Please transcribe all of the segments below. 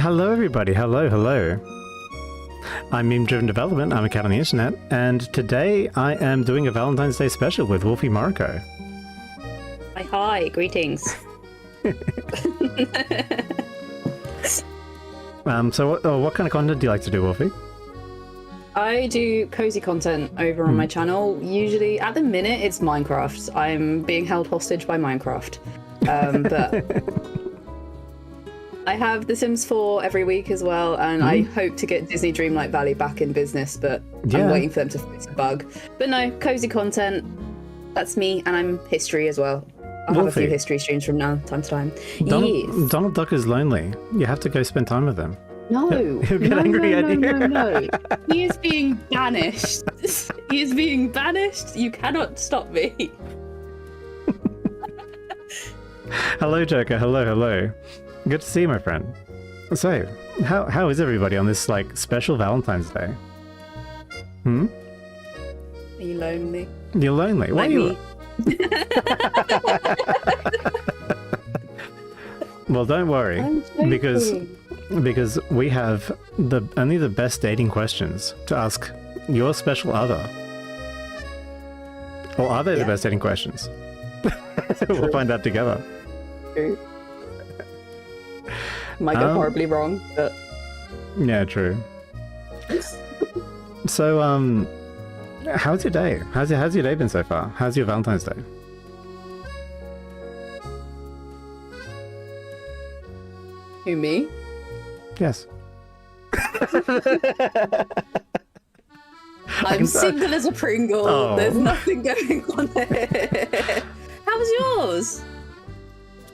Hello everybody, hello. I'm Meme Driven Development, I'm a cat on the internet, and today I am doing a Valentine's Day special with Wolfie Moriko. Hi, greetings. So what kind of content do you like to do, Wolfie? I do cozy content over on my channel. Usually, at the minute, it's Minecraft. I'm being held hostage by Minecraft. But I have The Sims 4 every week as well, and I hope to get Disney Dreamlight Valley back in business, but I'm waiting for them to fix a bug. But no, cozy content, that's me, and I'm history as well. I'll have a few history streams from now time to time. Donald Duck is lonely. You have to go spend time with him. No, He'll get angry at you. No. He is being banished. He is being banished. You cannot stop me. Hello, Joker. Hello. Good to see you, my friend. So, how is everybody on this, like, special Valentine's Day? Are you lonely? You're lonely? Why are you... Well, don't worry, because we have only the best dating questions to ask your special other. Or are they the best dating questions? We'll find out together. True. Might go horribly wrong, but... Yeah, true. So, how's your day? How's your day been so far? How's your Valentine's Day? Who, me? Yes. I'm single as a Pringle. Oh. There's nothing going on there. How was yours?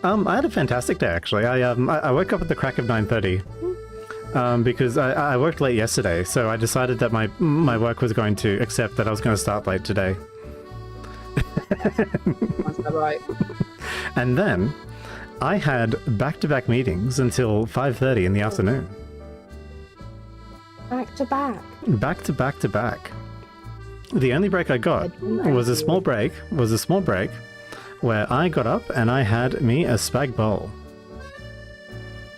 I had a fantastic day, actually. I woke up at the crack of 9:30 because I worked late yesterday, so I decided that my work was going to accept that I was going to start late today. That's not right. And then I had back-to-back meetings until 5:30 in the afternoon. Back to back. Back to back to back. The only break I got was a small break. Where I got up and I had me a spag bowl.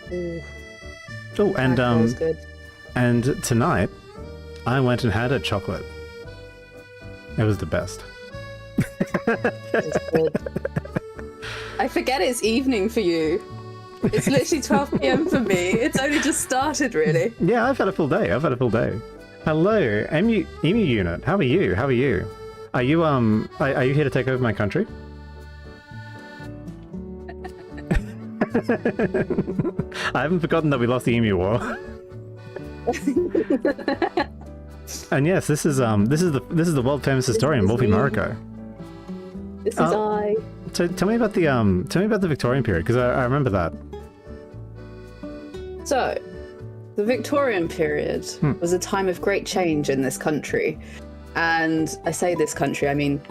Ooh. Oh, and good. And tonight I went and had a chocolate. It was the best. It's good. I forget it's evening for you. It's literally 12 PM for me. It's only just started, really. Yeah, I've had a full day. Hello, Emu Unit. How are you? Are you here to take over my country? I haven't forgotten that we lost the Emu War. And yes, this is the world famous historian Wolfie Moriko. This is I. So tell me about the Victorian period, because I remember that. So, the Victorian period was a time of great change in this country, and I say this country, I mean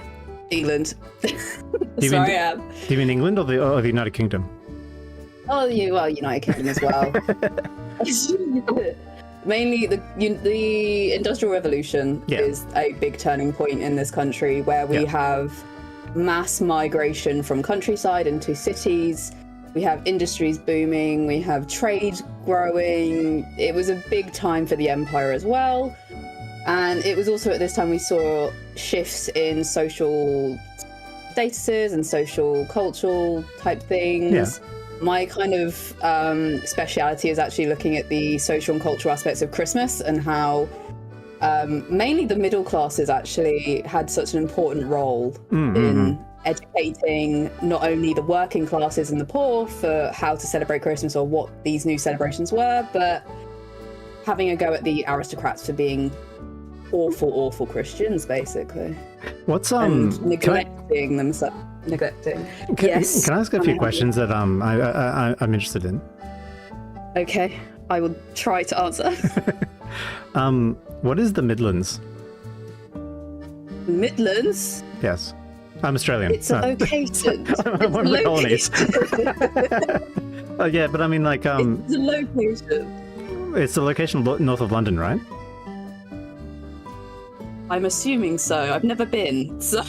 England. Do you mean England or the United Kingdom? Oh, United Kingdom as well. Mainly the Industrial Revolution is a big turning point in this country, where we have mass migration from countryside into cities. We have industries booming. We have trade growing. It was a big time for the empire as well. And it was also at this time we saw shifts in social statuses and social cultural type things. Yeah. My kind of speciality is actually looking at the social and cultural aspects of Christmas and how mainly the middle classes actually had such an important role in educating not only the working classes and the poor for how to celebrate Christmas or what these new celebrations were, but having a go at the aristocrats for being awful Christians, basically. What's and neglecting themselves. Can I ask a few questions that I'm interested in? Okay, I will try to answer. What is the Midlands? Midlands? Yes. I'm Australian. It's a location. I'm one of the colonies. Oh yeah, but I mean, like, it's a location. It's the location north of London, right? I'm assuming so. I've never been, so...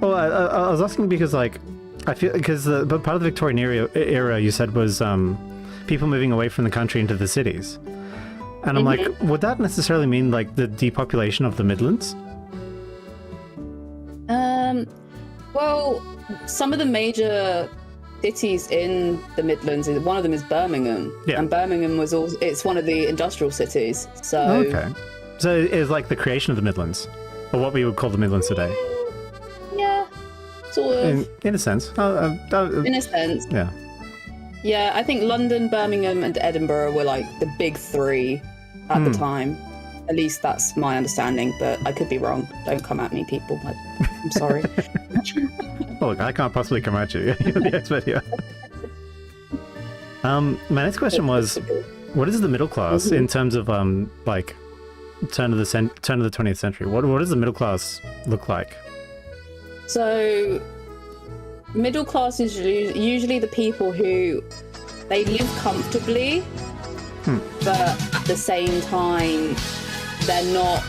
Well, I was asking because, like, I feel... Because part of the Victorian era you said was people moving away from the country into the cities. And I'm like, would that necessarily mean like the depopulation of the Midlands? Well, some of the major cities in the Midlands, one of them is Birmingham. Yeah. And Birmingham was also, it's one of the industrial cities. So Okay. So it's like the creation of the Midlands, or what we would call the Midlands today. Yeah, sort of. In a sense. In a sense. Yeah. Yeah, I think London, Birmingham, and Edinburgh were like the big three at the time. At least that's my understanding, but I could be wrong. Don't come at me, people. I'm sorry. Well, look, I can't possibly come at you. You're the expert here. My next question was, what is the middle class in terms of like turn of the 20th century? What does the middle class look like? So, middle class is usually the people who they live comfortably, but at the same time, they're not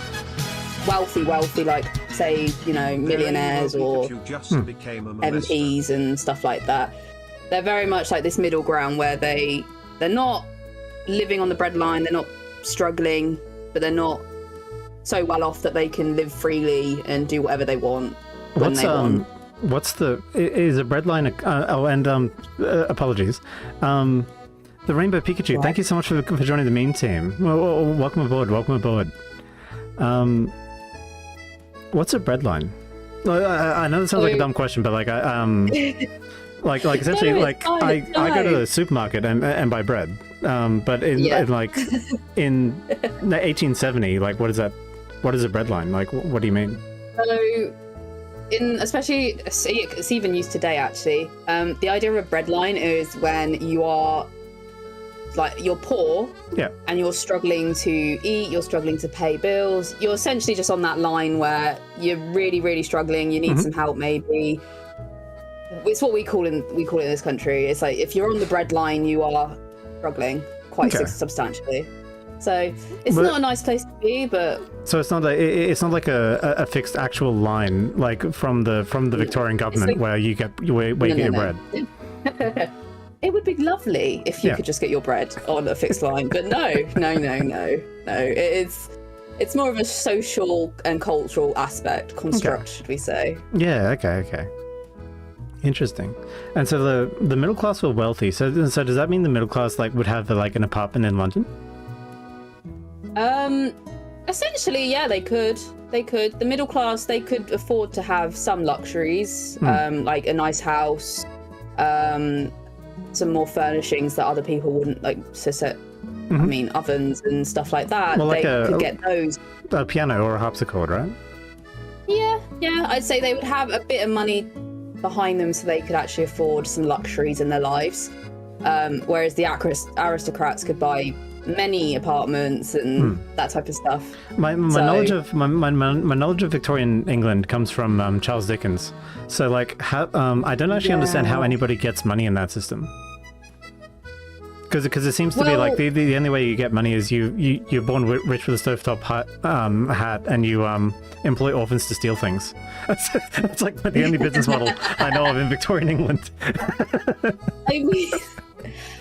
wealthy, like, say, you know, millionaires or MPs and stuff like that. They're very much like this middle ground where they're not living on the breadline, they're not struggling, but they're not so well off that they can live freely and do whatever they want when they want. Is a breadline? Apologies. The Rainbow Pikachu. What? Thank you so much for joining the meme team. Well, welcome aboard. Welcome aboard. What's a breadline? I know this sounds like a dumb question, but like like essentially, No, like I go to the supermarket and buy bread. But in 1870, like what is that? What is a breadline? Like what do you mean? So, especially it's even used today actually. The idea of a breadline is when you are like you're poor, and you're struggling to eat, you're struggling to pay bills. You're essentially just on that line where you're really, really struggling. You need some help, maybe. It's what we call it in this country. It's like if you're on the breadline, you are struggling quite substantially. So it's not a nice place to be, but so it's not like a fixed actual line like from the Victorian government where you get your bread. It would be lovely if you could just get your bread on a fixed line, but no. It's more of a social and cultural construct, should we say? Yeah. Okay. Interesting. And so the middle class were wealthy. So does that mean the middle class like would have like an apartment in London? Essentially, yeah, they could. The middle class, they could afford to have some luxuries, like a nice house, some more furnishings that other people wouldn't like. I mean, ovens and stuff like that. Well, like they could get those. A piano or a harpsichord, right? Yeah. I'd say they would have a bit of money behind them so they could actually afford some luxuries in their lives. Whereas the aristocrats could buy many apartments and that type of stuff. My knowledge of Victorian England comes from Charles Dickens. So like, I don't actually understand how anybody gets money in that system. Because it seems to be like the only way you get money is you're born rich with a stovetop hat and you employ orphans to steal things. That's like the only business model I know of in Victorian England.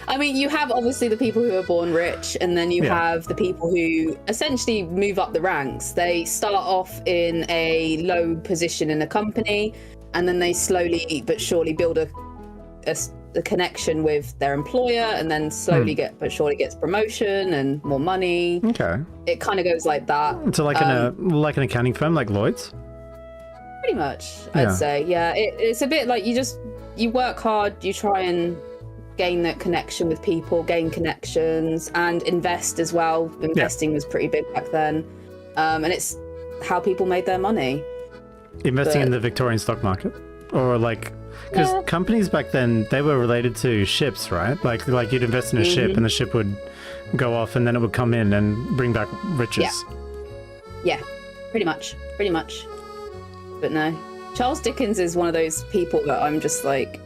I mean, you have obviously the people who are born rich, and then you have the people who essentially move up the ranks. They start off in a low position in a company, and then they slowly but surely build a connection with their employer, and then slowly but surely gets promotion and more money. Okay. It kind of goes like that. So like an accounting firm like Lloyd's? Pretty much, I'd say. Yeah, it's a bit like you work hard, you try and gain that connection with people, gain connections, and invest as well. Investing was pretty big back then. And it's how people made their money. Investing in the Victorian stock market? Or like, because companies back then, they were related to ships, right? Like you'd invest in a ship and the ship would go off and then it would come in and bring back riches. Yeah, pretty much. But no, Charles Dickens is one of those people that I'm just like,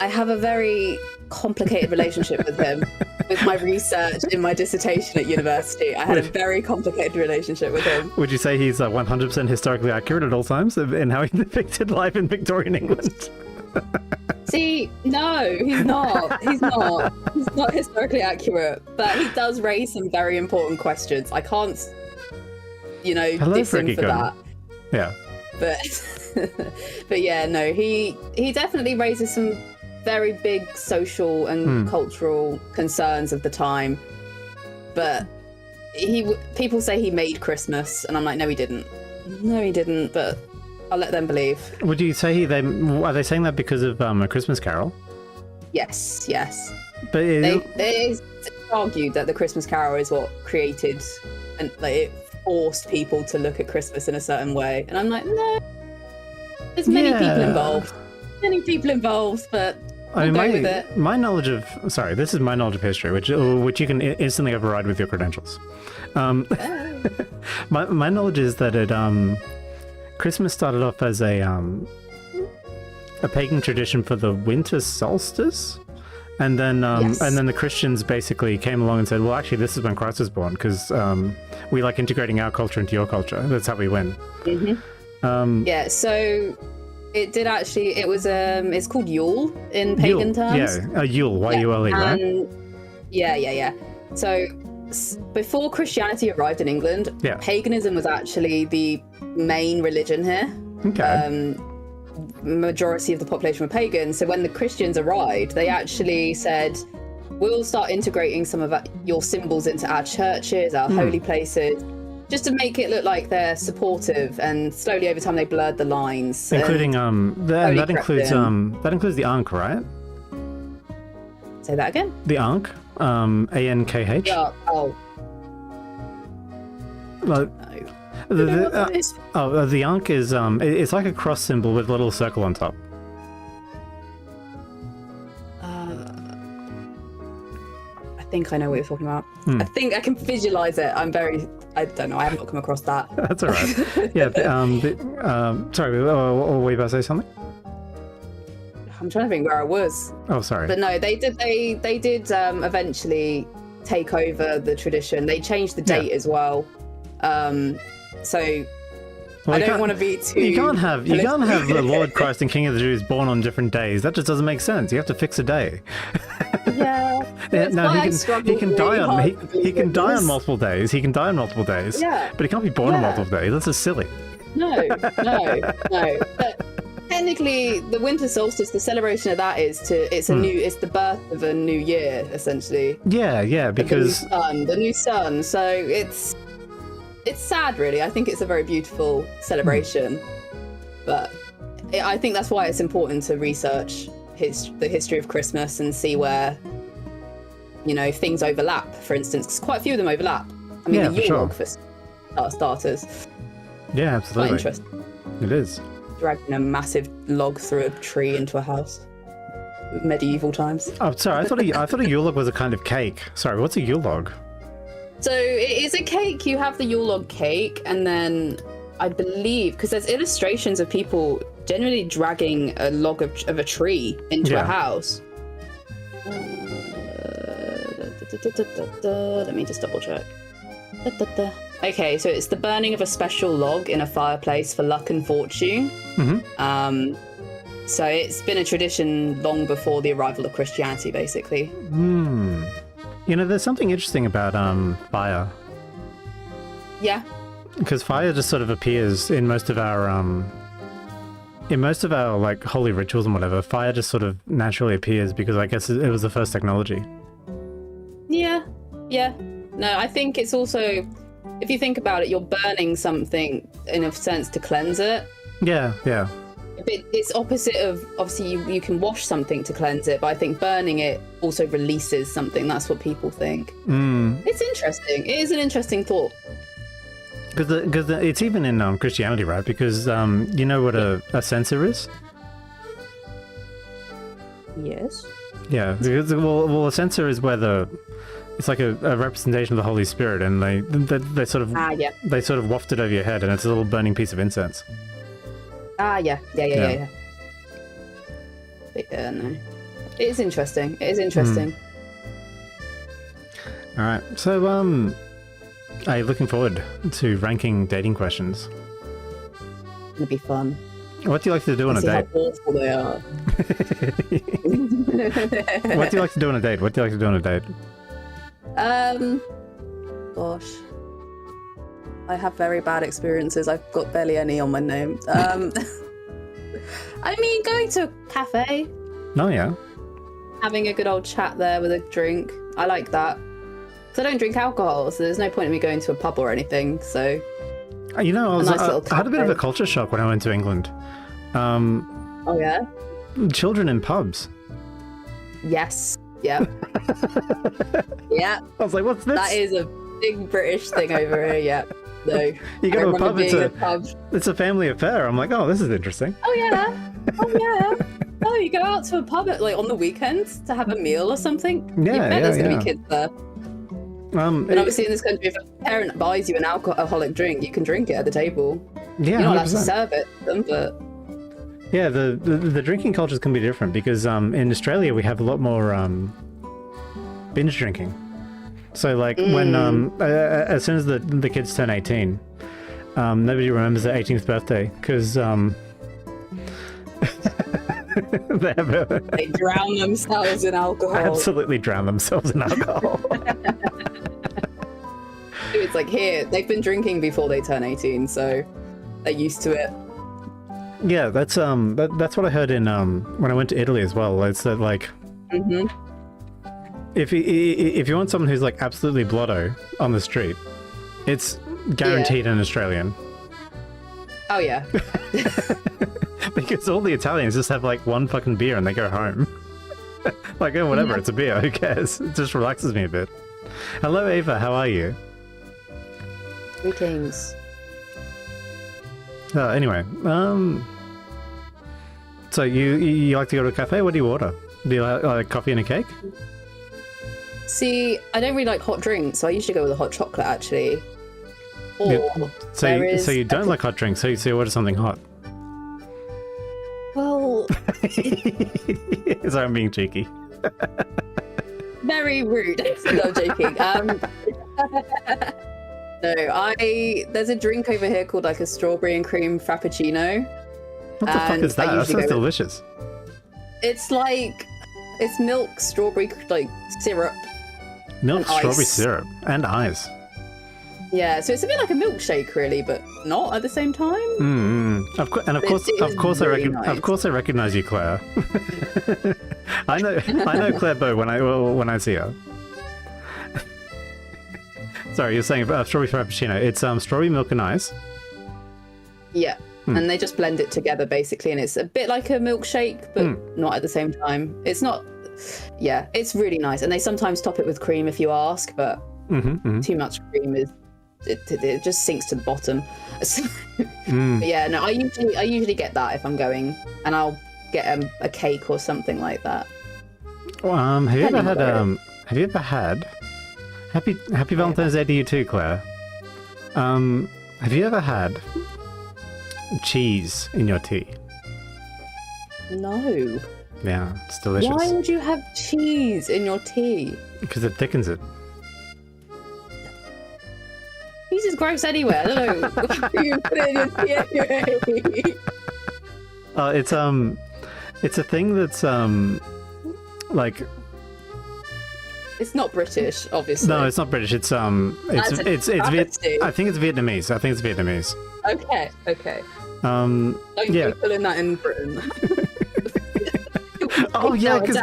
I have a very complicated relationship with him. With my research in my dissertation at university, I had a very complicated relationship with him. Would you say he's 100% historically accurate at all times in how he depicted life in Victorian England? See, no, he's not. He's not. He's not historically accurate, but he does raise some very important questions. I can't, diss him for that. Yeah. But yeah, no, he definitely raises some very big social and cultural concerns of the time. But people say he made Christmas, and I'm like, no, he didn't. No, he didn't. But I'll let them believe. Would you say are they saying that because of A Christmas Carol? Yes. But it's argued that the Christmas Carol is what created and it forced people to look at Christmas in a certain way, and I'm like, no. There's many people involved, but I'll go with it. My knowledge of this is my knowledge of history, which you can instantly override with your credentials. My knowledge is that Christmas started off as a pagan tradition for the winter solstice, and then the Christians basically came along and said, well, actually, this is when Christ was born, because we like integrating our culture into your culture. That's how we win. So it did actually. It was it's called Yule in pagan terms. Yeah, Yule, Y-U-L-E, right? Yeah. So before Christianity arrived in England, paganism was actually the main religion here. Okay. Majority of the population were pagan. So when the Christians arrived, they actually said, we'll start integrating some of your symbols into our churches, our holy places, just to make it look like they're supportive. And slowly over time they blurred the lines, including that includes the Ankh, right? Say that again. The Ankh, A-N-K-H. Yeah. Oh. Well, the Ankh is it's like a cross symbol with a little circle on top. I think I know what you're talking about. I think I can visualize it. I don't know. I have not come across that. That's all right. Yeah. Sorry. Were you about to say something? I'm trying to think where I was. Oh, sorry. But no, they did eventually take over the tradition. They changed the date as well. I don't want to be too. You can't have the Lord Christ and King of the Jews born on different days. That just doesn't make sense. You have to fix a day. Yeah. No, he can die on multiple days. He can die on multiple days. Yeah. But he can't be born on multiple days. That's just silly. No. But technically, the winter solstice, the celebration of that it's the birth of a new year, essentially. Yeah, because the new sun. So it's sad, really. I think it's a very beautiful celebration, but I think that's why it's important to research the history of Christmas and see where things overlap. For instance, because quite a few of them overlap. I mean, the Yule log for starters. Yeah, absolutely. Quite interesting. It is. Dragging a massive log through a tree into a house. Medieval times. Oh, sorry. I thought a Yule log was a kind of cake. Sorry, what's a Yule log? So it is a cake. You have the Yule log cake, and then I believe, because there's illustrations of people generally dragging a log of a tree into a house. Let me just double check. Okay, so it's the burning of a special log in a fireplace for luck and fortune. So it's been a tradition long before the arrival of Christianity, basically. There's something interesting about fire. Yeah. Because fire just sort of appears in most of our like holy rituals and whatever. Fire just sort of naturally appears because I guess it was the first technology. Yeah. No, I think it's also, if you think about it, you're burning something in a sense to cleanse it. Yeah. It's opposite of, obviously, you can wash something to cleanse it, but I think burning it also releases something. That's what people think. It's interesting. It is an interesting thought. Because it's even in Christianity, right? Because you know what a censer is? Yes. Yeah. Because, well, a censer is where it's like a representation of the Holy Spirit, and they sort of they sort of waft it over your head, and it's a little burning piece of incense. Yeah. But yeah, no. It is interesting. All right. So, are you looking forward to ranking dating questions? It'll be fun. What do you like to do on a See date? how awful they are. What do you like to do on a date? What do you like to do on a date? Gosh. I have very bad experiences. I've got barely any on my name. I mean, going to a cafe, Oh, yeah. having a good old chat there with a drink. I like that. Because I don't drink alcohol, so there's no point in me going to a pub or anything, so... You know, nice little I had a bit of a cafe. culture shock when I went to England. Oh, yeah? Children in pubs. Yes. Yeah. Yeah. I was like, what's this? That is a big British thing over here, yeah. No. You go to a remember pub, being at a pub. it's a family affair. I'm like, oh, this is interesting. Oh, yeah. Oh, yeah. Oh, you go out to a pub at, like, on the weekends to have a meal or something? Yeah, You bet yeah, there's going to yeah. be kids there. But obviously in this country, if a parent buys you an alcoholic drink, you can drink it at the table. Yeah, You're not allowed to 100%. serve it to them, but... Yeah, the drinking cultures can be different because in Australia we have a lot more binge drinking. So like when as soon as the kids turn 18, nobody remembers their 18th birthday because They drown themselves in alcohol. absolutely drown themselves in alcohol. It's like, here, they've been drinking before they turn 18, so they're used to it. Yeah, that's what I heard in when I went to Italy as well. It's that like if you want someone who's like absolutely blotto on the street, it's guaranteed an Australian. Oh, yeah. Because all the Italians just have like one fucking beer and they go home. Like, oh, whatever, it's a beer, who cares? It just relaxes me a bit. Hello, Ava, how are you? Greetings. Anyway, so you like to go to a cafe? What do you order? Do you like coffee and a cake? See, I don't really like hot drinks, so I usually go with a hot chocolate, actually. Or So you don't like hot drinks, so you order something hot. Well, Sorry, I'm being cheeky. very rude. No, I'm joking. No, there's a drink over here called like a strawberry and cream frappuccino. What the fuck is that? That sounds delicious. It's like, it's milk, strawberry, like syrup. Milk, and strawberry ice. syrup, and ice. Yeah, so it's a bit like a milkshake, really, but not at the same time. Of course, and It is really nice. of course, I recognize you, Claire. I know Claire Bow when I see her. Sorry, you're saying strawberry frappuccino. It's strawberry milk and ice. Yeah, and they just blend it together basically, and it's a bit like a milkshake, but not at the same time. It's not. Yeah, it's really nice, and they sometimes top it with cream if you ask, but too much cream is it just sinks to the bottom. But yeah, no, I usually get that if I'm going, and I'll get a cake or something like that. Well, have you ever had? Happy Valentine's Day to you too, Claire. Have you ever had cheese in your tea? No. Yeah, it's delicious. Why would you have cheese in your tea? Because it thickens it. Cheese is gross anyway. I don't know. You put it in your tea anyway. It's a thing that's like. It's not British, obviously. No, it's not British. I think it's Vietnamese. I think it's Vietnamese. Okay. Don't be pulling that in Britain. Oh yeah, because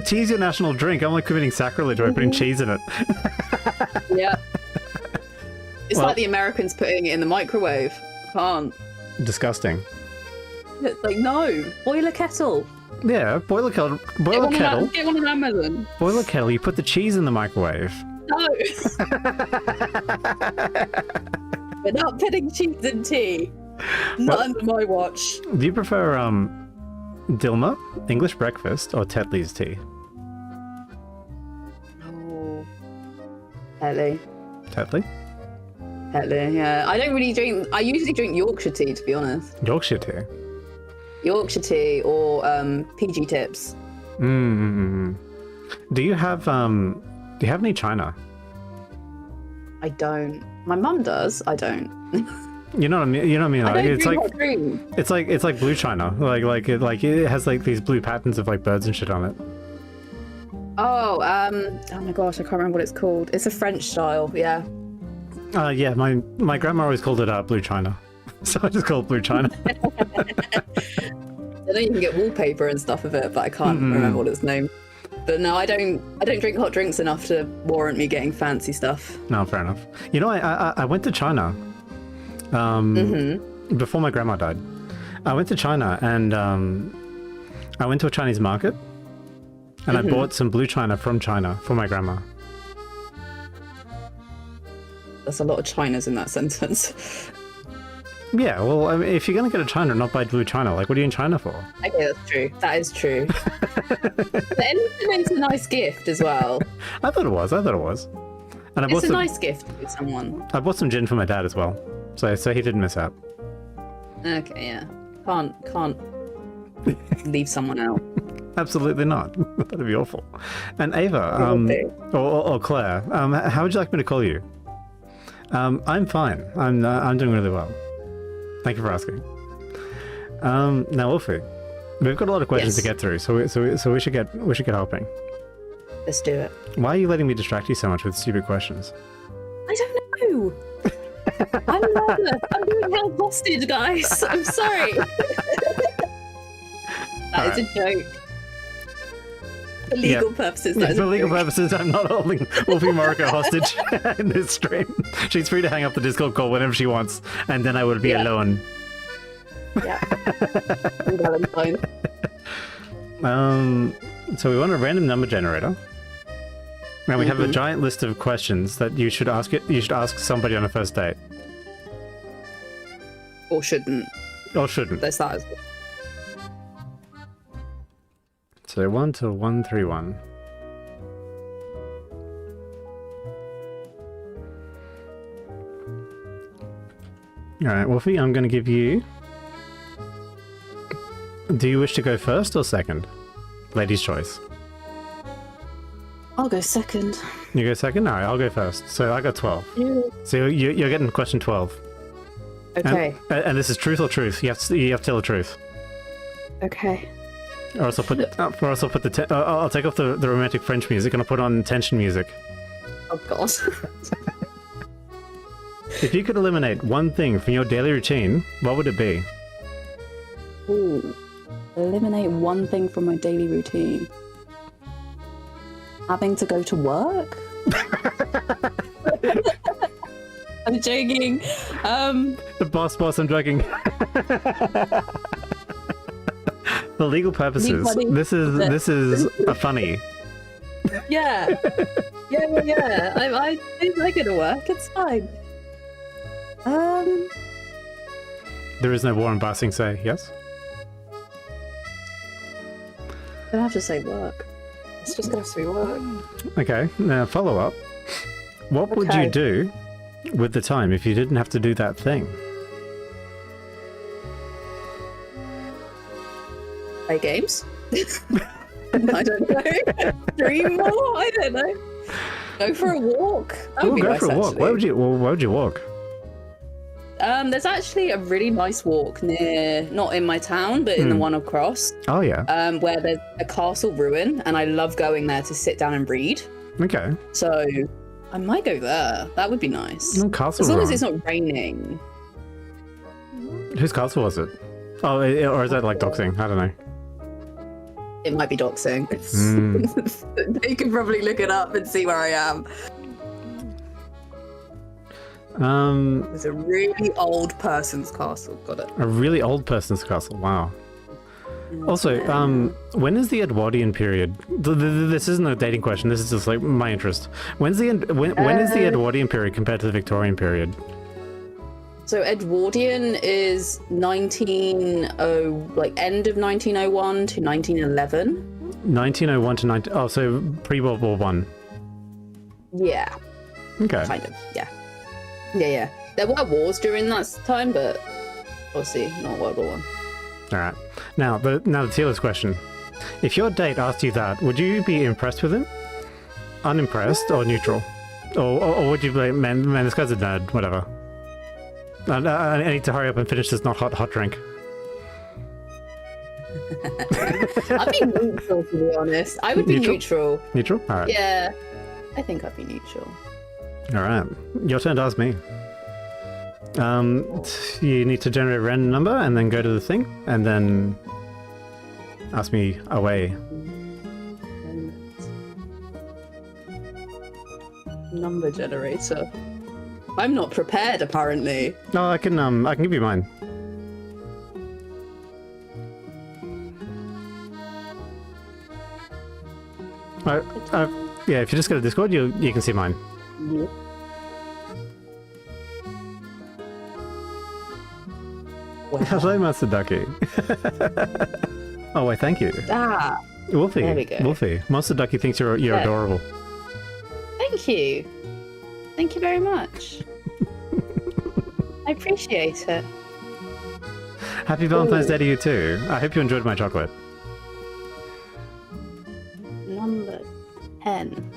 tea's your national drink. I'm like committing sacrilege by putting cheese in it. Yeah. It's like the Americans putting it in the microwave. Can't. Disgusting. It's like, no, boil a kettle. Yeah, boil a kettle. Get one on Amazon. Boil a kettle. You put the cheese in the microwave. No. We're not putting cheese in tea. Not under my watch. Do you prefer Dilma, English breakfast, or Tetley's tea? Oh. Tetley, yeah. I don't really drink. I usually drink Yorkshire tea, to be honest. Yorkshire tea. Yorkshire tea or PG tips. Do you have any china? I don't. My mum does. I don't. You know what I mean? You know what I mean? I Like, don't it's drink like hot drink. it's like blue china. It has like these blue patterns of like birds and shit on it. Oh, oh my gosh, I can't remember what it's called. It's a French style, yeah. Yeah, my grandma always called it blue china, so I just call it blue china. I know you can get wallpaper and stuff of it, but I can't remember what it's named. But no, I don't drink hot drinks enough to warrant me getting fancy stuff. No, fair enough. You know, I went to China before my grandma died. I went to China and I went to a Chinese market and I bought some blue china from China for my grandma. There's a lot of Chinas in that sentence. Yeah, well, I mean, if you're going to go to China and not buy blue china, like, what are you in China for? Okay, that's true. That is true. But it's a nice gift as well. I thought it was. And It's a nice gift to someone. I bought some gin for my dad as well, so he didn't miss out. Okay, yeah. Can't leave someone out. Absolutely not. That'd be awful. And Ava, or Claire, how would you like me to call you? I'm fine. I'm doing really well. Thank you for asking. Now, Wolfie, we've got a lot of questions to get through, so we should get helping. Let's do it. Why are you letting me distract you so much with stupid questions? I don't know. I'm nervous. I'm being held hostage, guys. I'm sorry. That is a joke. For legal purposes, that is for legal purposes, I'm not holding Wolfie Moriko hostage in this stream. She's free to hang up the Discord call whenever she wants, and then I would be alone. Yeah. Valentines. So we want a random number generator. And we have a giant list of questions that you should ask somebody on a first date. Or shouldn't. There's that as well. So 1 to 131. Alright, Wolfie, I'm going to give you... Do you wish to go first or second? Lady's choice. I'll go second. You go second? Alright, I'll go first. So I got 12. Yeah. So you're getting question 12. Okay. And this is truth or truth? You have to tell the truth. Okay. Or else I'll put the I'll take off the romantic French music and I'll put on tension music. Oh god. If you could eliminate one thing from your daily routine, what would it be? Ooh. Eliminate one thing from my daily routine. Having to go to work? I'm joking. The boss, I'm joking. For legal purposes, this is a funny. Yeah. Yeah. I go to work. It's fine. There is no war in Ba Sing Se, yes? Gonna have to say work. It's just gonna have to be work. Okay, now follow up. What would you do with the time if you didn't have to do that thing? Play games? I don't know. Dream more? I don't know. Go for a walk. That would be nice, for a walk. actually. Where would you walk? There's actually a really nice walk near, not in my town, but in the one across. Oh yeah. Where there's a castle ruin, and I love going there to sit down and read. Okay. So I might go there. That would be nice. Castle as long ruin. as it's not raining. Whose castle was it? Oh, or is that like doxing? I don't know. It might be doxing. You can probably look it up and see where I am. It's a really old person's castle. Got it. A really old person's castle. Wow. Also, when is the Edwardian period? This isn't a dating question. This is just like my interest. When is the Edwardian period compared to the Victorian period? So Edwardian is end of 1901 to 1911. 1901 to 19. Oh, so pre-World War One. Yeah. Okay. Kind of. Yeah. Yeah. There were wars during that time, but obviously not World War One. All right. Now the Tila's question: if your date asked you that, would you be impressed with him, unimpressed, or neutral, or would you be like, man, this guy's a nerd, whatever? I need to hurry up and finish this not hot drink. I'd be neutral, to be honest. I would be neutral. Neutral? All right. Yeah, I think I'd be neutral. All right. Your turn to ask me. You need to generate a random number and then go to the thing and then ask me away. Number generator. I'm not prepared, apparently. No, I can give you mine. Yeah, if you just go to Discord, you can see mine. Yep. Hello, Master Ducky. Oh wait, thank you. Ah, Wolfie. there we go. Wolfie. Master Ducky thinks you're adorable. Thank you. Thank you very much. I appreciate it. Happy Valentine's Day to you too. I hope you enjoyed my chocolate. Number 10.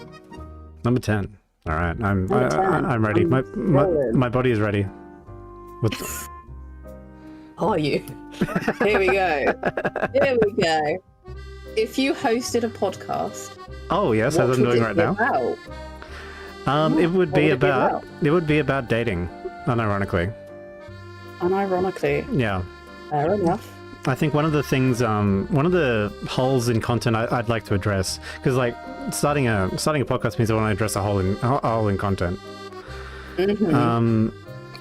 Number 10. All right, I'm 10. I'm ready. My body is ready. Are you? Here we go. Here we go. If you hosted a podcast, oh yes, as I'm doing right now. It would be about dating, unironically. Unironically. Yeah. Fair enough. I think one of the things, one of the holes in content I'd like to address, because like starting a podcast means I want to address a hole in content. Mm-hmm.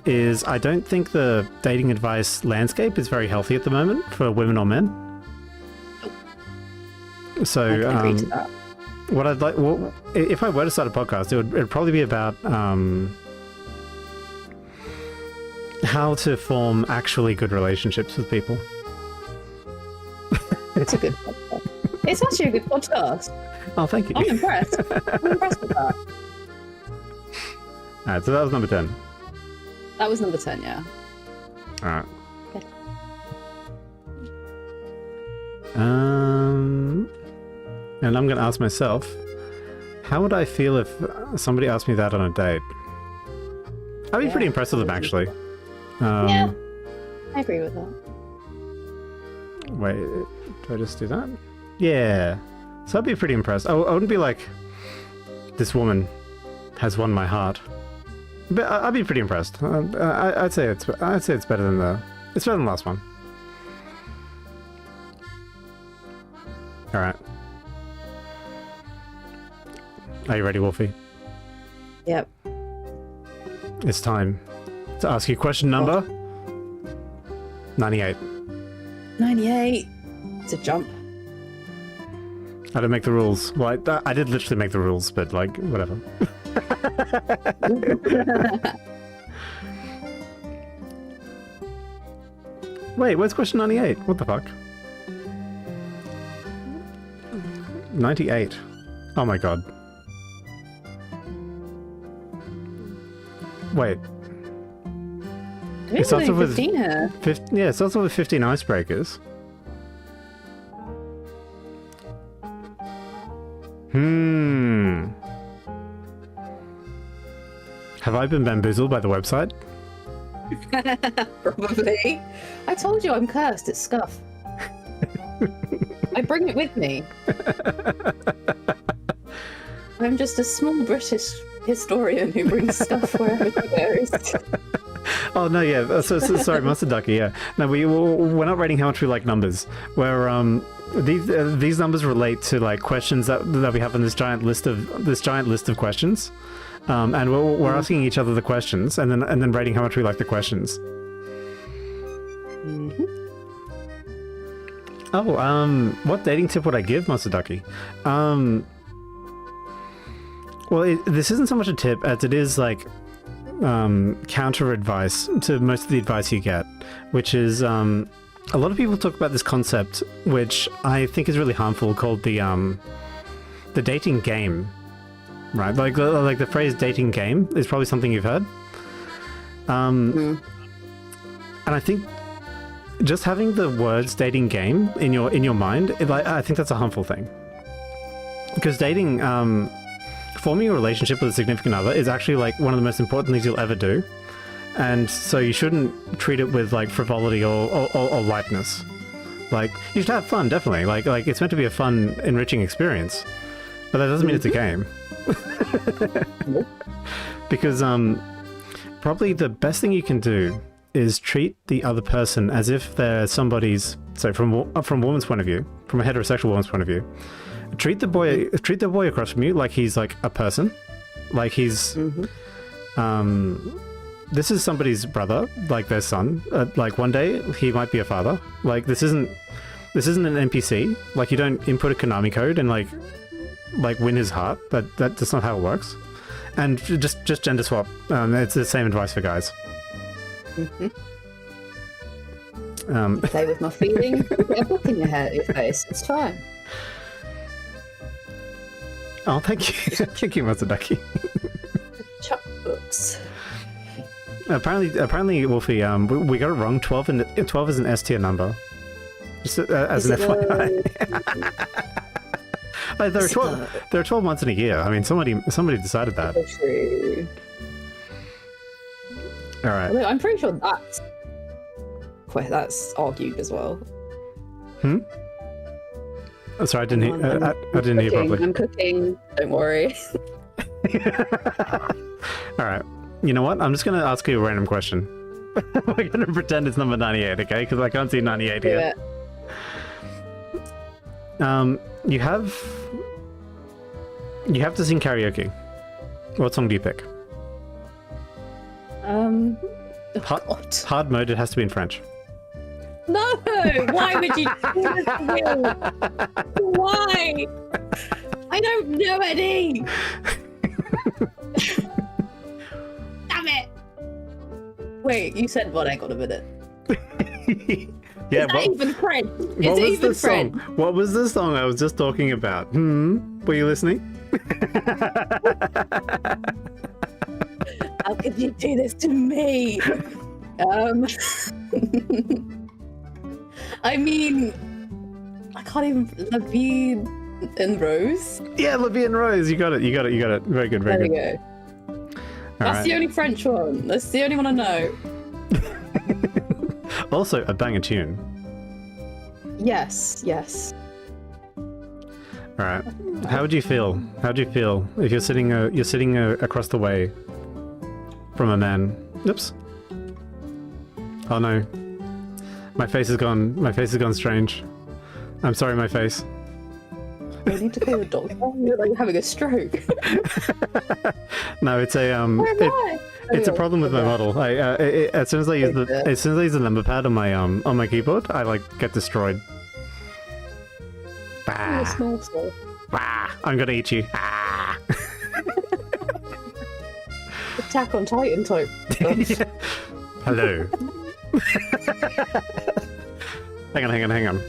Is I don't think the dating advice landscape is very healthy at the moment for women or men. So, I can agree to that. What I'd like, if I were to start a podcast, it'd probably be about how to form actually good relationships with people. It's a good podcast. It's actually a good podcast. Oh, thank you. I'm impressed. I'm impressed with that. Alright, so that was number 10. That was number 10, yeah. Alright. Okay. And I'm going to ask myself, how would I feel if somebody asked me that on a date? I'd be pretty impressed with them, actually. Yeah, I agree with that. Wait, do I just do that? Yeah. So I'd be pretty impressed. I wouldn't be like, this woman has won my heart. But I'd be pretty impressed. I'd say it's better than the last one. All right. Are you ready, Wolfie? Yep. It's time to ask you question number 98. 98. It's a jump. I don't make the rules. Well, I did literally make the rules, but like, whatever. Wait, where's question 98? What the fuck? 98. Oh my god. Wait. It's also with 15 here. Yeah, it's also with 15 icebreakers. Have I been bamboozled by the website? Probably. I told you I'm cursed. It's scuff. I bring it with me. I'm just a small British historian who brings stuff wherever he goes. Oh no, yeah. So sorry, Master Ducky. Yeah. No, we're not rating how much we like numbers. We're these numbers relate to like questions that we have on this giant list of questions, and we're asking each other the questions and then rating how much we like the questions. Mm-hmm. Oh, what dating tip would I give, Master Ducky? Well, this isn't so much a tip as it is like counter advice to most of the advice you get, which is a lot of people talk about this concept, which I think is really harmful, called the dating game, right? Like the phrase "dating game" is probably something you've heard. And I think just having the words "dating game" in your mind, I think that's a harmful thing, because dating. Forming a relationship with a significant other is actually like one of the most important things you'll ever do, And so you shouldn't treat it with like frivolity or lightness. Like, you should have fun, definitely. Like it's meant to be a fun, enriching experience. But that doesn't mean it's a game. Because probably the best thing you can do is treat the other person as if they're somebody's, so from a woman's point of view, from a heterosexual woman's point of view, treat the boy across from you like he's like a person, like he's this is somebody's brother, like their son. Like one day he might be a father. Like this isn't an NPC. Like you don't input a Konami code and like win his heart. That's not how it works. And just gender swap. It's the same advice for guys. Play with my feelings. Put a book in your face. It's fine. Oh, thank you. Thank you, Master Ducky. Chuck books. Apparently, Wolfie, we got it wrong. 12 is an S tier number. Just as an FYI. Like, there are 12 months in a year. I mean, somebody decided that. True. All right. I mean, I'm pretty sure that's argued as well. Oh, sorry, I didn't hear. I didn't hear properly. I'm cooking. Don't worry. All right. You know what? I'm just going to ask you a random question. We're going to pretend it's number 98, okay? Because I can't see 98 here. You have to sing karaoke. What song do you pick? Hard mode. It has to be in French. No! Why would you do this to me? Why? I don't know any! Damn it! Wait, you said what? I got a minute. Yeah, Is that even French? What was the song? What was the song I was just talking about? Were you listening? How could you do this to me? I mean, I can't even. Levine and Rose. Yeah, Levine and Rose. You got it. Very good. Very good. There we go. That's the only French one. That's the only one I know. Also, a banger tune. Yes. All right. How would you feel? If you're sitting across the way from a man? Oops. Oh no. My face has gone strange. I'm sorry, my face. I need to call the doctor. You're like having a stroke. No, it's a it's a problem with my model. As soon as I use the number pad on my keyboard, I like get destroyed. Bah. Small. Bah. I'm gonna eat you. Ah. Attack on Titan type. Yeah. Hello. hang on.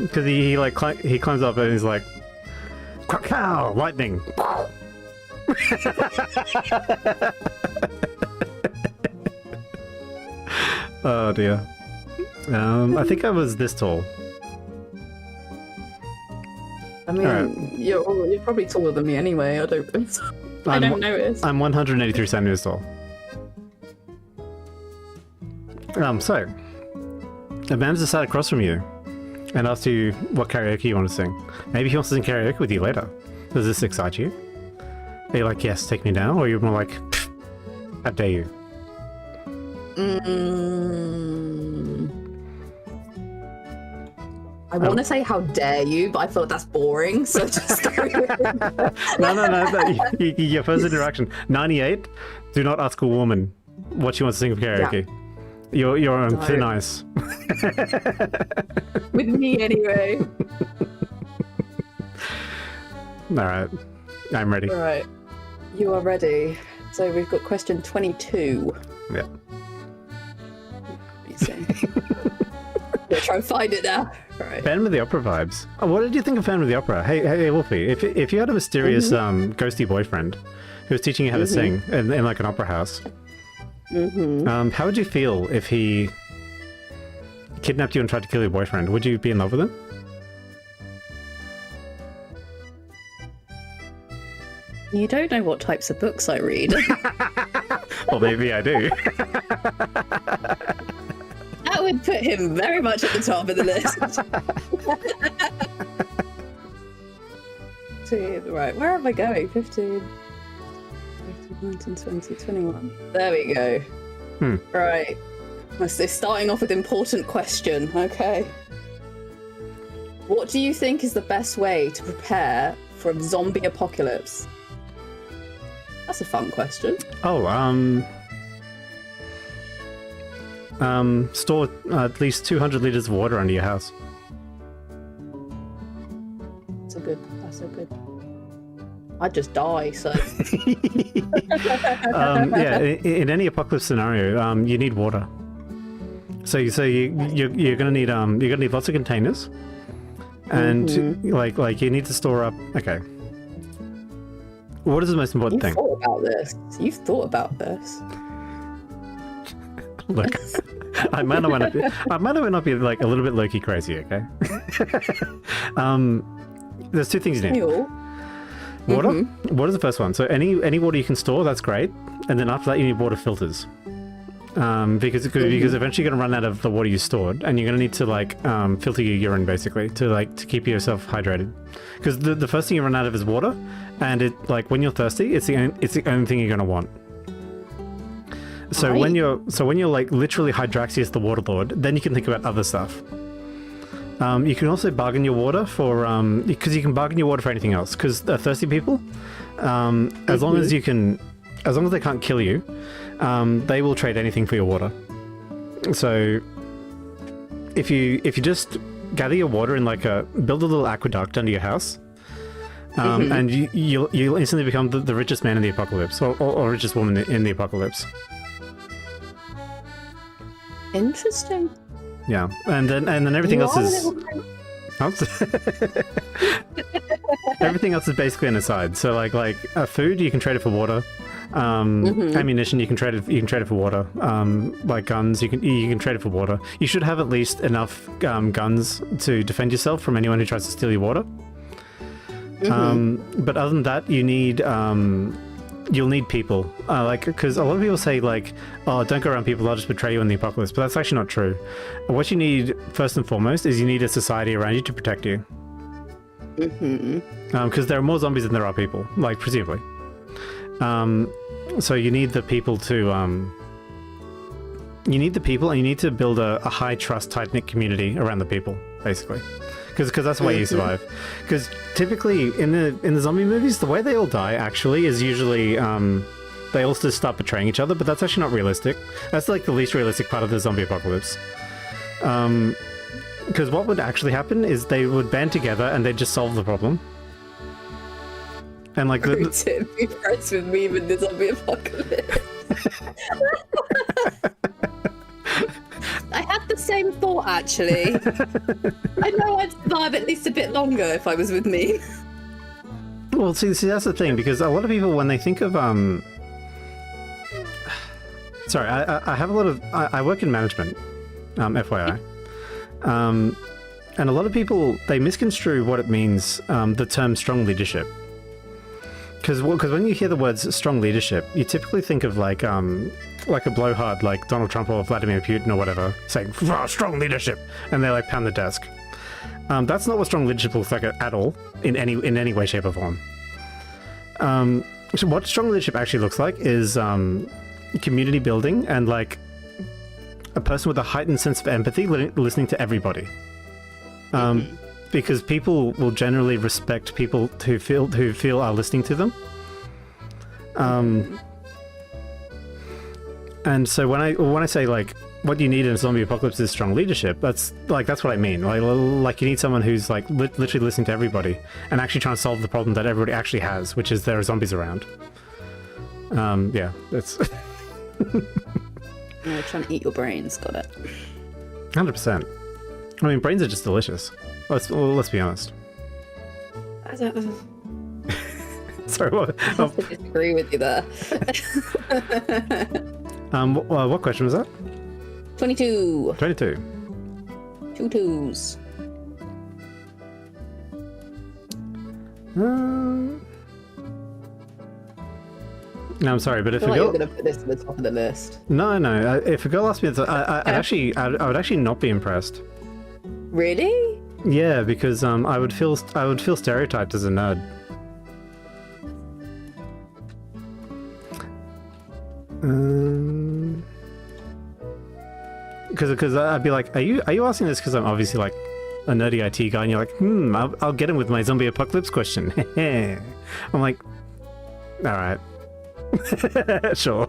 Because he climbs up and he's like, "Krakow, lightning." Oh dear. I think I was this tall. I mean, right. You're probably taller than me anyway. I don't notice. I'm 183 centimeters tall. So a man just sat across from you and asked you what karaoke you want to sing. Maybe he wants to sing karaoke with you later. Does this excite you? Are you like, yes, take me down? Or are you more like, how dare you? I want to say how dare you, but I thought that's boring, so just go with it. No. Your first interaction. 98, do not ask a woman what she wants to sing for karaoke. Yeah. You're on thin ice. With me, anyway. Alright. I'm ready. Alright. You are ready. So we've got question 22. Yeah. We'll try and find it now. Right. Phantom of the Opera vibes. Oh, what did you think of Phantom of the Opera? Hey, Wolfie, if you had a mysterious ghosty boyfriend who was teaching you how to sing in like an opera house, how would you feel if he kidnapped you and tried to kill your boyfriend? Would you be in love with him? You don't know what types of books I read. Well, maybe I do. That would put him very much at the top of the list. Right, where am I going? 15, 19, 20, 21. There we go. Right. So starting off with important question. Okay. What do you think is the best way to prepare for a zombie apocalypse? That's a fun question. Oh, store at least 200 liters of water under your house. That's a good. I'd just die, so. Yeah, in any apocalypse scenario, you need water. So you're gonna need lots of containers, and like you need to store up. Okay. What is the most important thing? You've thought about this. Look, I might not be like a little bit low-key crazy, okay? There's two things you need. Water? Water's the first one. So any water you can store, that's great. And then after that, you need water filters. Because eventually you're going to run out of the water you stored, and you're going to need to like filter your urine basically to keep yourself hydrated. Because the first thing you run out of is water, and it like when you're thirsty, it's the only thing you're going to want. So right. when you're like literally Hydraxius the Waterlord, then you can think about other stuff. You can also bargain your water for because you can bargain your water for anything else. Because thirsty people, as long as they can't kill you, they will trade anything for your water. So if you just gather your water and build a little aqueduct under your house, and you'll instantly become the richest man in the apocalypse, or richest woman in the apocalypse. Interesting. Yeah, and then everything else is everything else is basically an aside. So like food, you can trade it for water. Ammunition, you can trade it for water. Like guns, you can trade it for water. You should have at least enough guns to defend yourself from anyone who tries to steal your water. But other than that, you'll need people. Because a lot of people say oh, don't go around people, they'll just betray you in the apocalypse. But that's actually not true. What you need first and foremost is you need a society around you to protect you. Because there are more zombies than there are people, presumably. So you need the people to you need the people, and you need to build a high trust, tight knit community around the people, basically. Because that's the way you survive. Because typically in the zombie movies, the way they all die actually is usually they all just start betraying each other, but that's actually not realistic. That's like the least realistic part of the zombie apocalypse. Because what would actually happen is they would band together and they'd just solve the problem. And be friends with me in the zombie apocalypse. I had the same thought, actually. I know I'd survive at least a bit longer if I was with me. Well, see, that's the thing, because a lot of people, when they think of, sorry, I have a lot of, I work in management, FYI. And a lot of people, they misconstrue what it means, the term strong leadership. Because when you hear the words strong leadership, you typically think of like a blowhard like Donald Trump or Vladimir Putin or whatever saying strong leadership, and they pound the desk. That's not what strong leadership looks like at all in any way, shape, or form. So what strong leadership actually looks like is community building and a person with a heightened sense of empathy, listening to everybody. Because people will generally respect people who feel are listening to them. And so when I say what you need in a zombie apocalypse is strong leadership, that's what I mean. You need someone who's literally listening to everybody and actually trying to solve the problem that everybody actually has, which is there are zombies around. Yeah, that's. They're trying to eat your brains. Got it. 100%. I mean, brains are just delicious. Let's be honest. Sorry, what? I have to disagree with you there. What question was that? 22. 22. 2 twos. No, I'm sorry, but if I a feel like girl... you're gonna put this at the top of the list. No. If a girl asked me, I would actually not be impressed. Really? Yeah, because I would feel stereotyped as a nerd. Because I'd be like, are you asking this because I'm obviously like a nerdy IT guy, and you're like, I'll get him with my zombie apocalypse question. I'm like, all right, sure.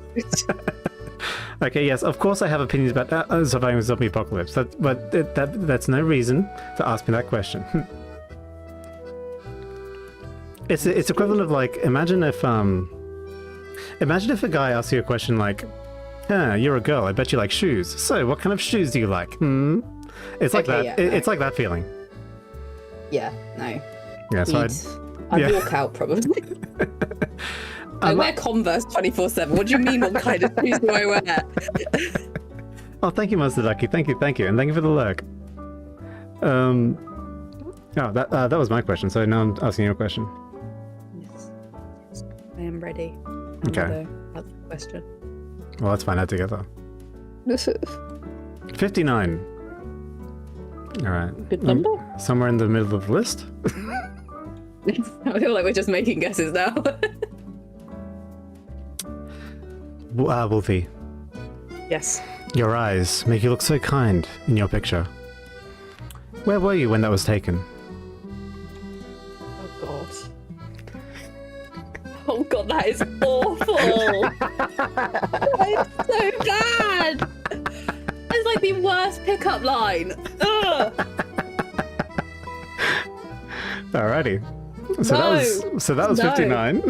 Okay, yes, of course I have opinions about surviving a zombie apocalypse. That's no reason to ask me that question. It's equivalent of like, imagine if a guy asks you a question like, you're a girl, I bet you like shoes. So what kind of shoes do you like? It's like that. Yeah, it's like that feeling. Yeah, no. Yeah, so I'd walk out probably. I wear Converse 24/7. What do you mean? What kind of shoes do I wear? Oh, thank you, Monster Ducky. Thank you, and thank you for the lurk. Oh, that was my question. So now I'm asking you a question. Yes, I am ready. Okay. That's the question. Well, let's find out together. 59. All right. Good number. Somewhere in the middle of the list. I feel like we're just making guesses now. Wolfie. Yes. Your eyes make you look so kind in your picture. Where were you when that was taken? Oh god. Oh god, that is awful. That is so bad. It's like the worst pickup line. Ugh. Alrighty. So that was 59.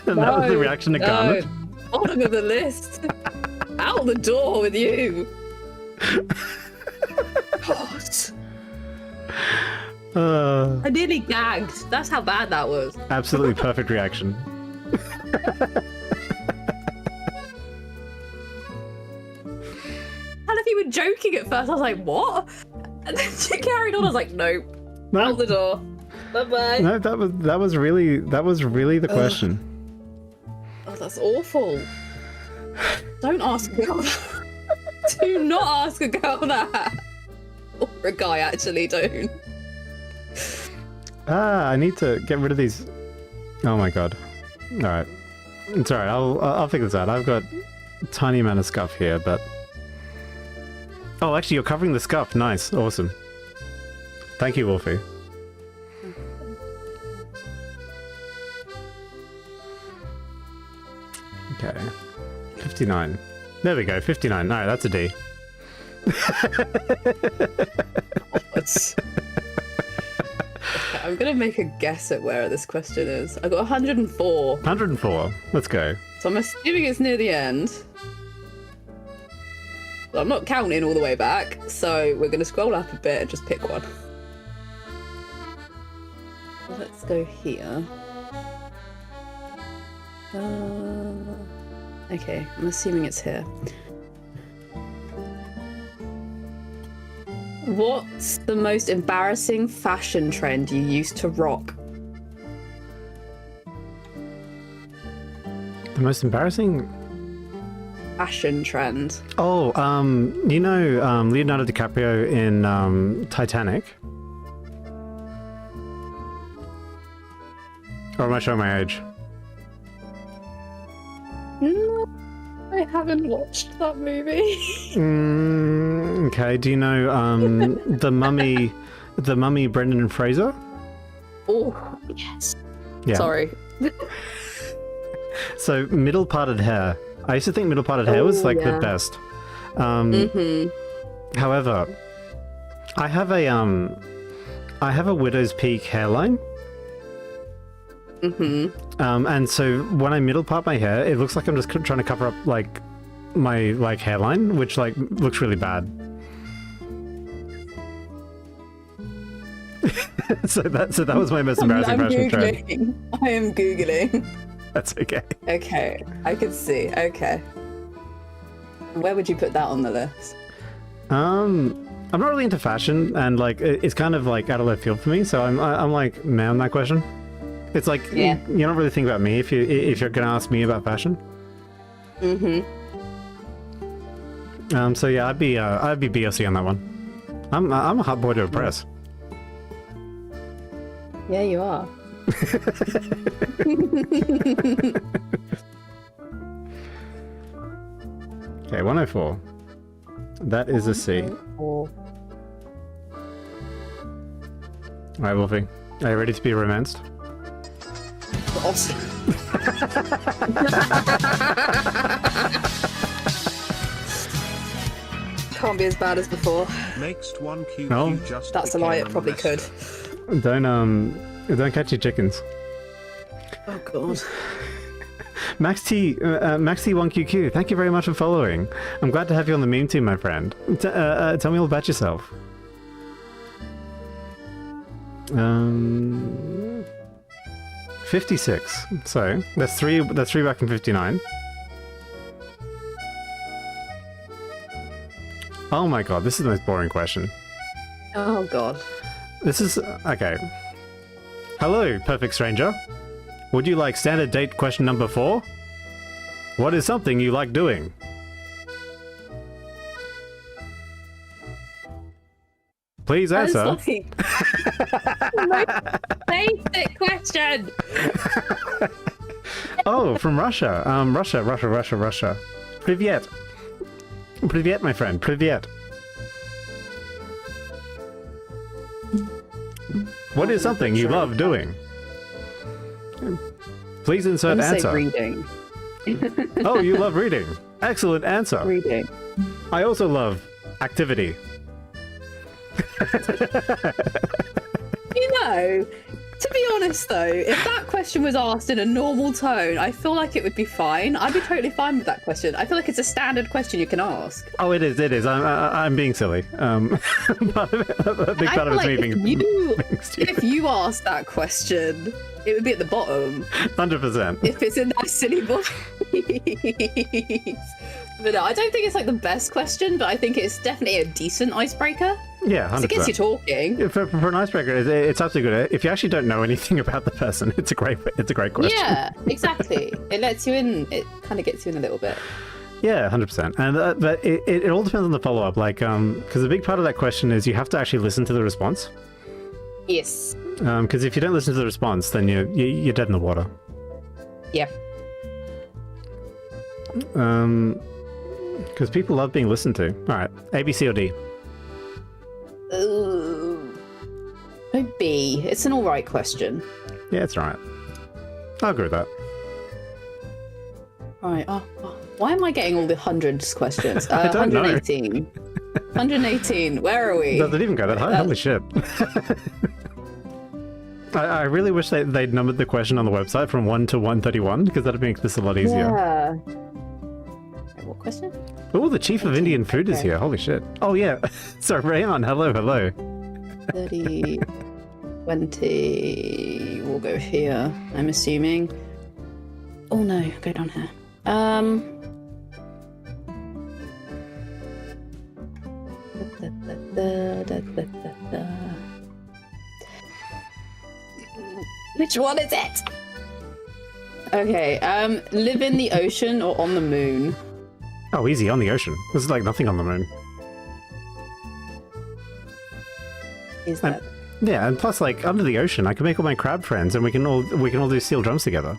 And that was the reaction to Garnet. Bottom of the list. Out the door with you. God. I nearly gagged. That's how bad that was. Absolutely perfect reaction. And if you were joking at first, I was like, what? And then she carried on. I was like, nope. No. Out the door. Bye-bye. No, that was really the question. Oh, that's awful. Don't ask a girl that. Do not ask a girl that. Or a guy, actually, don't. I need to get rid of these. Oh my god. Alright. It's alright, I'll figure this out. I've got a tiny amount of scuff here, but... Oh, actually, you're covering the scuff. Nice. Awesome. Thank you, Wolfie. Okay. 59. There we go, 59. Alright, that's a D. I'm gonna make a guess at where this question is. I got 104. 104. Let's go. So I'm assuming it's near the end. But I'm not counting all the way back, so we're gonna scroll up a bit and just pick one. Let's go here. Okay, I'm assuming it's here. What's the most embarrassing fashion trend you used to rock? The most embarrassing fashion trend. Oh, you know Leonardo DiCaprio in Titanic? Or am I showing my age? No, I haven't watched that movie. Okay, do you know the Mummy Brendan Fraser? Oh, yes. Yeah. Sorry. So middle parted hair. I used to think middle parted hair was like the best. However, I have a widow's peak hairline. And so when I middle part my hair, it looks like I'm just trying to cover up like my hairline, which like looks really bad. so that was my most embarrassing fashion trend. I am Googling. That's okay. Okay, I can see. Okay. Where would you put that on the list? I'm not really into fashion, and like it's kind of like out of left field for me. So I'm like meh on that question. It's like you don't really think about me if you're gonna ask me about fashion. So yeah, I'd be BOC on that one. I'm a hot boy to impress. Yeah, you are. Okay, 104. That is a C. Or... Alright, Wolfie. Are you ready to be romanced? Awesome. Can't be as bad as before. Next one QQ No? just That's a lie, it probably could. Don't catch your chickens. Oh god. Max T1QQ, thank you very much for following. I'm glad to have you on the meme team, my friend. Tell me all about yourself. 56. So that's three back from 59. Oh my god, this is the most boring question. Oh god. This is okay. Hello, perfect stranger. Would you like standard date question number 4? What is something you like doing? Please answer. That's like... basic question. Oh, from Russia. Russia. Privyet. Privyet, my friend. Privyet. What is something you love doing? Please insert answer. Reading. Oh, you love reading. Excellent answer. Reading. I also love activity. You know, to be honest though, if that question was asked in a normal tone, I feel like it would be fine. I'd be totally fine with that question. I feel like it's a standard question you can ask. Oh, it is. I'm being silly. A big part of it's me being if you asked that question, it would be at the bottom. 100%. If it's in that silly box. But no, I don't think it's like the best question, but I think it's definitely a decent icebreaker. Yeah, 100%. It gets you talking. For an icebreaker, it's absolutely good. If you actually don't know anything about the person, it's a great question. Yeah, exactly. It lets you in. It kind of gets you in a little bit. Yeah, 100%. And but it all depends on the follow up. Like, because a big part of that question is you have to actually listen to the response. Yes. Because if you don't listen to the response, then you're dead in the water. Yeah. Because people love being listened to. All right, A, B, C, or D. Ooh. No, B. It's an alright question. Yeah, it's all right. I'll agree with that. Alright. Why am I getting all the hundreds questions? I don't 118. know. 118. Where are we? Does it even go that high? Holy shit. I really wish they'd numbered the question on the website from 1 to 131, because that'd make this a lot easier. Yeah. What question? Oh, the chief of Indian food is here. Holy shit. Oh, yeah. So, Rayan, hello. 30, 20. We'll go here, I'm assuming. Oh, no. Go down here. Which one is it? Okay, live in the ocean or on the moon? Oh, easy, on the ocean. There's like nothing on the moon. Is that? Yeah, and plus, like, under the ocean, I can make all my crab friends, and we can all do steel drums together.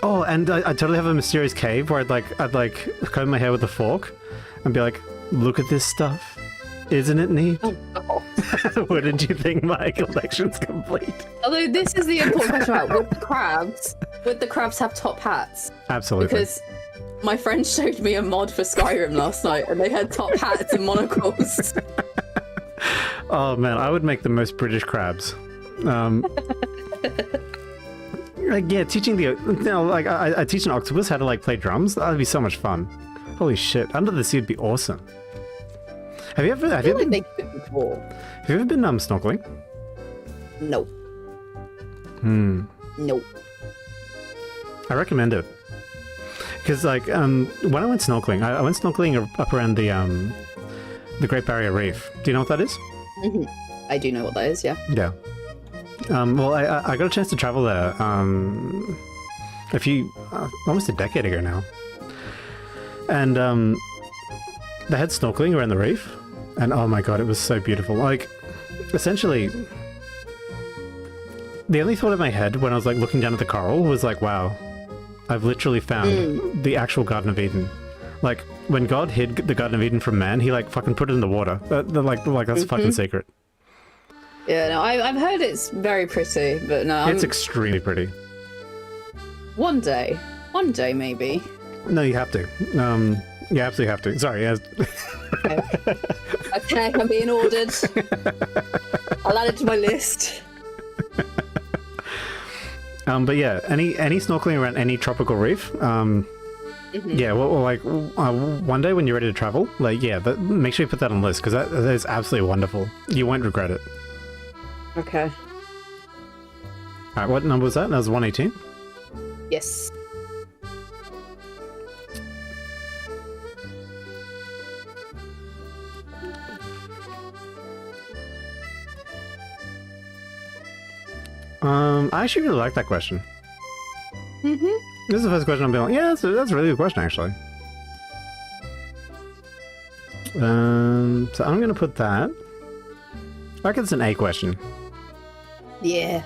Oh, and I totally have a mysterious cave where I'd comb my hair with a fork, and be like, look at this stuff. Isn't it neat? Oh, God. Wouldn't you think my collection's complete? Although this is the important question about would the crabs have top hats? Absolutely. Because my friend showed me a mod for Skyrim last night and they had top hats and monocles. Oh man, I would make the most British crabs. Like, yeah, teaching I teach an octopus how to like play drums. That'd be so much fun. Holy shit, under the sea would be awesome. Have you ever been snorkeling? No. No. I recommend it. Because like when I went snorkeling, I went snorkeling up around the Great Barrier Reef. Do you know what that is? Mm-hmm. I do know what that is, yeah. Yeah. Well, I got a chance to travel there almost a decade ago now. And they had snorkeling around the reef. And oh my god, it was so beautiful. Like, essentially, the only thought in my head when I was like looking down at the coral was like, wow, I've literally found the actual Garden of Eden. Like, when God hid the Garden of Eden from man, he like fucking put it in the water. Like that's a fucking secret. Yeah, no, I've heard it's very pretty, but no. It's extremely pretty. One day maybe. No, you have to. You absolutely have to. Sorry. Okay, I'm being ordered. I'll add it to my list. But yeah, any snorkeling around any tropical reef. Yeah, well, like one day when you're ready to travel, like make sure you put that on the list because that is absolutely wonderful. You won't regret it. Okay. All right, what number was that? That was 118. Yes. I actually really like that question. This is the first question I'm being like, yeah, that's a really good question, actually. So I'm going to put that. I reckon it's an A question. Yeah.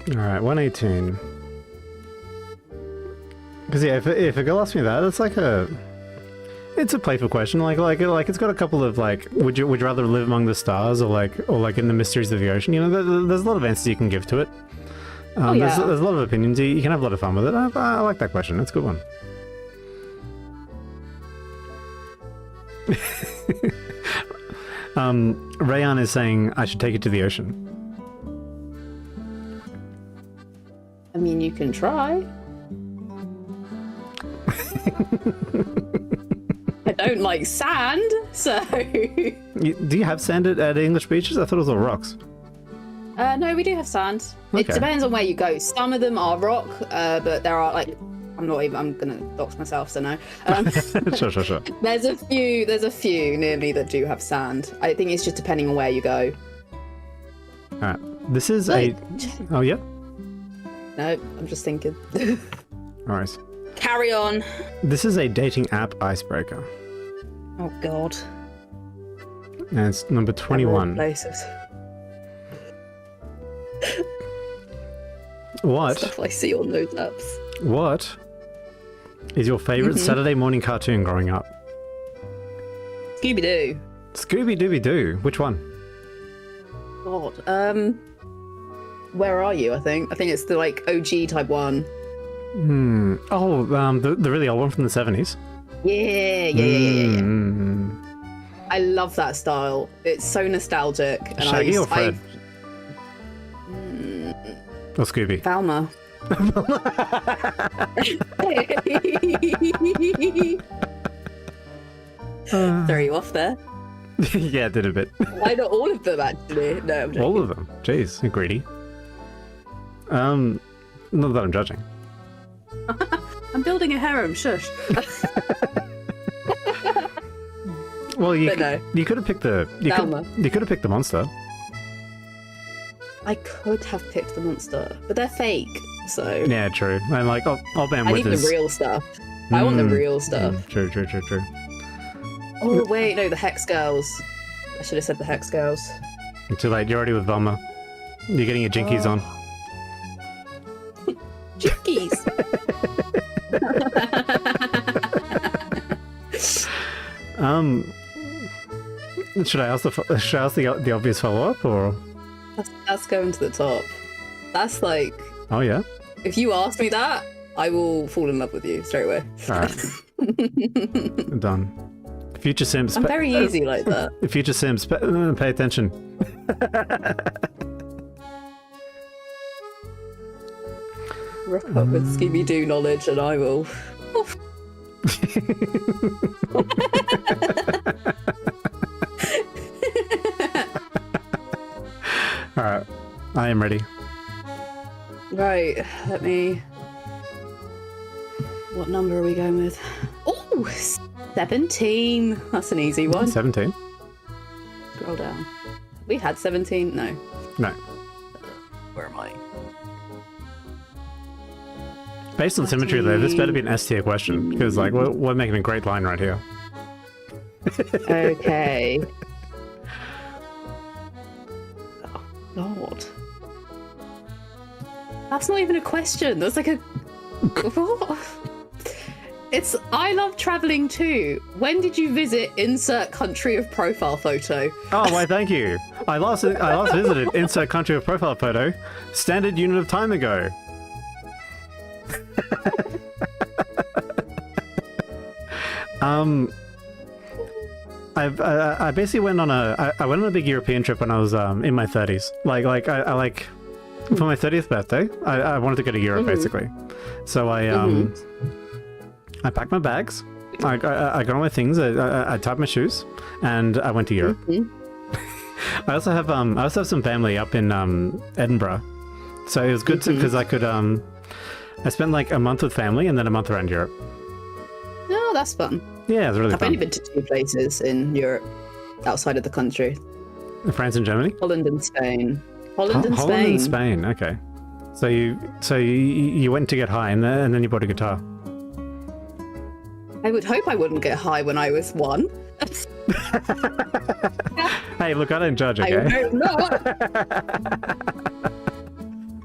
Alright, 118. Because yeah, if a girl asks me that, it's like it's a playful question. Like it's got a couple of like, would you rather live among the stars or in the mysteries of the ocean? You know, there's a lot of answers you can give to it. There's a lot of opinions. You can have a lot of fun with it. I like that question. It's a good one. Rayan is saying I should take it to the ocean. I mean, you can try. I don't like sand, so... Do you have sand at English beaches? I thought it was all rocks. No, we do have sand. Okay. It depends on where you go. Some of them are rock, but there are like... I'm gonna dox myself, so no. Sure. There's a few near me that do have sand. I think it's just depending on where you go. Alright. This is a... Oh, yeah? No, I'm just thinking. Alright. Carry on. This is a dating app icebreaker. Oh, God. And it's number 21. Places. What? Stuff I see on those apps. What is your favorite Saturday morning cartoon growing up? Scooby-Doo. Scooby-Dooby-Doo. Which one? God. Where Are You, I think. I think it's the, like, OG type one. Oh, the really old one from the 70s. Yeah. I love that style. It's so nostalgic. And Shaggy or Fred? Or Scooby? Velma. Throw you off there. Yeah, it did a bit. Why not all of them, actually? No, I'm joking. All of them? Jeez, you're greedy. Not that I'm judging. I'm building a harem, shush. Well, you could have picked the... You could have picked the monster. I could have picked the monster, but they're fake, so... Yeah, true. And like, I'll ban I with need the real stuff. I want the real stuff. True. Oh, wait, no, the Hex Girls. I should have said the Hex Girls. Too late, you're already with Velma. You're getting your jinkies on. Jinkies! Should I ask the obvious follow-up, or...? That's going to the top. That's like... Oh, yeah? If you ask me that, I will fall in love with you straight away. Alright. Done. Future Sims... I'm very easy like that. Future Sims, pay attention. Rock up with Scooby-Doo knowledge and I will... Alright, I am ready. Right, let me... What number are we going with? Oh, 17. That's an easy one. 17. Scroll down. We had 17? No. No. Where am I? Based on symmetry, though, this better be an S tier question, because, like, we're making a great line right here. Okay. Oh, God. That's not even a question. That's like a... What? It's I love traveling too. When did you visit insert country of profile photo? Oh, why, thank you. I last visited insert country of profile photo standard unit of time ago. I basically went on a big European trip when I was in my 30s. Like for my 30th birthday, I wanted to go to Europe basically. So I packed my bags, I got all my things, I tied my shoes, and I went to Europe. I also have some family up in Edinburgh, so it was good because I could I spent like a month with family and then a month around Europe. Oh, that's fun. Yeah, it's really fun. I've only been to 2 places in Europe outside of the country. France and Germany? Holland and Spain. Holland and Spain. Holland and Spain, okay. So you went to get high and then you bought a guitar. I would hope I wouldn't get high when I was 1. Hey, look, I don't judge, okay? I hope not.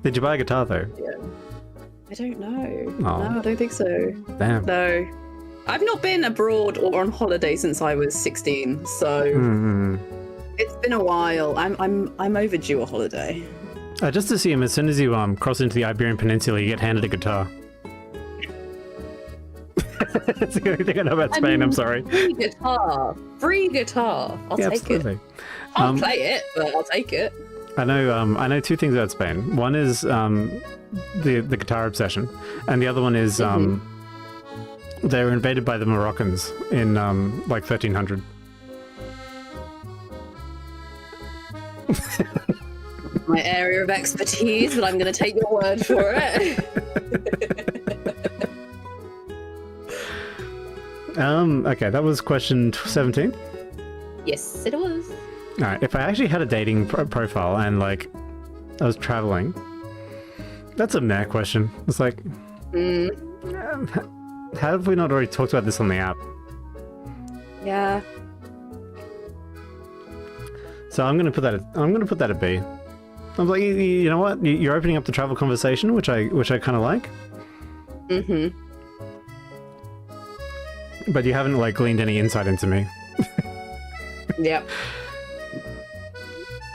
Did you buy a guitar though? Yeah. I don't know. Oh. No, I don't think so. Damn. No. I've not been abroad or on holiday since I was 16, so it's been a while. I'm overdue a holiday. Just to see him, as soon as you cross into the Iberian Peninsula, you get handed a guitar. That's the only thing I know about Spain. I'm sorry. Free guitar. Free guitar. I'll take absolutely. it. I'll play it, but I'll take it. I know 2 things about Spain. One is the guitar obsession, and the other one is they were invaded by the Moroccans in like 1300. My area of expertise, but I'm going to take your word for it. Okay, that was question 17. Yes, it was. All right, if I actually had a dating profile and like I was traveling, that's a meh question. It's like, how have we not already talked about this on the app? Yeah. So I'm gonna put that at B. I'm like, you know what? You're opening up the travel conversation, which I kind of like. But you haven't like gleaned any insight into me. Yep.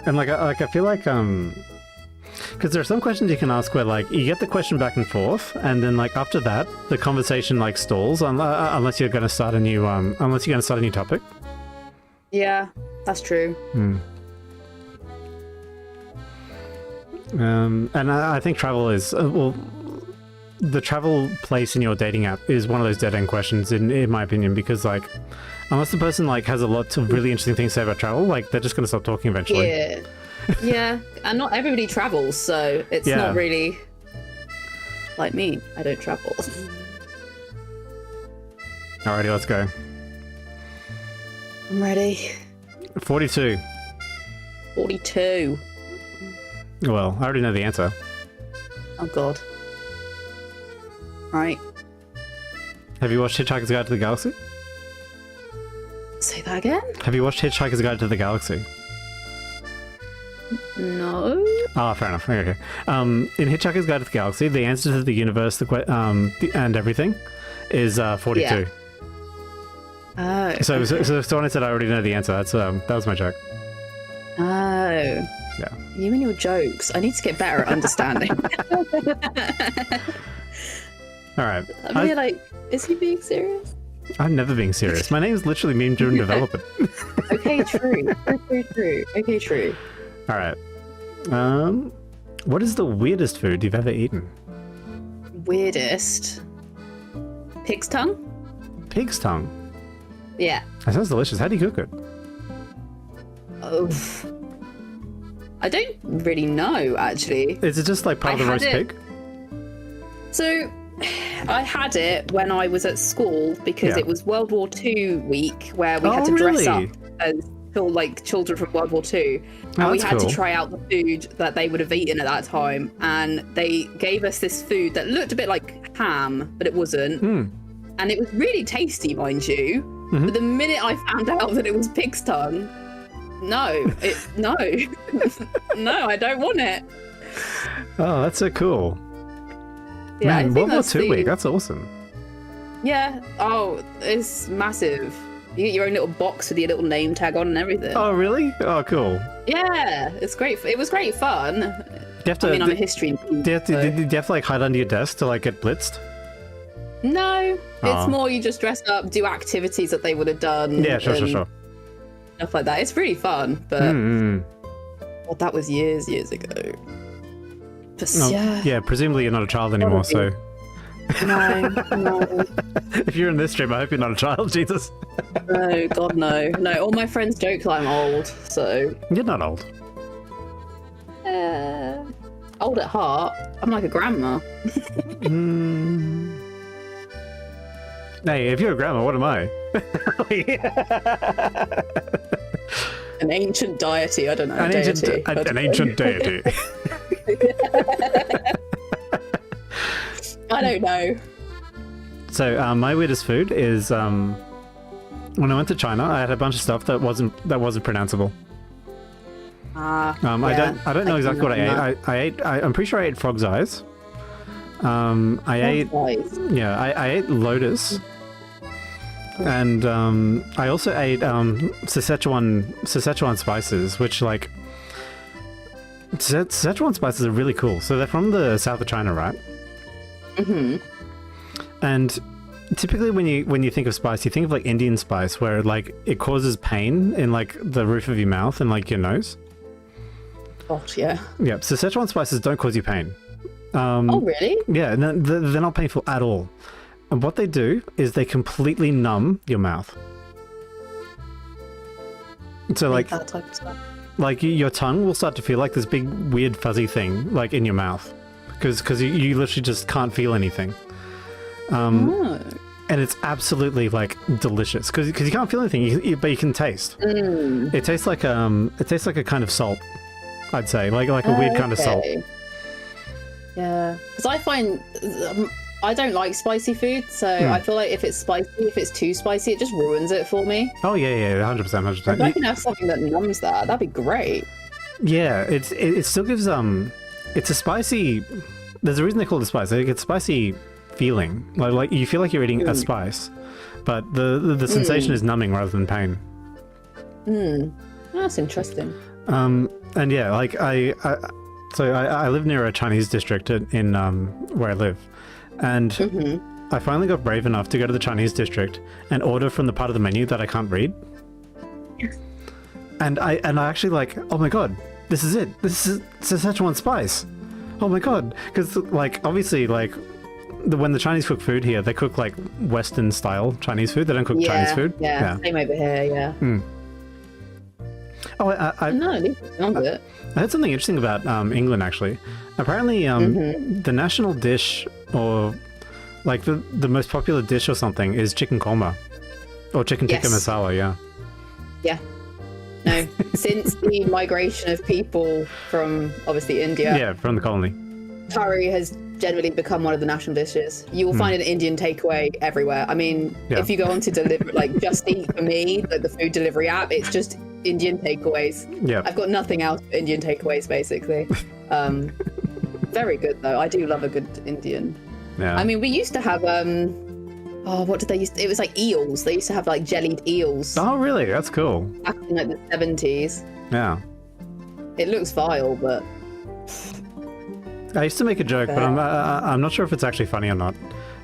And I feel like because there are some questions you can ask where like you get the question back and forth, and then like after that the conversation like stalls unless you're going to start a new topic. Yeah, that's true. And I think travel is the travel place in your dating app is one of those dead end questions in my opinion, because like unless the person like has a lot of really interesting things to say about travel, like they're just going to stop talking eventually. Yeah. Yeah, and not everybody travels, so it's not really like me. I don't travel. Alrighty, let's go. I'm ready. 42. 42. Well, I already know the answer. Oh god. Right. Have you watched Hitchhiker's Guide to the Galaxy? Say that again? Have you watched Hitchhiker's Guide to the Galaxy? No. Ah, fair enough. Okay. In Hitchhiker's Guide to the Galaxy, the answer to the universe, and everything, is 42. Yeah. Oh. So when I said I already know the answer, that was my joke. Oh. Yeah. You and your jokes. I need to get better at understanding. All right. I mean, like, is he being serious? I'm never being serious. My name is literally meme-driven development. Okay, true. True. Okay, true. All right. What is the weirdest food you've ever eaten? Weirdest? Pig's tongue? Pig's tongue? Yeah. That sounds delicious. How do you cook it? Oh. I don't really know, actually. Is it just like part of the roast pig? So, I had it when I was at school because it was World War II week where we had to dress up as like children from World War II, and we had to try out the food that they would have eaten at that time, and they gave us this food that looked a bit like ham, but it wasn't, and it was really tasty, mind you. But the minute I found out that it was pig's tongue, no, no, I don't want it. Oh, that's so cool. Yeah, man, World War II week, that's awesome. Yeah, oh, it's massive. You get your own little box with your little name tag on and everything. Oh, really? Oh, cool. Yeah, it's great. It was great fun. I'm a history nerd. Did you have to like hide under your desk to like get blitzed? No, it's more you just dress up, do activities that they would have done. Yeah, sure. Stuff like that. It's really fun, but well, that was years ago. But yeah, presumably you're not a child anymore, so. No. If you're in this stream, I hope you're not a child, Jesus. No, God, no. No, all my friends joke that I'm old, so. You're not old. Old at heart. I'm like a grandma. Hey, if you're a grandma, what am I? An ancient deity, I don't know. An ancient deity. I don't know. So my weirdest food is when I went to China, I had a bunch of stuff that wasn't pronounceable. I don't know exactly what I ate. I'm pretty sure I ate frog's eyes. I ate lotus, and I also ate Szechuan spices, which like Szechuan spices are really cool. So they're from the south of China, right? And typically when you think of spice, you think of like Indian spice, where like it causes pain in like the roof of your mouth and like your nose. Oh yeah. Yeah. So Szechuan spices don't cause you pain. Oh really? Yeah, they're not painful at all. And what they do is they completely numb your mouth. So like that type of stuff. Like your tongue will start to feel like this big weird fuzzy thing like in your mouth. Because you literally just can't feel anything. And it's absolutely like delicious because you can't feel anything, but you can taste. It tastes like a kind of salt, I'd say, like a weird kind of salt. Yeah, because I find I don't like spicy food, so I feel like if it's too spicy, it just ruins it for me. Oh yeah, 100%. If I can have something that numbs that'd be great. Yeah, it still gives it's a spicy. There's a reason they call it a spice. Like, it's spicy feeling. Like you feel like you're eating a spice, but the sensation is numbing rather than pain. That's interesting. And yeah, like I live near a Chinese district in where I live, and I finally got brave enough to go to the Chinese district and order from the part of the menu that I can't read. And I actually like, oh my god, this is it. This is Szechuan spice. Oh my god, because like obviously like when the Chinese cook food here, they cook like Western style Chinese food. They don't cook Chinese food. Yeah, same over here. Yeah. Oh, I heard something interesting about England actually. Apparently, the national dish or like the most popular dish or something is chicken korma or chicken tikka masala. Yeah. Yeah. No, since the migration of people from obviously India. Yeah, from the colony. Curry has generally become one of the national dishes. You will find an Indian takeaway everywhere. I mean, if you go on to deliver, like Just Eat for me, like the food delivery app, it's just Indian takeaways. Yeah. I've got nothing else but Indian takeaways, basically. Very good, though. I do love a good Indian. Yeah. I mean, we used to have, what did they use? It was like eels. They used to have like jellied eels. Oh, really? That's cool. Back in like the 70s. Yeah. It looks vile, but... I used to make a joke, but I'm not sure if it's actually funny or not.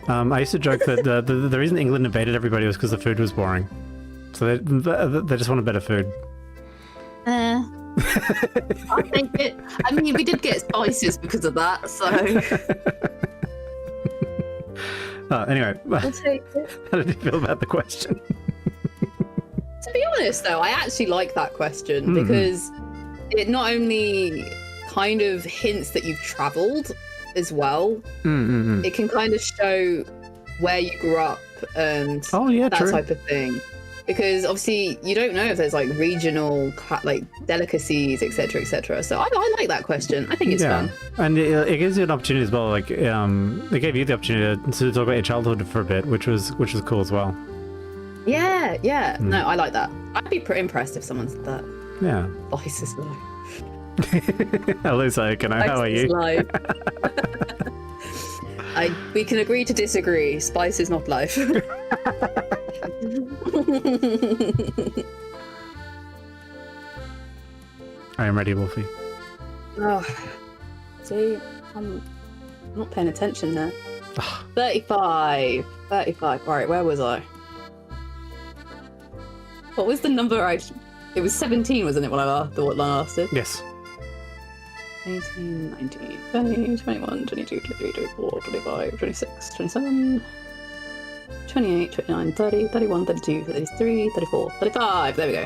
I used to joke that the reason England invaded everybody was because the food was boring. So they just wanted better food. I think it... I mean, we did get spices because of that, so... Anyway, how did you feel about the question? To be honest, though, I actually like that question because it not only kind of hints that you've travelled as well. It can kind of show where you grew up and that true. type of thing. Because obviously you don't know if there's like regional like delicacies, etc., etc. So I like that question. I think it's fun. And it gives you an opportunity as well. Like it gave you the opportunity to talk about your childhood for a bit, which was cool as well. Yeah. No, I like that. I'd be pretty impressed if someone said that. Yeah. Spice is life. Hello, Psycho. How are you? We can agree to disagree. Spice is not life. I am ready, Wolfie. Oh, see, I'm not paying attention there. 35. Right, where was I? What was the number? It was 17, wasn't it? When I asked it. Yes. 18, 19, 20, 21, 22, 23, 24, 25, 26, 27, 28, 29, 30, 31, 32, 33, 34, 35. There we go.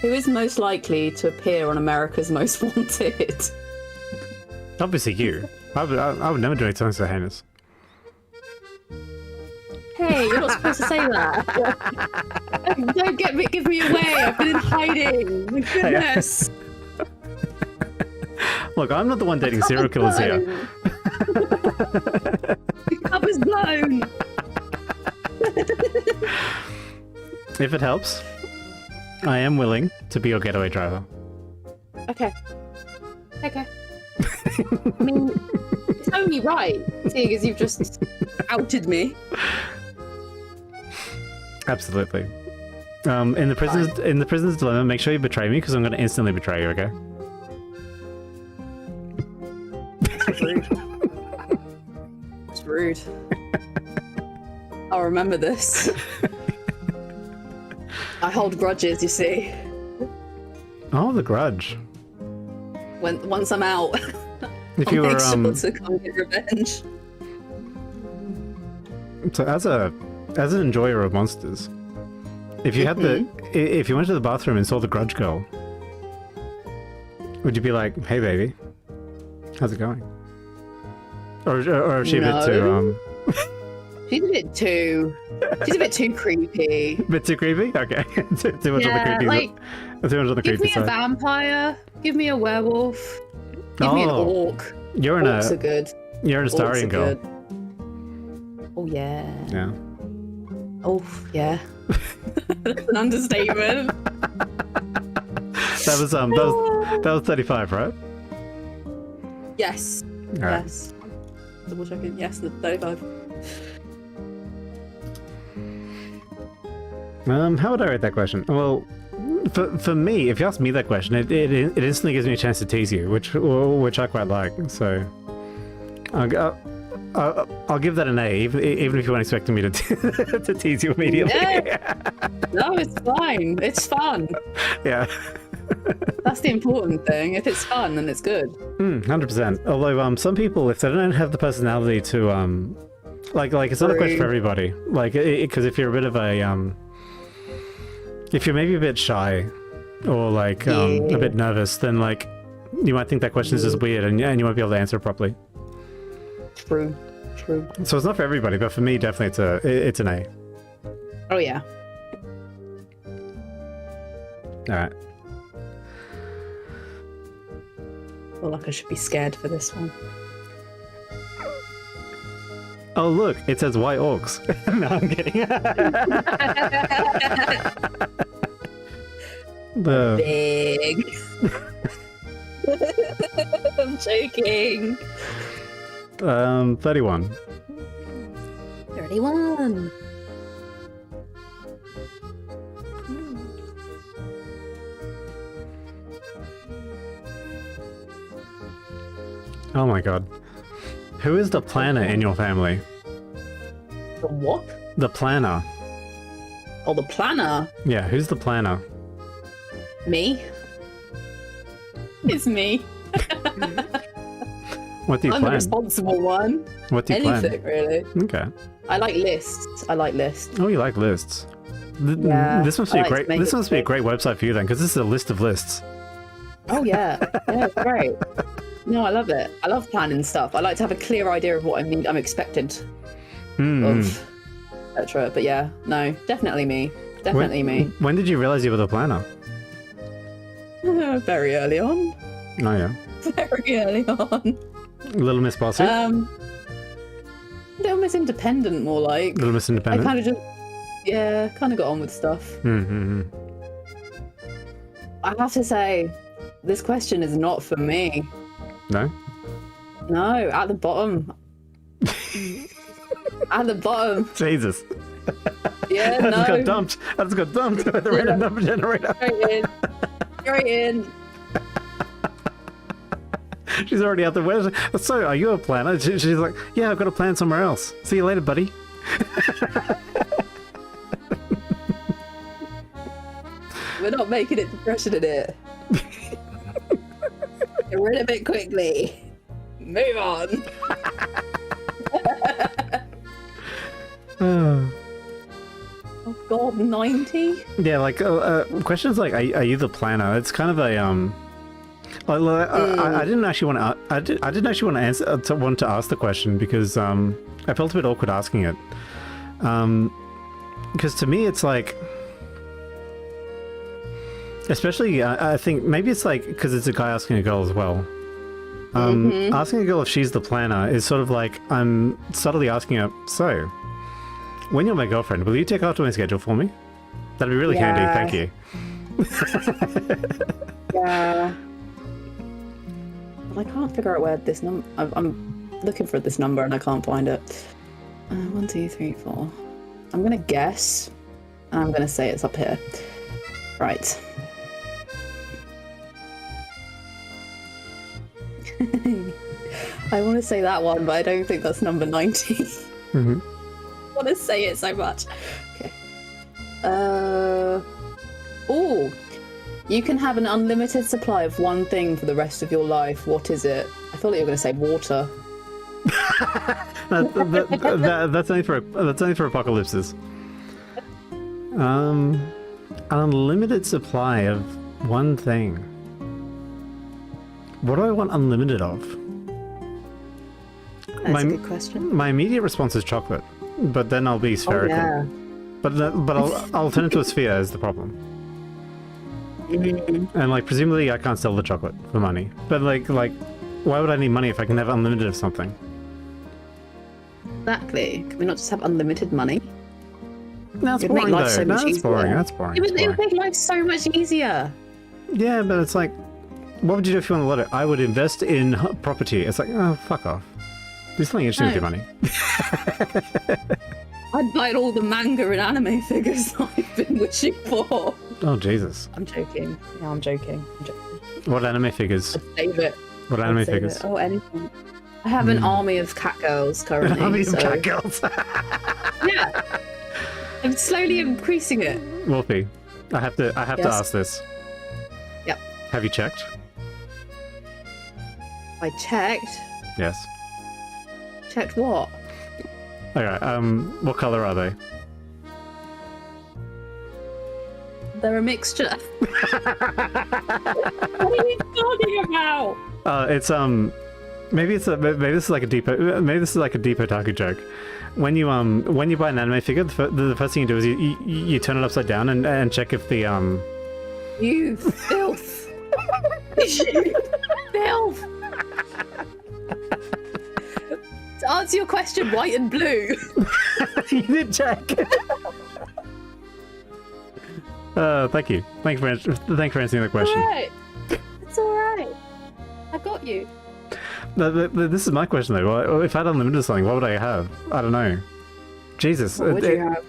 Who is most likely to appear on America's Most Wanted? Obviously you. I would never do anything so heinous. Hey, you're not supposed to say that. Don't give me away. I've been in hiding. My goodness. Look, I'm not the one dating serial killers here. The cup is blown. If it helps, I am willing to be your getaway driver. Okay. I mean, it's only right, seeing as you've just outed me. Absolutely. In the prisoner's dilemma, make sure you betray me because I'm going to instantly betray you. Okay. Rude. It's rude. I'll remember this. I hold grudges, you see. Oh, the grudge. Once I'm out, If I'll you make were sure to come get revenge. So as an enjoyer of monsters, if you had if you went to the bathroom and saw the grudge girl, would you be like, "Hey, baby, how's it going?" Or is she a bit too She's a bit too creepy. bit too creepy? Okay, too much on the creepy. Like, too much on the give creepy me a side. vampire. Give me a werewolf. Give me an orc. You're in Orcs are good. You're an Orcs Astarian are girl. good. Oh yeah. Yeah. Oh yeah. That's an understatement. That was 35, right? Yes. All right. Yes. Double checking. Yes, the 35. How would I rate that question? Well, for me, if you ask me that question, it instantly gives me a chance to tease you, which I quite like. So I'll give that an A, even if you weren't expecting me to to tease you immediately. Yeah. No, it's fine. It's fun. Yeah. That's the important thing. If it's fun, then it's good. 100%. Although some people, if they don't have the personality to like it's not a question for everybody. Like because if you're a bit of a if you're maybe a bit shy or like a bit nervous, then like you might think that question is just weird and you won't be able to answer it properly. True. So it's not for everybody, but for me, definitely it's an A. Oh yeah. All right. Well, like I should be scared for this one. Oh look, it says white orcs. No, I'm kidding. Big. I'm joking. 31. 31. Oh my god. Who is the planner in your family? The what? The planner. Oh, the planner. Yeah, who's the planner? Me. It's me. What do you I'm plan? the responsible one. What do you Anything, plan? really. Okay. I like lists. Oh, you like lists. Yeah, This must be I a like to great. make This it must be a big. great website for you then, because this is a list of lists. Oh yeah, yeah, it's great. No, I love it. I love planning stuff. I like to have a clear idea of what I'm expected of, etc. But yeah, no, definitely me. Definitely me. When did you realize you were the planner? Very early on. Oh yeah. Very early on. Little Miss Bossy? Little Miss Independent, more like. Little Miss Independent? I kind of just, yeah, kind of got on with stuff. I have to say, this question is not for me. No? No, at the bottom. At the bottom. Jesus. Yeah, I no. just got dumped. I just got dumped with the random number generator. Straight in. She's already out the way. So, are you a planner? She's like, yeah, I've got a plan somewhere else. See you later, buddy. We're not making it depression in it. Get rid of it quickly. Move on. Oh god, 90? Yeah, like questions like, are you the planner? It's kind of a I didn't actually want to. I didn't actually want to answer. Want to ask the question because I felt a bit awkward asking it. Because to me, it's like, especially I think maybe it's like because it's a guy asking a girl as well. Asking a girl if she's the planner is sort of like I'm subtly asking her. So, when you're my girlfriend, will you take after my schedule for me? That'd be really handy. Thank you. Yeah. I can't figure out where this number. I'm looking for this number and I can't find it. 1, 2, 3, 4. I'm gonna guess. And I'm gonna say it's up here. Right. I want to say that one, but I don't think that's number 90. I want to say it so much. Okay. Oh. You can have an unlimited supply of one thing for the rest of your life. What is it? I thought you were going to say water. That's only for apocalypses. Unlimited supply of one thing. What do I want unlimited of? That's a good question. My immediate response is chocolate, but then I'll be spherical. Oh, yeah. But I'll turn into a sphere is the problem. And like presumably I can't sell the chocolate for money. But like why would I need money if I can have unlimited of something? Exactly. Can we not just have unlimited money? No, that's boring though. So That's boring. That's boring. It would make life so much easier. Yeah, but it's like, what would you do if you won the lotto? I would invest in property. It's like, oh, fuck off. Do something interesting with your money. I'd buy all the manga and anime figures that I've been wishing for. Oh, Jesus. I'm joking. Yeah, I'm joking. What anime figures? I'd save it. What anime figures? Oh, anything. I have an army of cat girls currently. An army of cat girls? Yeah. I'm slowly increasing it. Wolfie, I have to ask this. Yep. Have you checked? I checked. Yes. Checked what? Okay, what color are they? They're a mixture. What are you talking about? It's maybe this is like a deep otaku joke. When you buy an anime figure, the first thing you do is you turn it upside down and check if the You filth. You filth. To answer your question, white and blue. You did check. Thank you. Thank you for answering the question. Alright. It's alright. I got you. This is my question though. If I had unlimited something, what would I have? I don't know. Jesus. What would you have?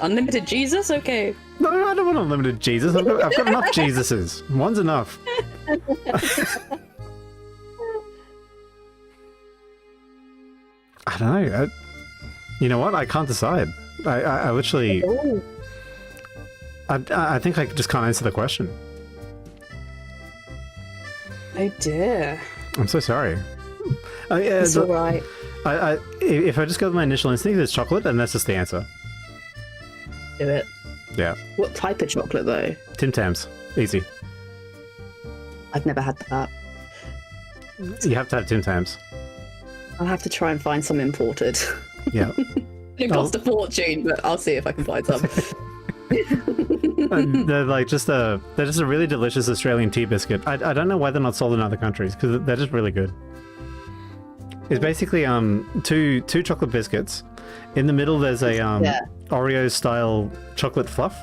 Unlimited Jesus? Okay. No, I don't want unlimited Jesus. I've got enough Jesuses. One's enough. I don't know. You know what? I can't decide. I literally... I think I just can't answer the question. Oh dear. I'm so sorry. It's alright. If I just go with my initial instinct, it's chocolate, and that's just the answer. Do it. Yeah. What type of chocolate though? Tim Tams. Easy. I've never had that. You have to have Tim Tams. I'll have to try and find some imported. Yeah. It cost a fortune, but I'll see if I can find some. They're just a really delicious Australian tea biscuit. I don't know why they're not sold in other countries because they're just really good. It's basically two chocolate biscuits. In the middle there's a Oreo style chocolate fluff,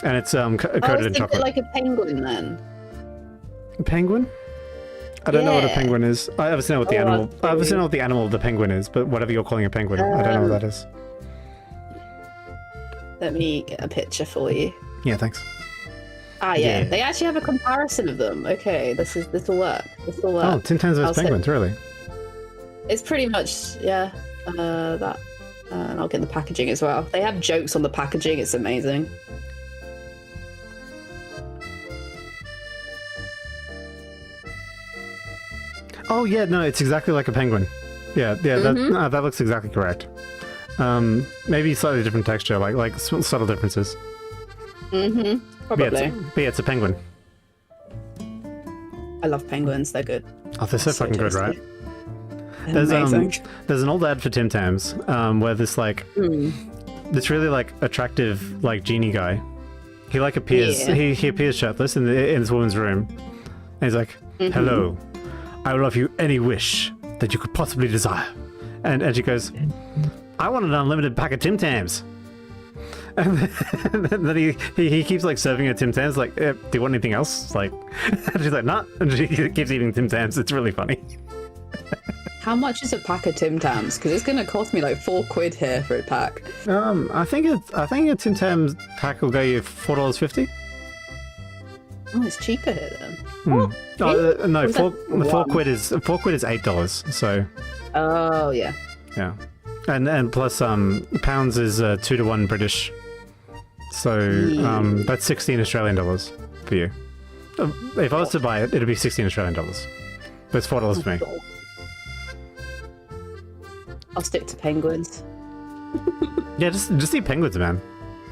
and it's coated in chocolate. Like a penguin then. Penguin? I don't know what a penguin is. I obviously know what the animal. I obviously know what the animal of the penguin is, but whatever you're calling a penguin, I don't know what that is. Let me get a picture for you. Yeah, thanks. Yeah. They actually have a comparison of them. Okay, this will work. Oh, Tim Tams vs Penguins, really? It's pretty much that. And I'll get the packaging as well. They have jokes on the packaging. It's amazing. Oh yeah, no, it's exactly like a penguin. Yeah, that looks exactly correct. Maybe slightly different texture, like subtle differences. Probably. But yeah, it's a penguin. I love penguins. They're good. Oh, they're so fucking good, right? There's an old ad for Tim Tams where this this really attractive genie guy, he appears he appears shirtless in this woman's room, and he's like, "Hello, I will offer you any wish that you could possibly desire," and she goes, "I want an unlimited pack of Tim Tams." And then he keeps serving her Tim Tams, do you want anything else? And she's like, nah, and she keeps eating Tim Tams. It's really funny. How much is a pack of Tim Tams? Because it's going to cost me £4 here for a pack. I think a Tim Tams pack will go you $4.50. Oh, it's cheaper here then. No, £4 is $8. So. Oh yeah. Yeah, and plus pounds is 2 to 1 British. So that's 16 Australian dollars for you. If I was to buy it, it'd be 16 Australian dollars. But it's $4 for me. I'll stick to penguins. Yeah, just eat penguins, man.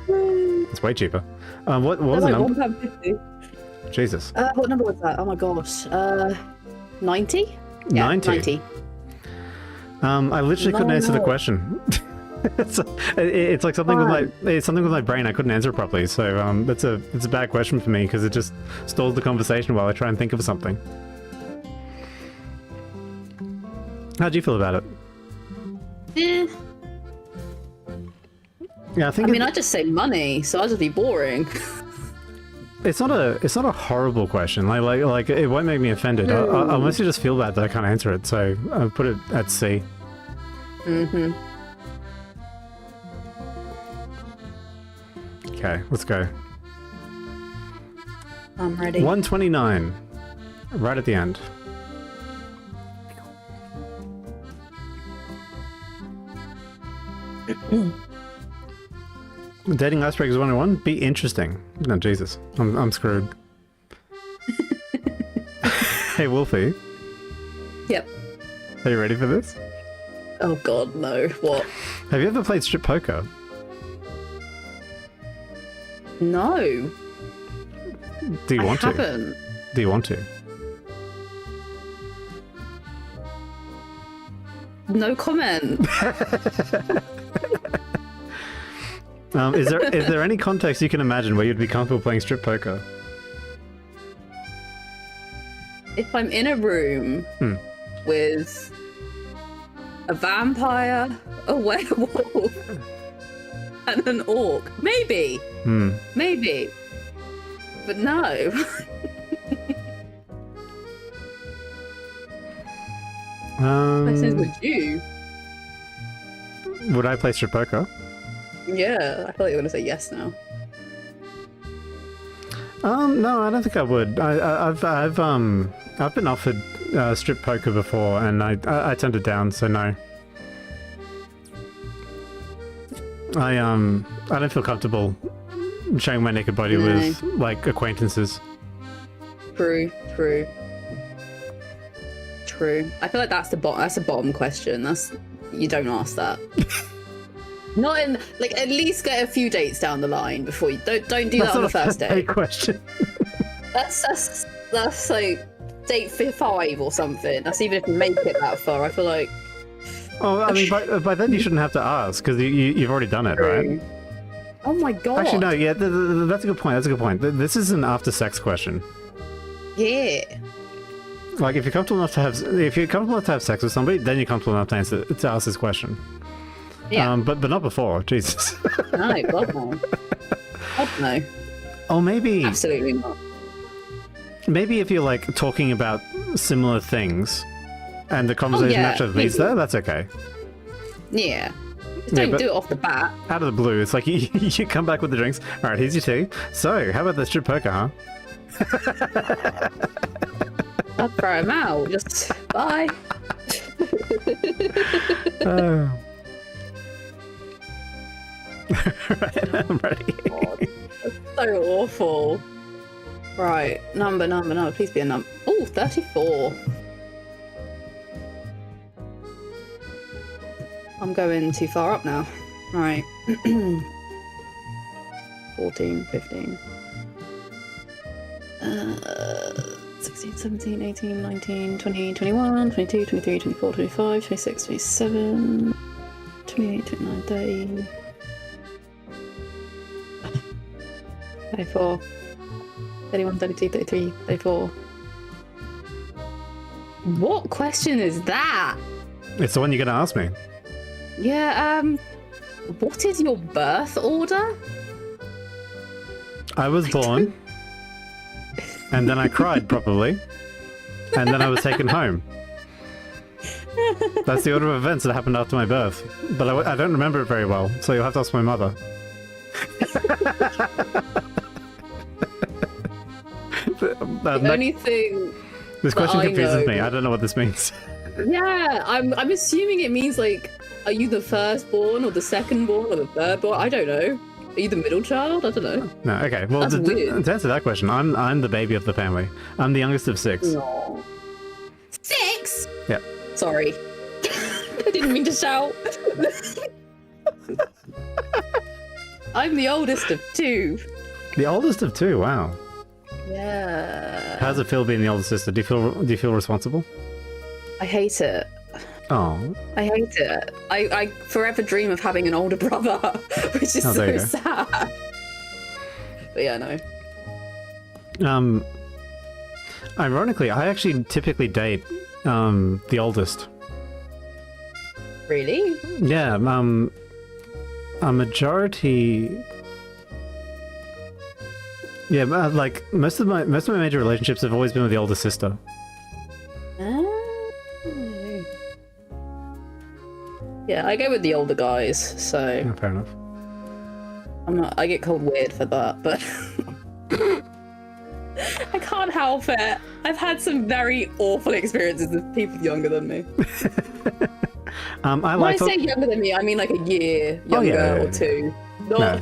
It's way cheaper. What was the number? £1.50. Jesus. What number was that? Oh my gosh. 90? Yeah, 90. I literally couldn't answer the question. it's like something with my brain. I couldn't answer it properly. So it's a bad question for me because it just stalls the conversation while I try and think of something. How do you feel about it? Yeah. Yeah, I just say money, so I'll just be boring. It's not a horrible question. Like it won't make me offended. I'll mostly just feel bad that I can't answer it. So I'll put it at C. Okay, let's go. I'm ready. 129, right at the end. Dating Icebreakers 101? Be interesting. No, Jesus. I'm screwed. Hey, Wolfie. Yep. Are you ready for this? Oh god, no. What? Have you ever played strip poker? No. Do you want to? I haven't. Do you want to? No comment. Is there any context you can imagine where you'd be comfortable playing strip poker? If I'm in a room with a vampire, a werewolf, and an orc, maybe. Maybe. But no. Would you? Would I play strip poker? Yeah, I feel like you're gonna say yes now. No, I don't think I would. I've been offered strip poker before, and I turned it down. So no. I don't feel comfortable showing my naked body with acquaintances. True. I feel like that's a bottom question. You don't ask that. Not in at least get a few dates down the line before you don't do that on the first day. Question. That's That's like date 5 or something. That's even if you make it that far. I feel like. Oh, I mean, by then you shouldn't have to ask because you've already done it, right? Oh my god. Actually, no. Yeah, that's a good point. That's a good point. This is an after-sex question. Yeah. Like, if you're comfortable enough to have sex with somebody, then you're comfortable enough to ask this question. Yeah. But not before. Jesus. No, God no. God no. Or maybe. Absolutely not. Maybe if you're like talking about similar things, and the conversation actually leads there, that's okay. Yeah. Just don't do it off the bat. Out of the blue, it's like you come back with the drinks. All right, here's your tea. So, how about the strip poker, huh? I'll throw him out. Just bye. Right, I'm ready. God, that's so awful. Right, number. Please be a number. Oh, 34. I'm going too far up now. Right. 14, 15. 16, 17, 18, 19, 20, 21, 22, 23, 24, 25, 26, 27, 28, 29, 30. 34. 31, 32, 33, 34. What question is that? It's the one you're going to ask me. Yeah, what is your birth order? I was born, and then I cried properly, and then I was taken home. That's the order of events that happened after my birth. But I don't remember it very well, so you'll have to ask my mother. The only thing this question confuses me. I don't know what this means. Yeah, I'm assuming it means like, are you the firstborn or the secondborn or the thirdborn? I don't know. Are you the middle child? I don't know. No, okay. Well, to answer that question, I'm the baby of the family. I'm the youngest of 6. No. 6? Yeah. Sorry. I didn't mean to shout. I'm the oldest of 2. The oldest of 2. Wow. Yeah. How does it feel being the older sister? Do you feel responsible? I hate it. Oh. I hate it. I forever dream of having an older brother, which is so sad. But yeah, no. Ironically, I actually typically date the oldest. Really? Yeah, a majority. Yeah, like most of my major relationships have always been with the older sister. Oh. Yeah, I go with the older guys, so. Oh, fair enough. I get called weird for that, but I can't help it. I've had some very awful experiences with people younger than me. When I say younger than me, I mean like a year younger or 2. Not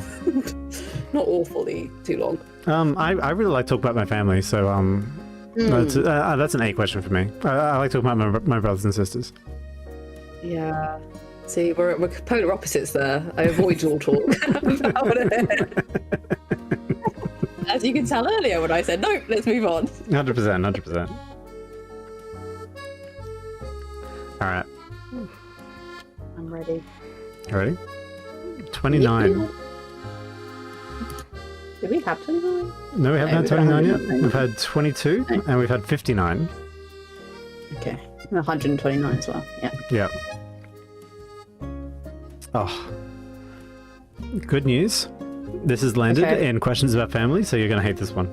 not awfully too long. I really like talking about my family, so that's an A question for me. I like talking about my brothers and sisters. Yeah. See, we're polar opposites there. I avoid all talk about it. As you can tell earlier when I said, no, let's move on. 100%. Alright. I'm ready. You ready? 29. Did we have 29? No, we haven't had 29 yet. We've had 22, and we've had 59. Okay. 129 as well, yeah. Yeah. Oh. Good news. This has landed in questions about family, so you're going to hate this one.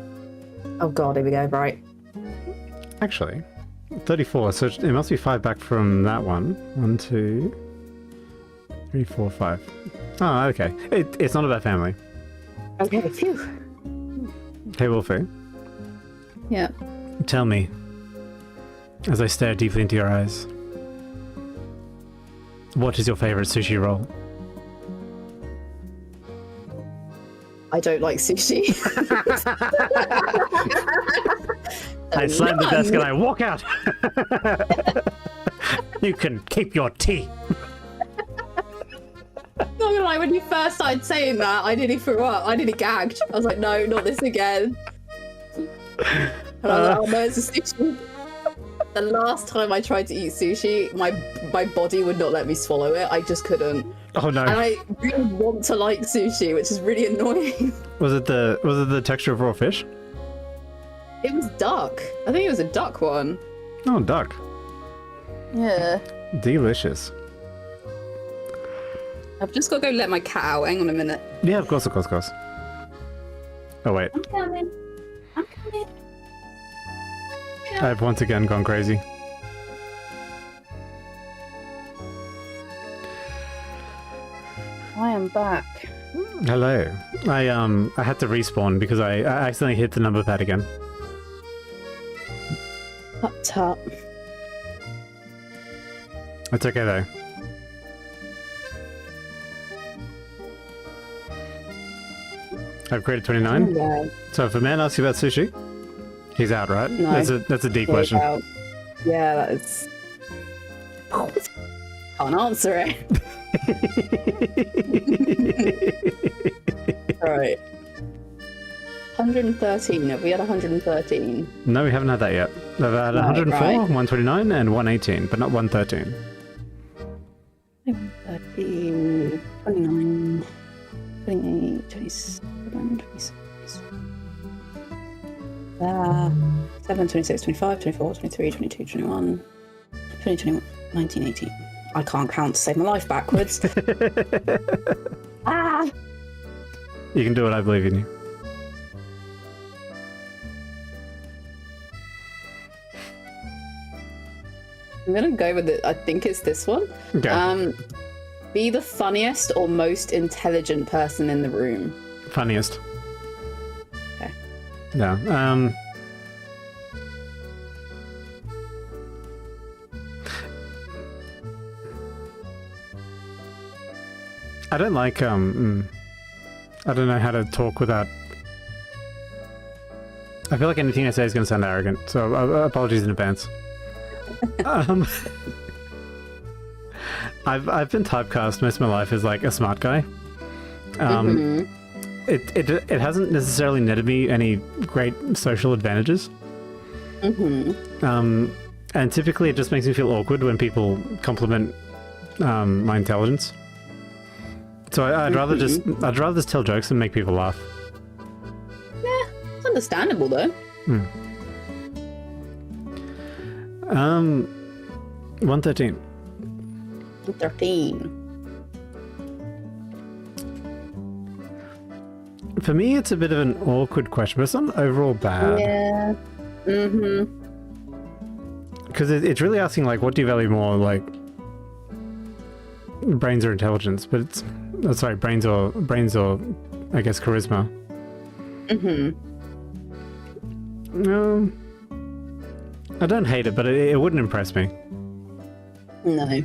Oh god, here we go, right. Actually, 34, so it must be 5 back from that one. 1, 2, 3, 4, 5. Oh, okay. It's not about family. Okay, phew. Hey, Wolfie. Yeah. Tell me, as I stare deeply into your eyes, what is your favorite sushi roll? I don't like sushi. I slam the desk and I walk out. You can keep your tea. Not gonna lie, when you first started saying that, I nearly threw up. I nearly gagged. I was like, no, not this again. And I was like, oh no, it's a sushi. The last time I tried to eat sushi, my body would not let me swallow it. I just couldn't. Oh no. And I really want to like sushi, which is really annoying. Was it the texture of raw fish? It was duck. I think it was a duck one. Oh, duck. Yeah. Delicious. I've just got to go let my cat out. Hang on a minute. Yeah, of course. Oh wait. I'm coming. I've once again gone crazy. I am back. Hello. I had to respawn because I accidentally hit the number pad again. Tut. It's okay though. I've created 29. Yeah. So if a man asks you about sushi, he's out, right? No. That's a D question. Yeah, that is. Can't answer it. Right. 113. Have we had 113? No, we haven't had that yet. We've had 104, right. 129, and 118, but not 113. 13, 29, 28, 27, 26. 7, 26, 25, 24, 23, 22, 21, 20, 21, 19, 18. I can't count to save my life backwards. You can do it, I believe in you. I'm gonna go with it. I think it's this one. Okay. Be the funniest or most intelligent person in the room. Funniest. Okay. Yeah. I don't like, I don't know how to talk without... I feel like anything I say is going to sound arrogant, so apologies in advance. I've been typecast most of my life as like a smart guy. It hasn't necessarily netted me any great social advantages. And typically it just makes me feel awkward when people compliment my intelligence. So I'd rather just tell jokes and make people laugh. Yeah, it's understandable though. 113. 113. For me, it's a bit of an awkward question, but it's not overall bad. Yeah. Because it's really asking, like, what do you value more, like, brains or intelligence? But it's, oh, sorry, brains or, I guess, charisma. No, I don't hate it, but it wouldn't impress me. No.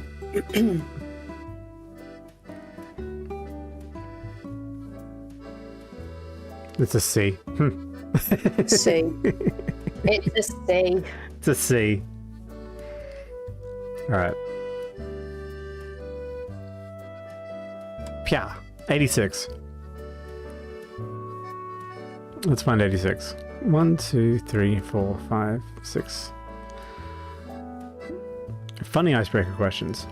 It's a C. C. It's a C. It's a C. Alright. Pia. 86. Let's find 86. 1, 2, 3, 4, 5, 6. Funny icebreaker questions.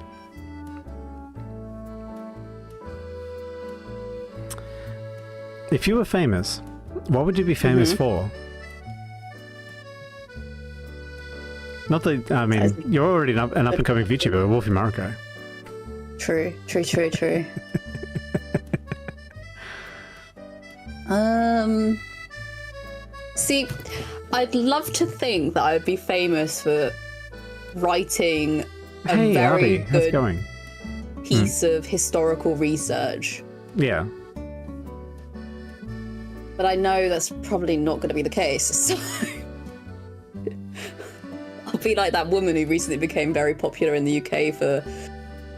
If you were famous, what would you be famous for? Not that, I mean, you're already an up-and-coming VTuber, Wolfie Moriko. True. See, I'd love to think that I would be famous for writing a very good piece of historical research. Yeah. But I know that's probably not going to be the case, so I'll be like that woman who recently became very popular in the UK for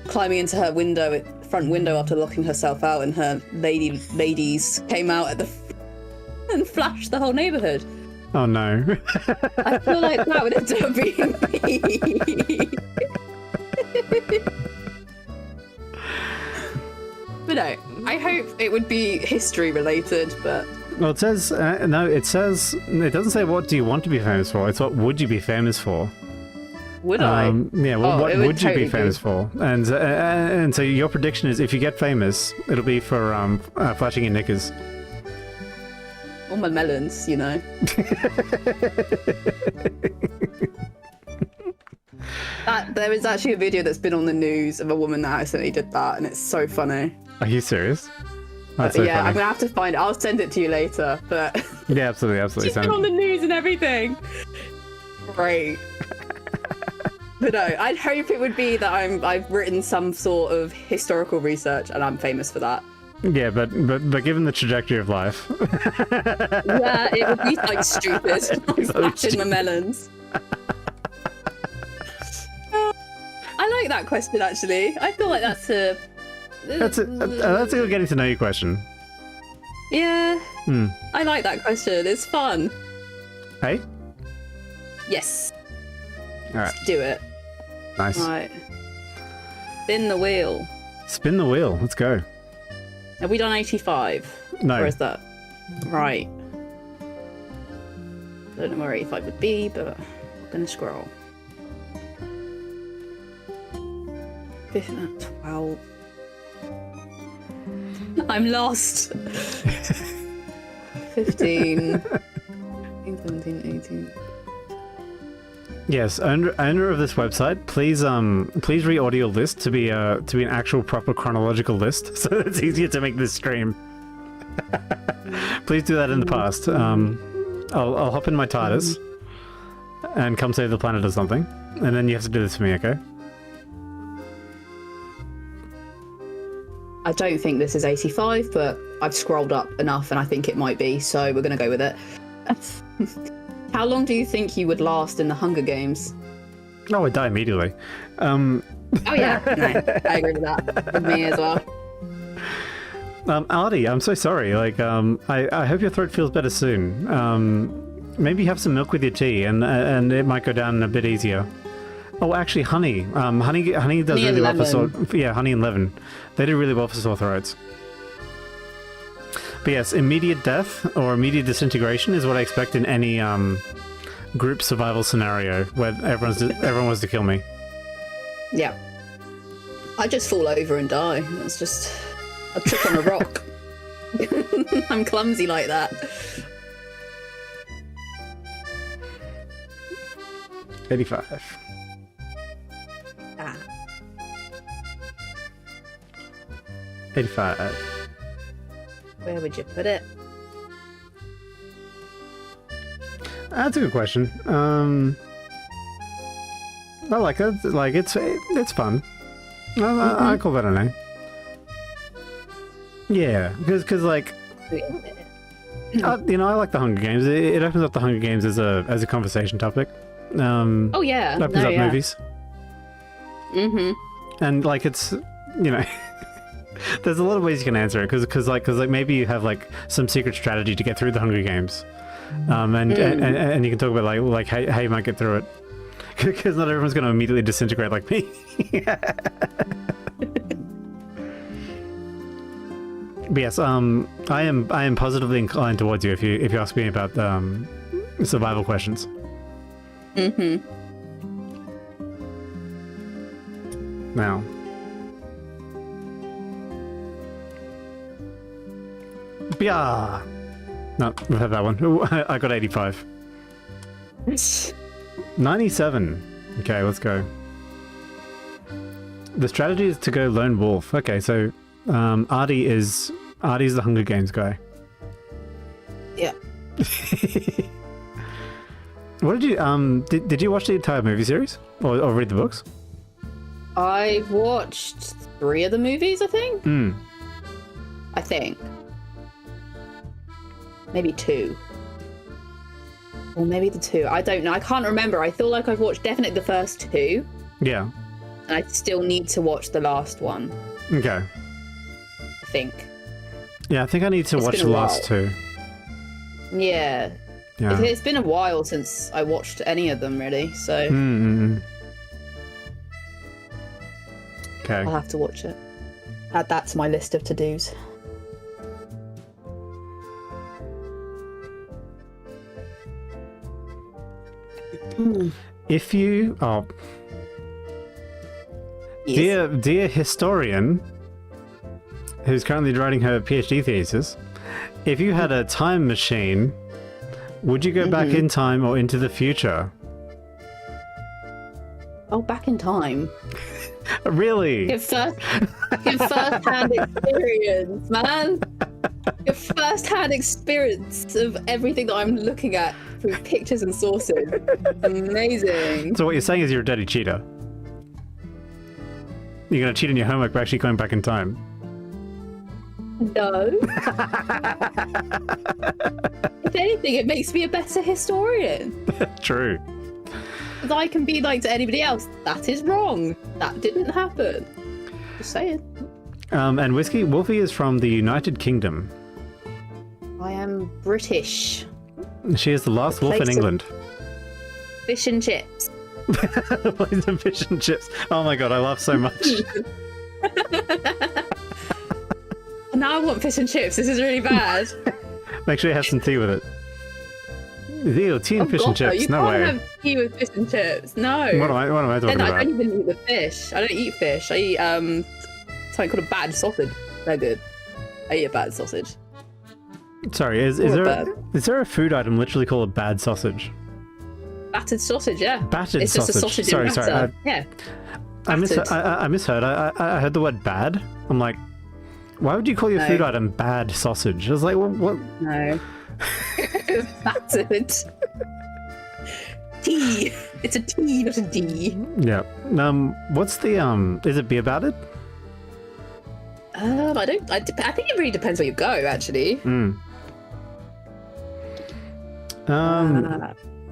climbing into her front window after locking herself out, and her ladies came out at the and flashed the whole neighbourhood. Oh no. I feel like that would end up being me. But no, I hope it would be history related, but Well, it says no. It says it doesn't say what do you want to be famous for. It's what would you be famous for. Would I? Yeah. Well, what would you totally be famous for? And so your prediction is if you get famous, it'll be for flashing your knickers. All my melons, you know. There is actually a video that's been on the news of a woman that accidentally did that, and it's so funny. Are you serious? That's so yeah, funny. I'm gonna have to find it. I'll send it to you later. But yeah, absolutely. she's been on the news and everything. Great. But no, I'd hope it would be that I've written some sort of historical research and I'm famous for that. Yeah, but given the trajectory of life, yeah, it would be like stupid. I'm flashing my melons. I like that question actually. I feel like that's a good getting to know you question. Yeah. I like that question. It's fun. Hey? Yes. Alright. Let's do it. Nice. Right. Spin the wheel. Spin the wheel. Let's go. Have we done 85? No. Or is that? Right. I don't know where 85 would be, but I'm gonna scroll. 12. I'm lost. 15, 17, 18. Yes, owner of this website, please reorder your list to be an actual proper chronological list, so it's easier to make this stream. Please do that in the past. I'll hop in my TARDIS and come save the planet or something, and then you have to do this for me, okay? I don't think this is 85, but I've scrolled up enough and I think it might be, so we're going to go with it. How long do you think you would last in the Hunger Games? Oh, I'd die immediately. Oh yeah, no, I agree with that. With me as well. Artie, I'm so sorry. Like, I hope your throat feels better soon. Maybe have some milk with your tea and it might go down a bit easier. Oh, actually, honey. Honey does really well for sore. Yeah, honey and lemon. They do really well for sore throats. But yes, immediate death or immediate disintegration is what I expect in any group survival scenario where everyone wants to kill me. Yeah. I just fall over and die. It's just a trip on a rock. I'm clumsy like that. 85. 85. Where would you put it? That's a good question. I like it. Like it's fun. I call that an A. Yeah, because like, I like the Hunger Games. It opens up the Hunger Games as a conversation topic. Oh yeah, it opens up movies. And like it's there's a lot of ways you can answer it because maybe you have like some secret strategy to get through the Hunger Games, and you can talk about like how you might get through it, because not everyone's going to immediately disintegrate like me. But yes, I am positively inclined towards you if you ask me about survival questions. Now. Yeah. No, we've had that one. Ooh, I got 85. 97. Okay, let's go. The strategy is to go lone wolf. Okay, so Artie's the Hunger Games guy. Yeah. What did you did you watch the entire movie series or read the books? I've watched 3 of the movies, I think. I think. Maybe 2. Or maybe the 2. I don't know. I can't remember. I feel like I've watched definitely the first 2. Yeah. And I still need to watch the last one. Okay. I think. Yeah, I think I need to watch the last 2. Yeah. Yeah. It's been a while since I watched any of them, really, so... Okay. I'll have to watch it. Add that to my list of to-dos. If you... Oh. Yes. Dear historian, who's currently writing her PhD thesis, if you had a time machine, would you go back in time or into the future? Oh, back in time. Really? Your first-hand experience, man. Your first-hand experience of everything that I'm looking at through pictures and sources. Amazing. So what you're saying is you're a dirty cheater. You're going to cheat on your homework by actually going back in time. No. If anything, it makes me a better historian. True. Because I can be like to anybody else, that is wrong. That didn't happen. Just saying. And Wolfie is from the United Kingdom. I am British. She is the last wolf in England. Fish and chips. Place of fish and chips. Oh my god, I laugh so much. Now I want fish and chips. This is really bad. Make sure you have some tea with it. Ew, tea and fish and chips. You No can't way. have tea with fish and chips. No. What am I talking I about? don't even eat the fish. I don't eat fish. I eat something called a bad sausage. They're good. I eat a bad sausage. Sorry, is there a food item literally called a bad sausage? Battered sausage, yeah. Battered it's sausage. Just a sausage Sorry, in sorry. batter. Yeah. I misheard. I heard the word bad. I'm like, why would you call your food item bad sausage? I was like, well, what? No. Battered. Tea. It's a T, not a D. Yeah. What's the is it beer battered? I think it really depends where you go, actually.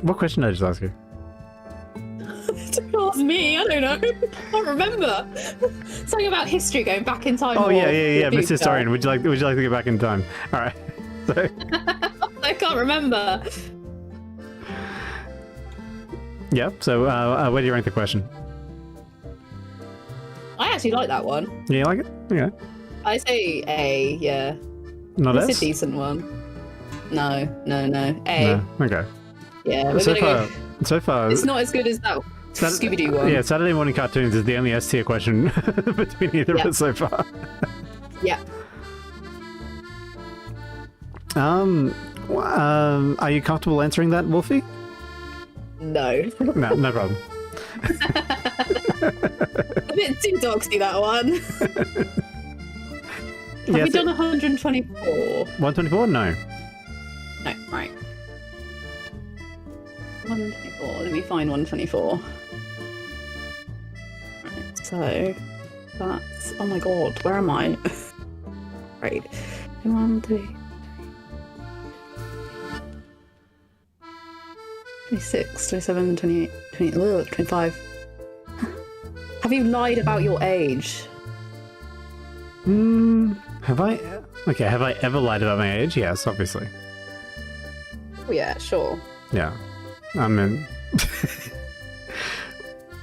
What question did I just ask you? Don't ask me, I don't know. I can't remember. Something about history, going back in time. Oh yeah, Miss Historian. Would you like to get back in time? All right. So I can't remember. yeah. So where do you rank the question? I actually like that one. Yeah, you like it? Yeah. I say A, yeah. Not It's S? a decent one. No. A. No. Okay. Yeah, we're So gonna far, go. so far, It's not as good as that Scooby-Doo one. Yeah, Saturday morning cartoons is the only S tier question between either of us so far. Yeah. Are you comfortable answering that, Wolfie? No. No problem. A bit too doxy, that one. Have we done 124? 124? No. No, right. 124. Let me find 124. Right, so that's... Oh my god, where am I? Right. 1, 2, 26, 27, 28, 25. Have you lied about your age? Have I? Okay, have I ever lied about my age? Yes, obviously. Oh yeah, sure. Yeah. I mean...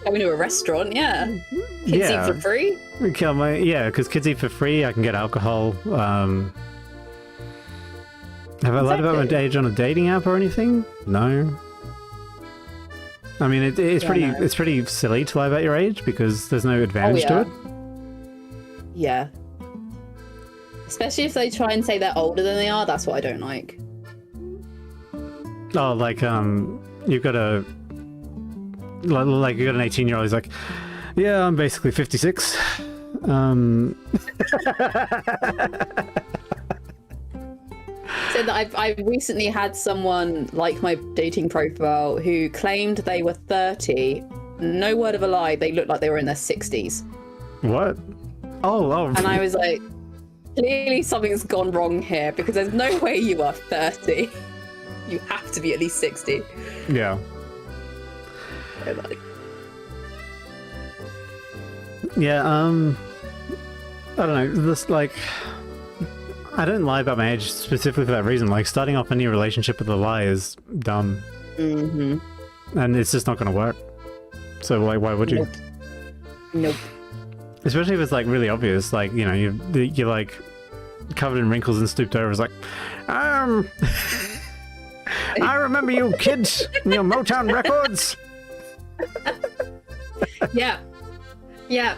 Going to a restaurant, yeah. Kids eat for free? Okay, yeah, because kids eat for free, I can get alcohol. Have I lied about my age on a dating app or anything? No. I mean, it's pretty silly to lie about your age because there's no advantage to it. Yeah. Especially if they try and say they're older than they are, that's what I don't like. Oh, like, you've got a... Like, you got an 18-year-old, he's like, yeah, I'm basically 56. So that I've recently had someone like my dating profile who claimed they were 30. No word of a lie, they looked like they were in their 60s. What? Oh. And I was like, clearly something's gone wrong here because there's no way you are 30. You have to be at least 60. Yeah. Yeah, I don't know, this, like, I don't lie about my age specifically for that reason. Like, starting off any relationship with a lie is dumb. Mm-hmm. And it's just not going to work. So, like, why would you? Nope. Especially if it's, like, really obvious. Like, you know, you're like, covered in wrinkles and stooped over. It's like, I remember you kids, your Motown records. Yeah. Yeah.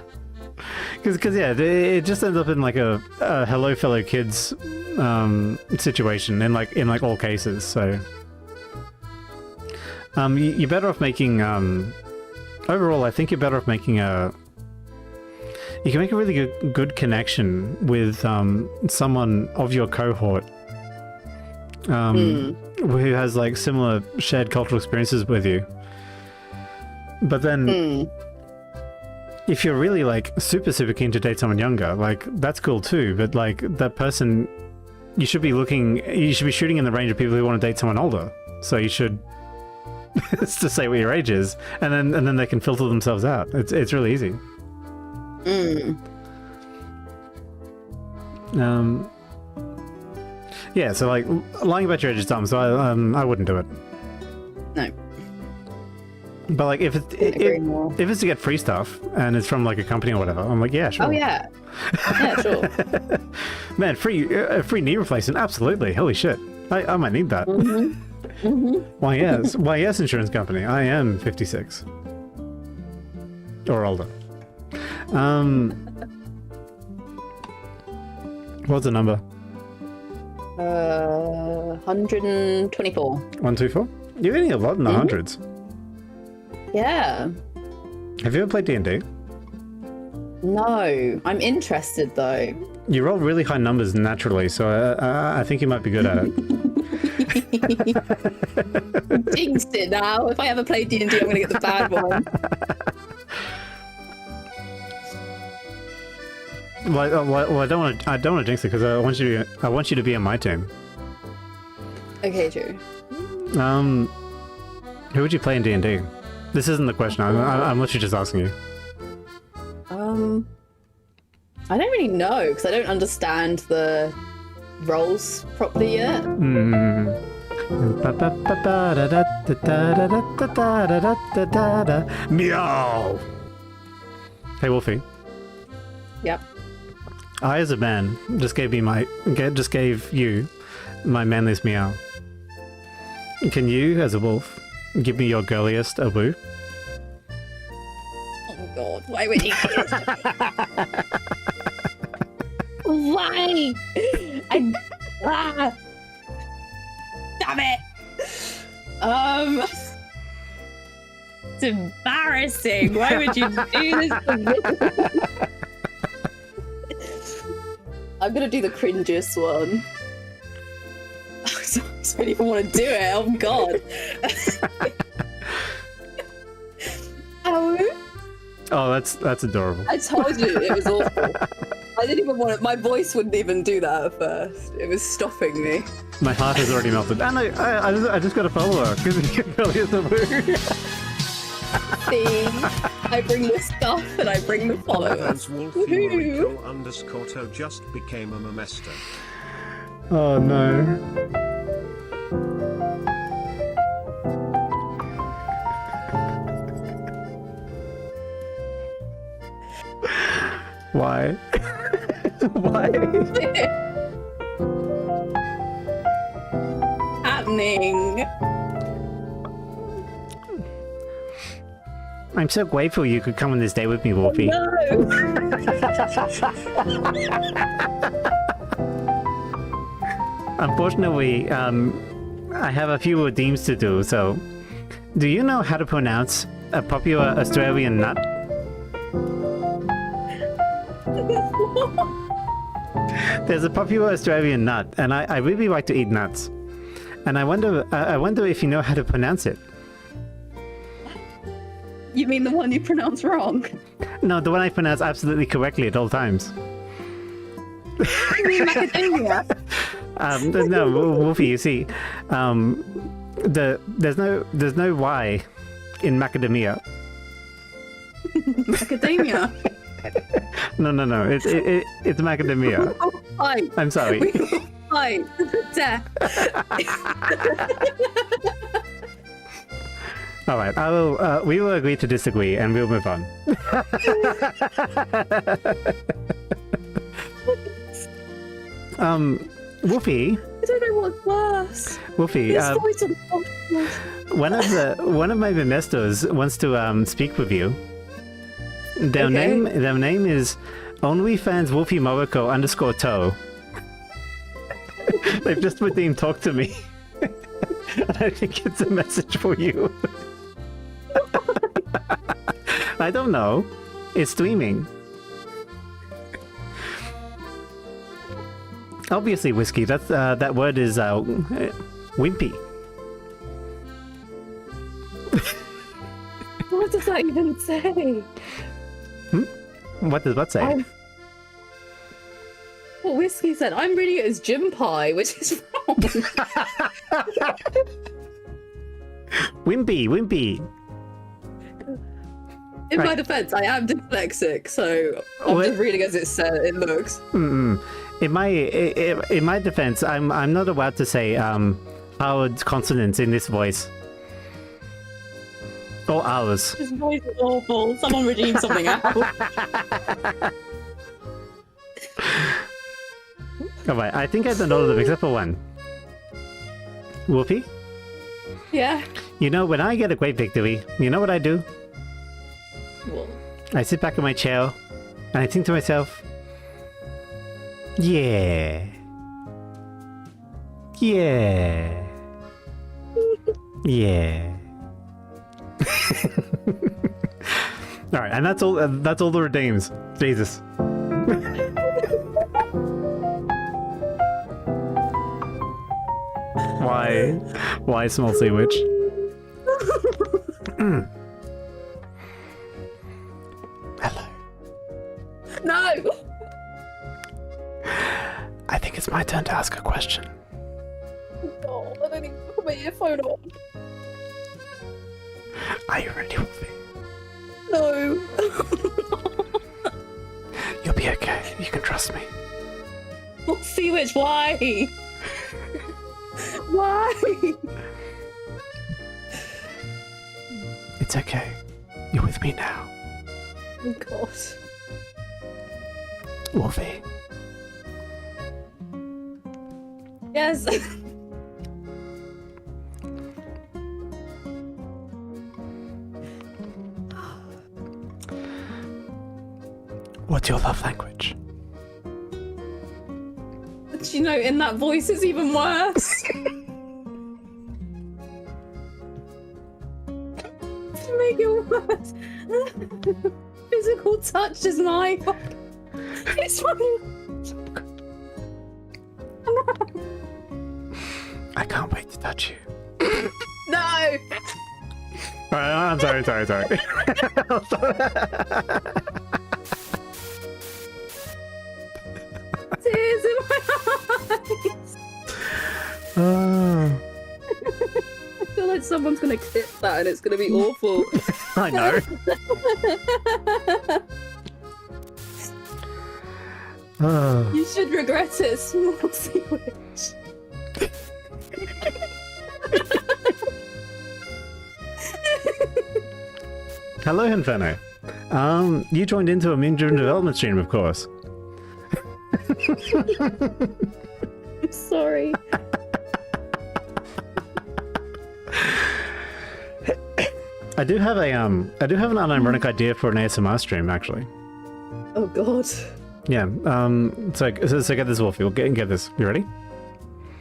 Because yeah, it just ends up in like a hello fellow kids situation in like all cases. So you're better off making overall. I think you're better off making you can make a really good connection with someone of your cohort who has like similar shared cultural experiences with you. But then if you're really like super keen to date someone younger, like that's cool too. But like that person, you should be shooting in the range of people who want to date someone older. So you should to say what your age is, and then they can filter themselves out. It's really easy. Yeah, so like lying about your age is dumb, so I wouldn't do it. No. But like if it's to get free stuff and it's from like a company or whatever, I'm like, yeah, sure. Oh yeah. Yeah, sure. Man, free knee replacement, absolutely. Holy shit, I might need that. Why yes, insurance company. I am 56 or older. What's the number? 124. 124? You're getting a lot in the hundreds. Yeah. Have you ever played D&D? No, I'm interested though. You roll really high numbers naturally, so I think you might be good at it. Jinxed it now. If I ever play D&D, I'm gonna get the bad one. Well, I don't want to jinx it because I want you to be on my team. Okay, true. Who would you play in D&D? This isn't the question. I'm literally just asking you. I don't really know because I don't understand the roles properly yet. Meow. Hey, Wolfie. Yep. I, as a man, just gave you my manliest meow. Can you, as a wolf, give me your girliest a woo? Oh god, why would he do this? Why? Damn it! It's embarrassing. Why would you do this to me? I'm gonna do the cringiest one. I don't even want to do it. Oh god. Oh, that's adorable. I told you it was awful. I didn't even want it. My voice wouldn't even do that at first. It was stopping me. My heart has already melted. And I just got a follower because you really is a woo. See, I bring the stuff and I bring the followers. Wolfie Moriko _ just became a memester. Oh no. Why? Why? Happening. I'm so grateful you could come on this day with me, Wolfie. No. Unfortunately, I have a few redeems to do, so... Do you know how to pronounce a popular Australian nut? There's a popular Australian nut, and I really like to eat nuts. And I wonder if you know how to pronounce it. You mean the one you pronounce wrong? No, the one I pronounce absolutely correctly at all times. You mean macadamia? No, Wolfie, you see, there's no Y in macadamia. Macadamia? No, it's macadamia. Fight. I'm sorry. We will fight to the death. All right, we will agree to disagree, and we'll move on. I Wolfie. don't know know what's worse. Wolfie, His voice on the podcast. one of my Bemestos wants to speak with you. Their name is OnlyFans Wolfie Moriko _toe. They've just redeemed talk to me. And I think it's a message for you. I don't know. It's streaming. Obviously, whiskey. That's that word is wimpy. What does that even say? What does that say? What Whiskey said. I'm reading it as gym pie, which is wrong. Wimpy. In my defense, I am dyslexic, so I'm just reading as it looks. In my defense, I'm not allowed to say hard consonants in this voice. Or ours. His voice is awful. Someone redeem something out. Alright, I think I done all of them except for one. Wolfie? Yeah. You know, when I get a great victory, you know what I do? What? I sit back in my chair, and I think to myself, yeah. Yeah. Yeah. Alright, and that's all the redeems. Jesus. Why small sea witch? Hello. No! I think it's my turn to ask a question. Oh, I don't even put my earphone on. Are you ready, Wolfie? No. You'll be okay. You can trust me. Sea Witch, why? Why? It's okay. You're with me now. Oh God. Wolfie. Yes. What's your love language? But you know, in that voice, it's even worse. To make it worse, physical touch is my. It's fine. I can't wait to touch you. No. I'm sorry. Tears in my eyes. Oh. I feel like someone's gonna clip that and it's gonna be awful. I know. Oh. You should regret it, small sea witch. Hello, Inferno. You joined into a meme-driven development stream, of course. I'm sorry. I do have an unironic idea for an ASMR stream, actually. Oh God. Yeah. So get this, Wolfie. We'll get this. You ready?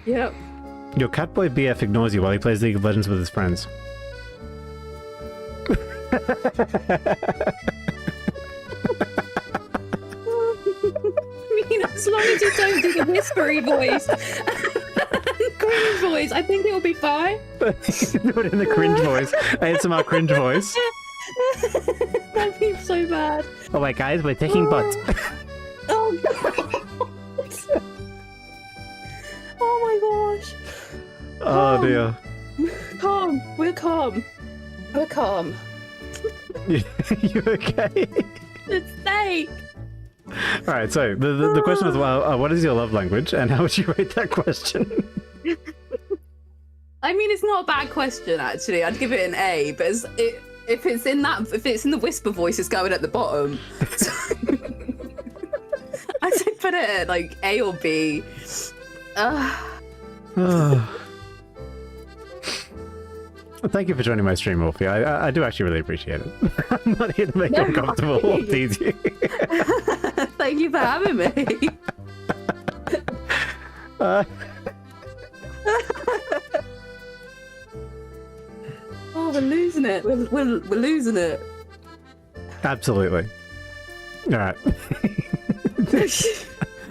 Yep. Your catboy BF ignores you while he plays League of Legends with his friends. I mean, as long as you don't do the whispery voice and cringe voice, I think it'll be fine. Do it in the cringe voice. ASMR cringe voice. That'd be so bad. Oh wait, guys, we're taking bots. Oh God. Oh my gosh. Oh dear. Calm. We're calm. We're calm. You okay? It's fake. Alright, so the question was, well, what is your love language, and how would you rate that question? I mean, it's not a bad question actually. I'd give it an A, but if it's in the whisper voice, it's going at the bottom. So, I'd say put it at like A or B. Thank you for joining my stream, Wolfie. I do actually really appreciate it. I'm not here to make you uncomfortable or tease you. Thank you for having me. Oh, we're losing it. We're losing it. Absolutely. All right.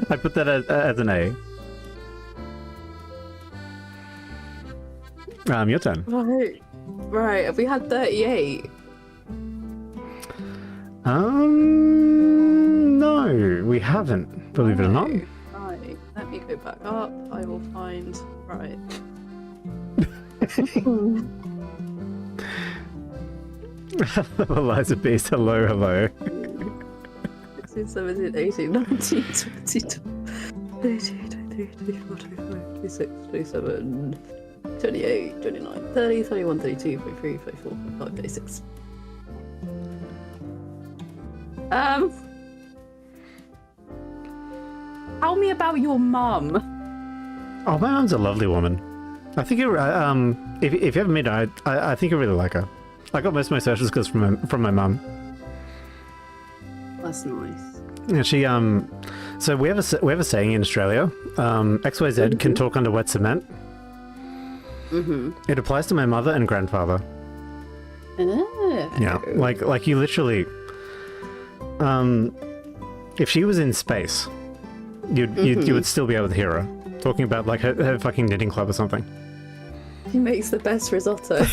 I put that as an A. Your turn. Right. Have we had 38? No, we haven't. Believe it or not. Right. Let me go back up. I will find. Right. Eliza Beast, hello, hello. 16, 17, 18, 19, 20, 22, 23, 24, 25, 26, 27, 28, 29, 30, 31, 32, 33, 34, 35, 36. Tell me about your mum. Oh, my mum's a lovely woman. I think you, if you haven't met her, I think you really like her. I got most of my social skills from my mum. That's nice. Yeah, she so we have a saying in Australia. XYZ can talk under wet cement. It applies to my mother and grandfather. Yeah, like you literally. If she was in space, you would still be able to hear her talking about like her fucking knitting club or something. She makes the best risotto.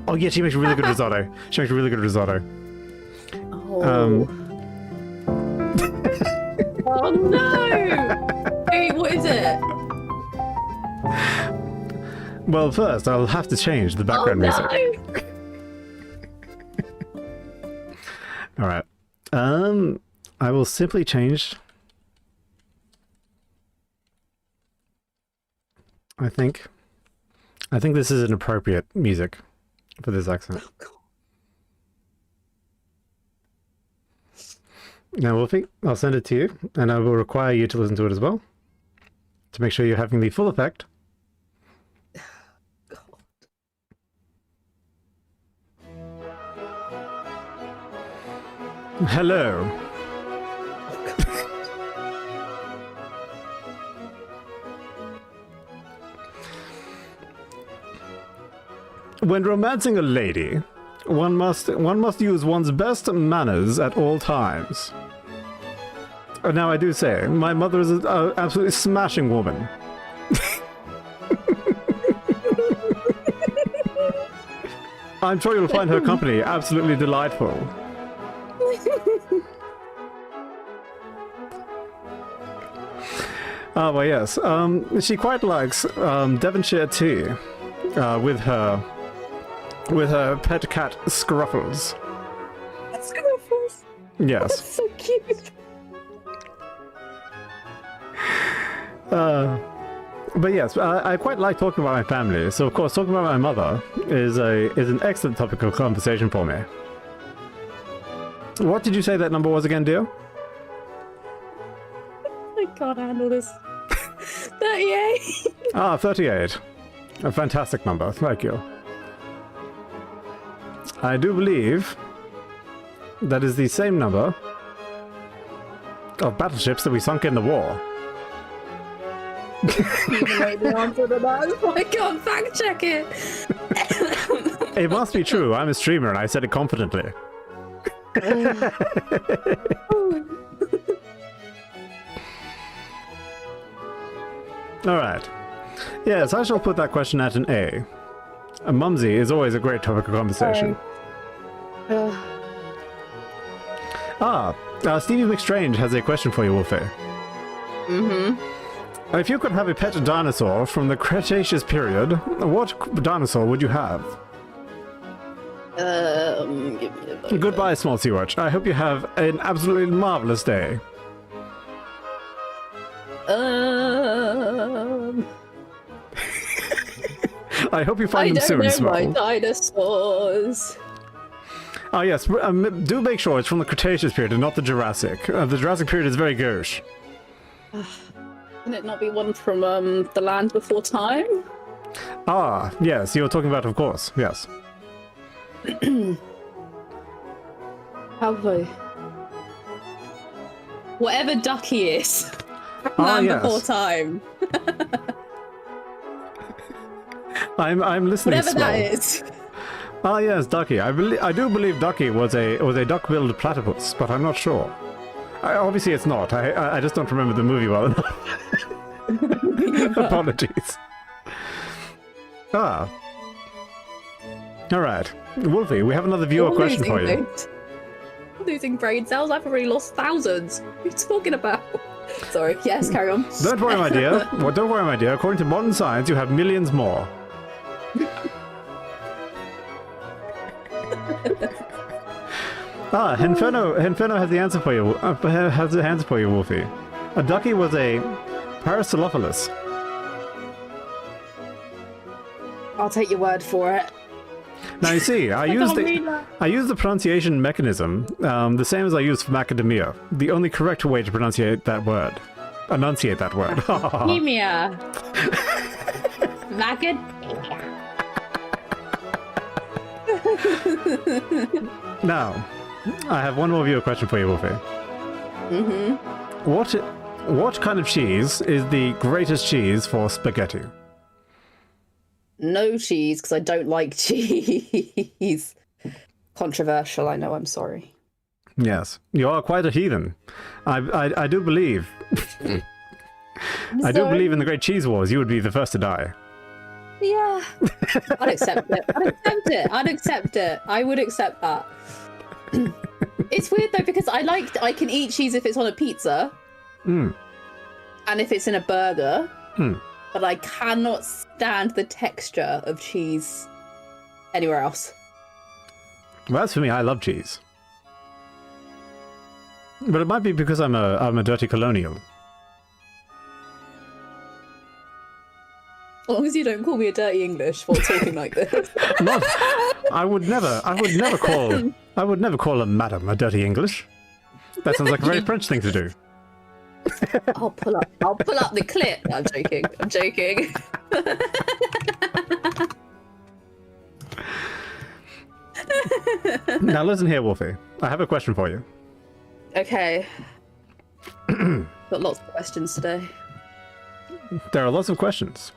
Oh yeah, she makes really good risotto. She makes really good risotto. Oh. Oh no! Hey, what is it? Well, first I'll have to change the background music. All right. I will simply change. I think this is an appropriate music for this accent. Now, Wolfie, I'll send it to you, and I will require you to listen to it as well, to make sure you're having the full effect. Hello. When romancing a lady, one must use one's best manners at all times. Now I do say, my mother is an absolutely smashing woman. I'm sure you'll find her company absolutely delightful. Ah, well, yes. She quite likes Devonshire tea with her pet cat Scruffles. Scruffles? Yes. That's so cute. But yes, I quite like talking about my family. So of course, talking about my mother is an excellent topic of conversation for me. What did you say that number was again, dear? I can't handle this. 38. Ah, 38. A fantastic number. Thank you. I do believe that is the same number of battleships that we sunk in the war. You know the answer to that, so I can't fact check it. It must be true. I'm a streamer and I said it confidently. Alright. Yes, I shall put that question at an A. A mumsy is always a great topic of conversation. Stevie McStrange has a question for you, Wolfie. If you could have a pet dinosaur from the Cretaceous period, what dinosaur would you have? Give me a Goodbye, small sea watch. I hope you have an absolutely marvelous day. I hope you find them soon, I Small. don't know my dinosaurs. Oh yes, do make sure it's from the Cretaceous period and not the Jurassic. The Jurassic period is very gauche. Can it not be one from The Land Before Time? Ah, yes, you're talking about, of course, yes. Probably. Whatever Ducky is. Ah, Land yes. Before Time. I'm listening. Whatever small. that is. Ah, yes, Ducky. I do believe Ducky was a duck-billed platypus, but I'm not sure. Obviously, it's not. I just don't remember the movie well enough. Apologies. Ah. All right, Wolfie. We have another viewer question for you. Losing brain cells. I've already lost thousands. What are you talking about? Sorry. Yes, carry on. Don't worry, my dear. Well, don't worry, my dear. According to modern science, you have millions more. Ah, Henferno has the answer for you. Has the answer for you, Wolfie. A ducky was a Paracelophilus. I'll take your word for it. Now you see, I use the pronunciation mechanism the same as I use for macadamia. The only correct way to enunciate that word. Macadamia. Macadamia. Now, I have one more viewer question for you, Wolfie. Mm-hmm. What kind of cheese is the greatest cheese for spaghetti? No cheese, because I don't like cheese. Controversial, I know, I'm sorry. Yes, you are quite a heathen. I do believe. I do believe in the Great Cheese Wars. You would be the first to die. Yeah. I'd accept it. I'd accept it. I would accept that. It's weird though, because I can eat cheese if it's on a pizza. Mm. And if it's in a burger. Mm. But I cannot stand the texture of cheese anywhere else. Well, as for me, I love cheese. But it might be because I'm a dirty colonial. As long as you don't call me a dirty English while talking like this. Not, I would never call a madam a dirty English. That sounds like a very French thing to do. I'll pull up the clip. I'm joking. Now listen here, Wolfie. I have a question for you. Okay. Got lots of questions today. There are lots of questions.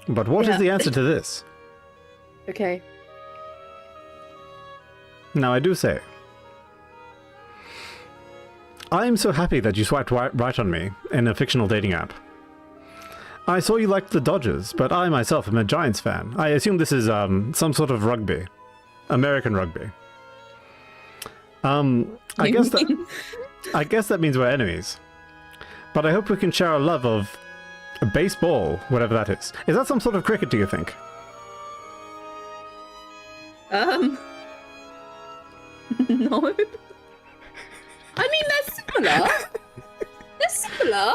But what is the answer to this? Okay. Now I do say, I am so happy that you swiped right on me in a fictional dating app. I saw you liked the Dodgers, but I myself am a Giants fan. I assume this is some sort of rugby. American rugby. I guess that means we're enemies. But I hope we can share a love of baseball, whatever that is. Is that some sort of cricket, do you think? No. I mean, they're similar.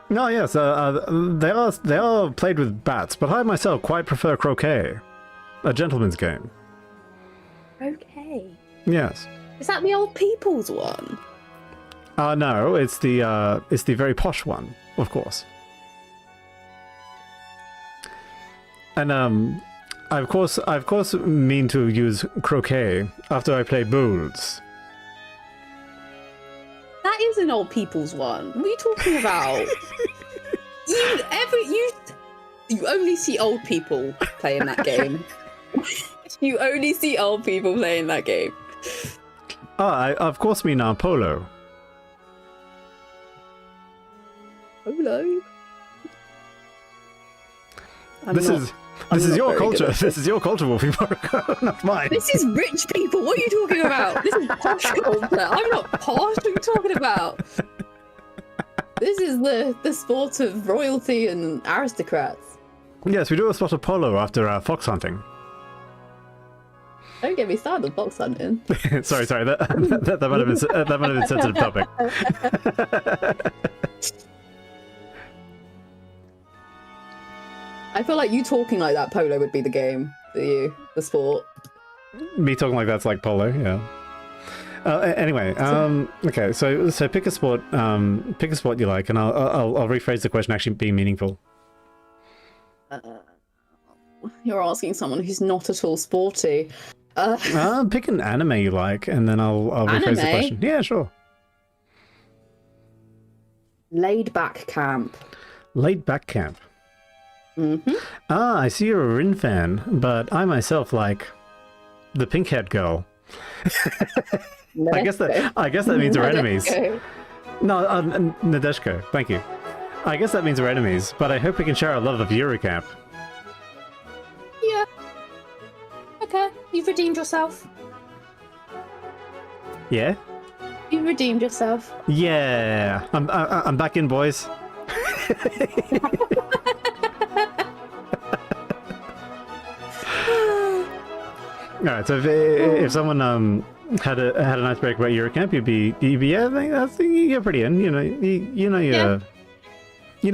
No, yes, they are played with bats, but I myself quite prefer croquet, a gentleman's game. Okay. Yes. Is that the old people's one? No, it's the very posh one, of course. And I of course mean to use croquet after I play bowls. That is an old people's one. What are you talking about? You only see old people playing that game. You only see old people playing that game. I of course mean polo. Polo? This is your culture. This is your culture, Wolfie Moriko, not mine. This is rich people. What are you talking about? This is posh culture. I'm not posh. What are you talking about? This is the sport of royalty and aristocrats. Yes, we do a spot of polo after fox hunting. Don't get me started on fox hunting. sorry, that might have been a sensitive topic. I feel like you talking like that, polo would be the game for you, the sport. Me talking like that's like polo, yeah. Anyway, okay, so pick a sport you like, and I'll rephrase the question actually being meaningful. You're asking someone who's not at all sporty. Pick an anime you like, and then I'll rephrase the question. Yeah, sure. Laid Back Camp. Laid Back Camp. Mm-hmm. I see you're a Rin fan, but I myself like the pink-haired girl. I guess that means we're enemies. No, Nadeshko, thank you. I guess that means we're enemies, but I hope we can share our love of Eurocamp. Yeah. Okay, you've redeemed yourself. Yeah? You've redeemed yourself. Yeah! I'm back in, boys. Alright, so if someone had a nice break about Eurocamp, you'd be yeah, I think you're pretty in. You know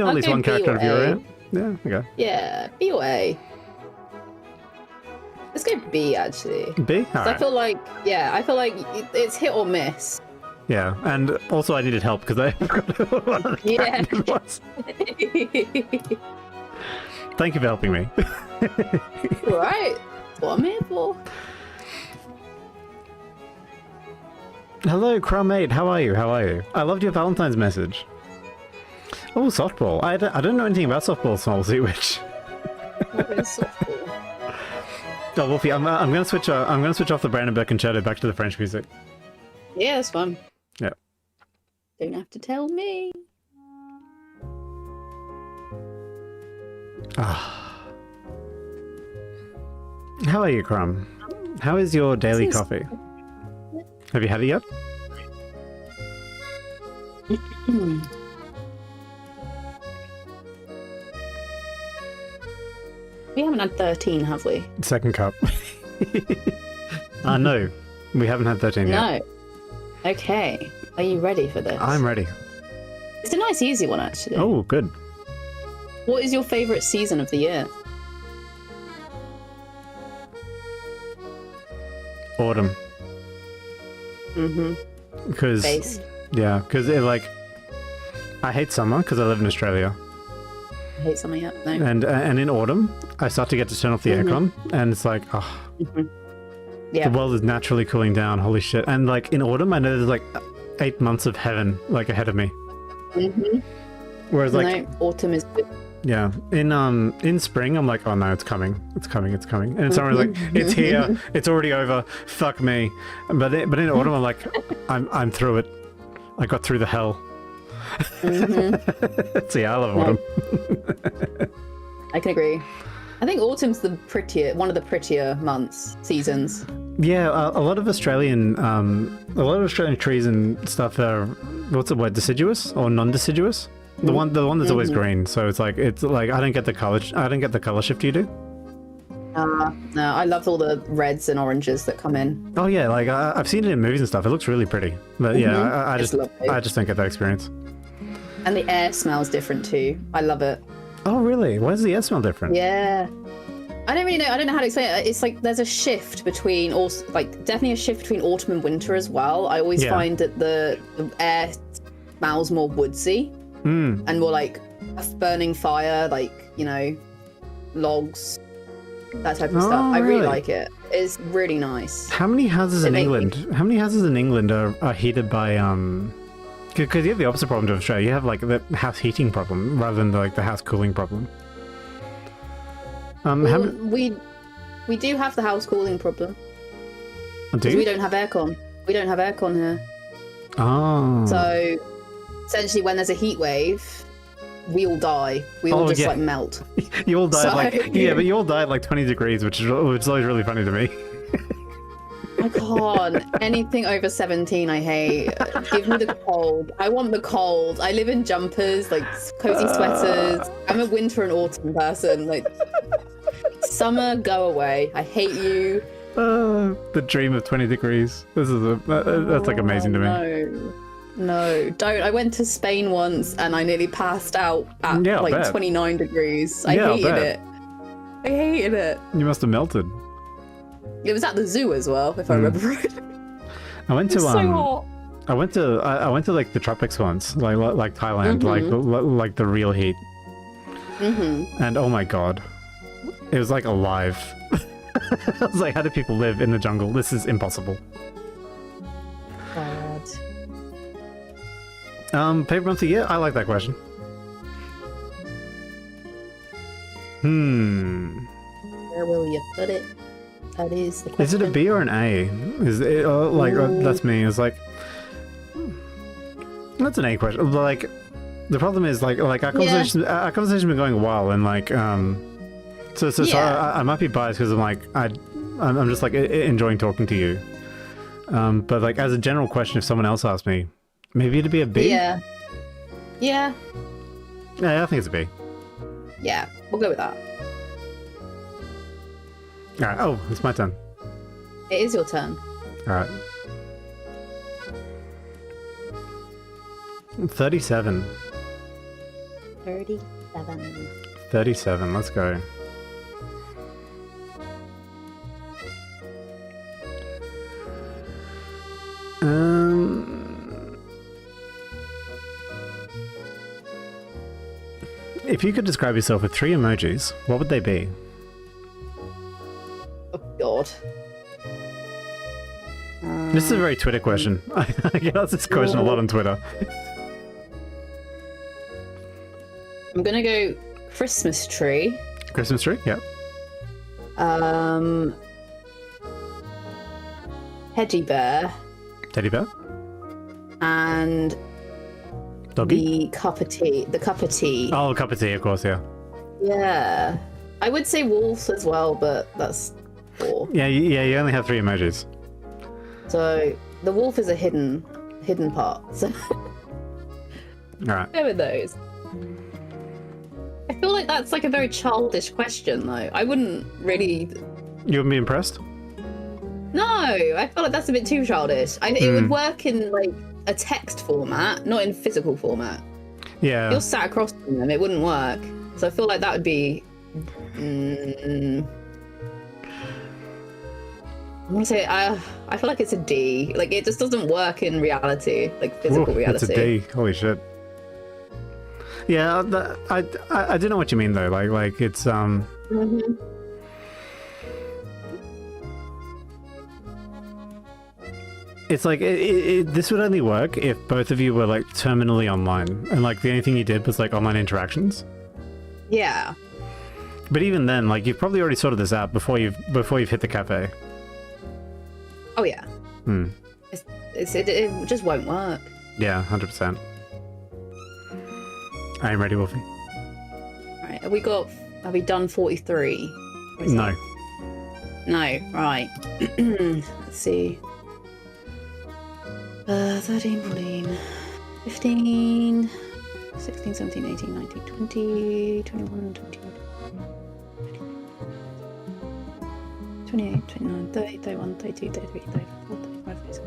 at least one character of Eurocamp. Yeah, okay. Yeah, B or A. Let's go B actually. B? All right. I feel like it's hit or miss. Yeah, and also I needed help because I forgot what the character was. Thank you for helping me. Alright, that's what I'm here for. Hello, Crumate. How are you? I loved your Valentine's message. Oh, softball. I don't know anything about softball, Small Sea Witch. What is softball? Oh, Wolfie, I'm gonna switch. I'm gonna switch off the Brandenburg Concerto back to the French music. Yeah, that's fun. Yeah. Don't have to tell me. How are you, Crumb? How is your daily coffee? Have you had it yet? We haven't had 13, have we? Second cup. No, we haven't had 13 yet. No. Okay. Are you ready for this? I'm ready. It's a nice, easy one, actually. Oh, good. What is your favourite season of the year? Autumn. Mm-hmm. Because I hate summer because I live in Australia. I hate summer yet. No. And in autumn, I start to get to turn off the aircon, and it's like, yeah. The world is naturally cooling down. Holy shit! And like in autumn, I know there's like 8 months of heaven like ahead of me. Mm-hmm. Whereas like autumn is good. Yeah, in spring, I'm like, oh no, it's coming. And in summer, like, it's here, it's already over. Fuck me. But in autumn, I'm like, I'm through it. I got through the hell. See, I love autumn. I can agree. I think autumn's one of the prettier seasons. Yeah, a lot of Australian trees and stuff are, what's the word, deciduous or non-deciduous? The one that's always green, so it's like I don't get the color shift you do. No, I love all the reds and oranges that come in. Oh yeah, like I've seen it in movies and stuff. It looks really pretty, but yeah, I just don't get that experience. And the air smells different too. I love it. Oh really? Why does the air smell different? Yeah, I don't really know. I don't know how to explain it. It's like there's a shift between definitely a shift between autumn and winter as well. I always find that the air smells more woodsy. And more like a burning fire, like, logs, that type of stuff. I really like it. It's really nice. How many houses in England? How many houses in England are heated by Because you have the opposite problem to Australia. You have like the house heating problem rather than like the house cooling problem. We do have the house cooling problem. Do you? We don't have aircon. We don't have aircon here. Oh. So essentially, when there's a heat wave, we all die. We all just like melt. You all die but you all die at like 20 degrees, which is always really funny to me. I can't. Anything over 17, I hate. Give me the cold. I want the cold. I live in jumpers, like cozy sweaters. I'm a winter and autumn person. Like summer, go away. I hate you. The dream of 20 degrees. That's like amazing to me. No, don't. I went to Spain once and I nearly passed out at 29 degrees. I hated it. You must have melted. It was at the zoo as well, if I remember right. I went to It's so hot. I went to like the tropics once, like Thailand, like the real heat. And oh my god, it was like alive. I was like, how do people live in the jungle? This is impossible. God. Favorite month of the year? I like that question. Where will you put it? That is the question. Is it a B or an A? Is it that's me. It's like that's an A question. Like the problem is like our conversation's been going a while, and like so I might be biased because I'm like I'm just like enjoying talking to you. But like as a general question, if someone else asked me, maybe it'd be a B. Yeah, I think it's a B. yeah, we'll go with that. All right. Oh, it's my turn. It is your turn. All right. 37. 37. 37. Let's go. If you could describe yourself with 3 emojis, what would they be? Oh god. This is a very Twitter question. I get asked this question a lot on Twitter. I'm gonna go Christmas tree. Christmas tree? Yep. Teddy bear. Teddy bear? And Doggy? the cup of tea. The cup of tea. Oh, cup of tea, of course, yeah. Yeah. I would say wolf as well, but that's 4. Yeah, you only have 3 emojis. So the wolf is a hidden part. So Alright. go with those. I feel like that's like a very childish question though. I wouldn't really. You wouldn't be impressed? No, I feel like that's a bit too childish. It would work in like a text format, not in physical format. Yeah. If you're sat across from them, it wouldn't work. So I feel like that would be. I want to say I feel like it's a D. Like it just doesn't work in reality, like physical reality. It's a D. Holy shit. Yeah, I do know what you mean though. Like it's It's like this would only work if both of you were like terminally online, and like the only thing you did was like online interactions. Yeah. But even then, like you've probably already sorted this out before you've hit the cafe. Oh yeah. It just won't work. Yeah, 100%. I am ready, Wolfie. Right. Have we done 43? No. No. Right. Let's see. 13, 14, 15, 16, 17, 18, 19, 20, 21, 22, 28, 29, 30, 31, 32, 33, 34, 35, 36,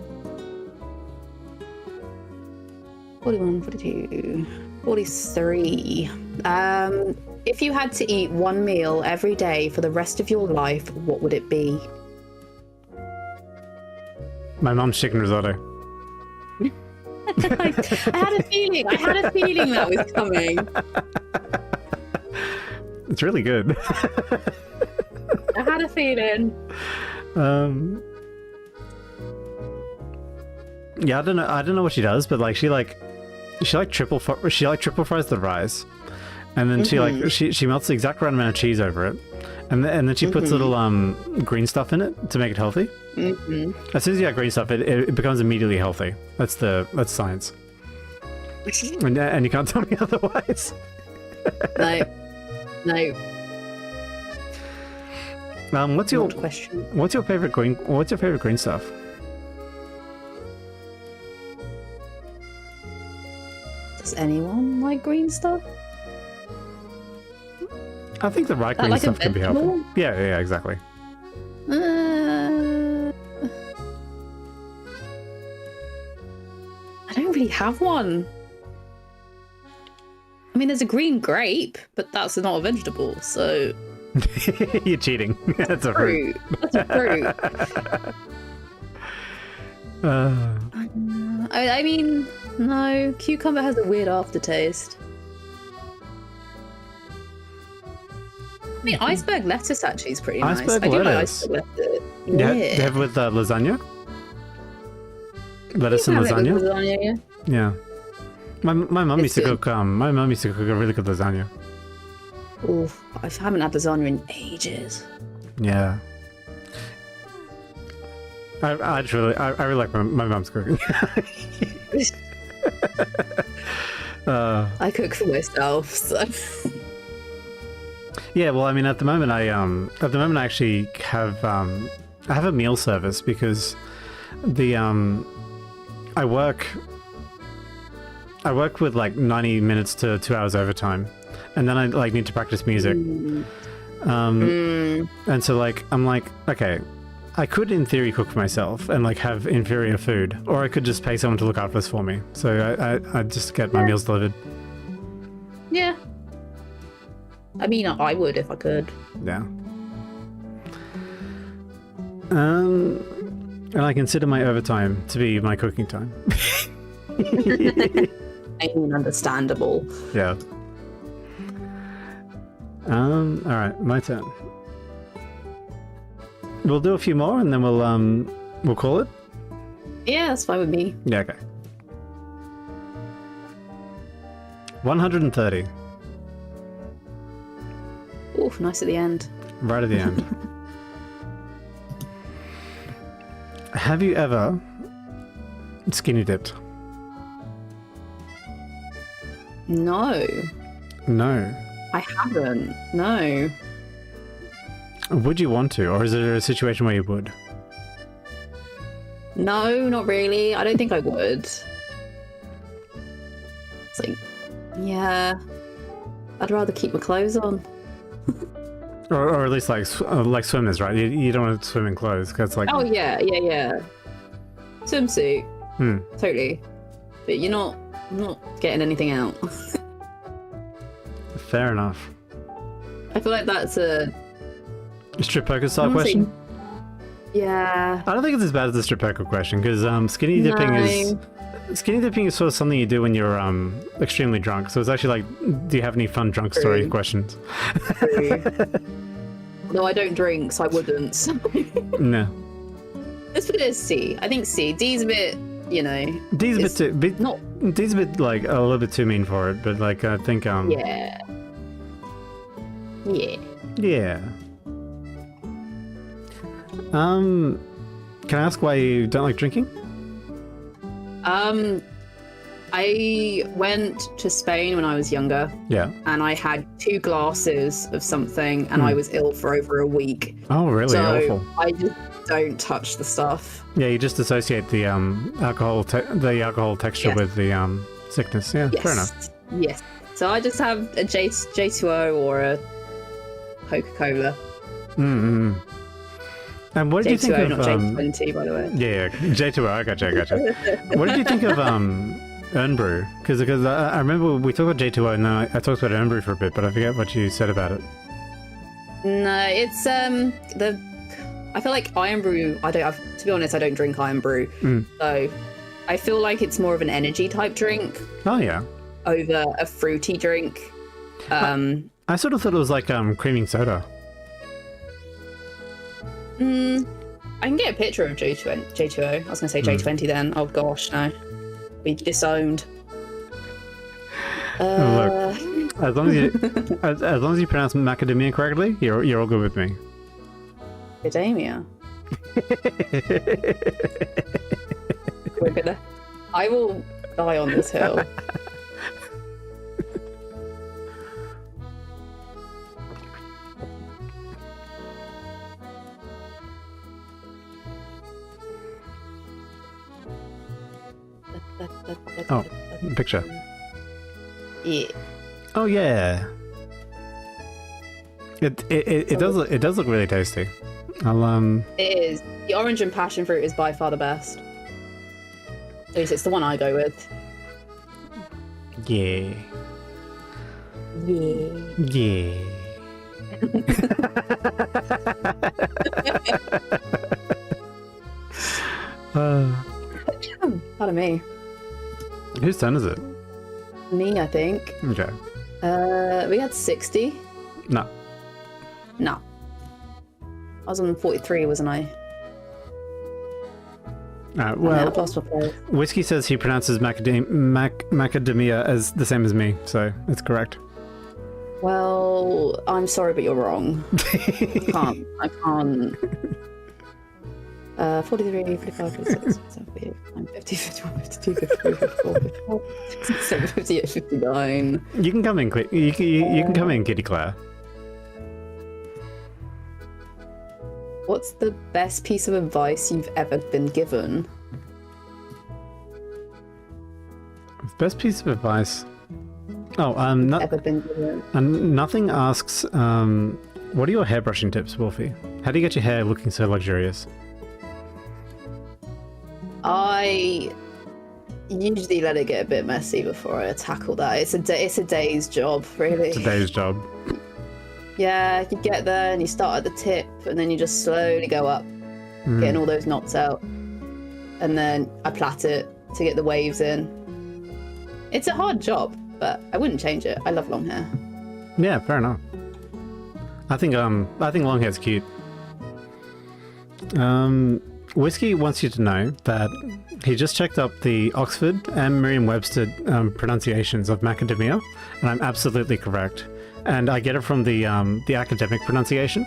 41, 42, 43. If you had to eat one meal every day for the rest of your life, what would it be? My mom's chicken risotto. I had a feeling that was coming. It's really good. I had a feeling. Yeah, I don't know what she does, but like she triple fries the rice, and then she melts the exact right amount of cheese over it, and then she puts little green stuff in it to make it healthy. As soon as you add green stuff, it becomes immediately healthy. That's science. And you can't tell me otherwise. No. What's your question? What's your favorite green stuff? Does anyone like green stuff? I think the right green like stuff can be helpful. vegetable? Yeah, exactly. I don't really have one. I mean, there's a green grape, but that's not a vegetable, so... You're cheating. That's a fruit. That's a fruit. I mean, no. Cucumber has a weird aftertaste. I mean, iceberg lettuce actually is pretty nice. Iceberg I do like lettuce. iceberg lettuce. Yeah. Do you have with lasagna? Lettuce and You can have it lasagna? with lasagna, Yeah. My mum used to good. cook my mum used to cook a really good lasagna. yeah. Oof, I haven't had lasagna in ages. Yeah. I really like my mum's cooking. I cook for myself, so. Yeah, well, I mean, at the moment I actually have I have a meal service because the I work with like 90 minutes to 2 hours overtime, and then I like need to practice music. And so like I'm like, okay, I could in theory cook for myself and like have inferior food, or I could just pay someone to look after this for me. So I just get my meals delivered. Yeah. I mean, I would if I could. Yeah. And I consider my overtime to be my cooking time. I mean, understandable. Yeah. All right, my turn. We'll do a few more and then we'll call it. Yeah, that's fine with me. Yeah, okay. 130. Oof, nice at the end. Right at the end. Have you ever skinny dipped? No, No. I haven't. No. Would you want to, or is there a situation where you would? No, not really. I don't think I would. It's like, yeah. I'd rather keep my clothes on. Or at least like swimmers, right? You don't want to swim in clothes because like. Oh, yeah. Swimsuit. Totally. But you're not getting anything out. Fair enough. I feel like that's a... Strip poker style question? Yeah. I don't think it's as bad as the strip poker question because skinny dipping is sort of something you do when you're extremely drunk. So it's actually like, do you have any fun drunk story questions? No, I don't drink, so I wouldn't. So. No. Let's put it as C. I think C. D's a bit, D's a bit not. D's a bit like a little bit too mean for it, but like I think Yeah. Yeah. Can I ask why you don't like drinking? I went to Spain when I was younger. Yeah. And I had 2 glasses of something, and I was ill for over a week. Oh, really? So Awful. I just don't touch the stuff. Yeah, you just associate the alcohol texture with the sickness. Yeah, Yes. fair enough. Yes. So I just have a J2O or a Coca-Cola. Mm-hmm. And what did you think J2O, of not J20, by the way. Yeah, J2O. I gotcha. What did you think of Earn Brew? Because I remember we talked about J2O, and then I talked about Earn Brew for a bit, but I forget what you said about it. No, it's I feel like Iron Brew. To be honest, I don't drink Iron Brew, so I feel like it's more of an energy type drink. Oh yeah. Over a fruity drink. I sort of thought it was like creaming soda. I can get a picture of J2O. I was going to say J20 then. Oh gosh, no. Be disowned. Look, as long as you pronounce macadamia correctly, you're all good with me. Macadamia. I will die on this hill. Oh, picture. Yeah. Oh yeah. It does look really tasty. It is. The orange and passion fruit is by far the best. At least it's the one I go with. Yeah. Yeah. Yeah. Pardon me. Whose turn is it? Me, I think. Okay. We had 60. No. No. I was on 43, wasn't I? Well, I've lost my place. Whiskey says he pronounces macadamia as the same as me, so it's correct. Well, I'm sorry, but you're wrong. I can't. 43, 45, 46, 47, 50, 51, 52, 53, 54, 55, 57, 58, 59. You can come in, you can come in, Kitty Claire. What's the best piece of advice you've ever been given? Best piece of advice. Oh, Ever been given? Nothing asks. What are your hairbrushing tips, Wolfie? How do you get your hair looking so luxurious? I usually let it get a bit messy before I tackle that. It's a day's job, really. It's a day's job. Yeah, you get there and you start at the tip, and then you just slowly go up, getting all those knots out, and then I plait it to get the waves in. It's a hard job, but I wouldn't change it. I love long hair. Yeah, fair enough. I think long hair's cute. Whiskey wants you to know that he just checked up the Oxford and Merriam-Webster pronunciations of macadamia, and I'm absolutely correct. And I get it from the academic pronunciation.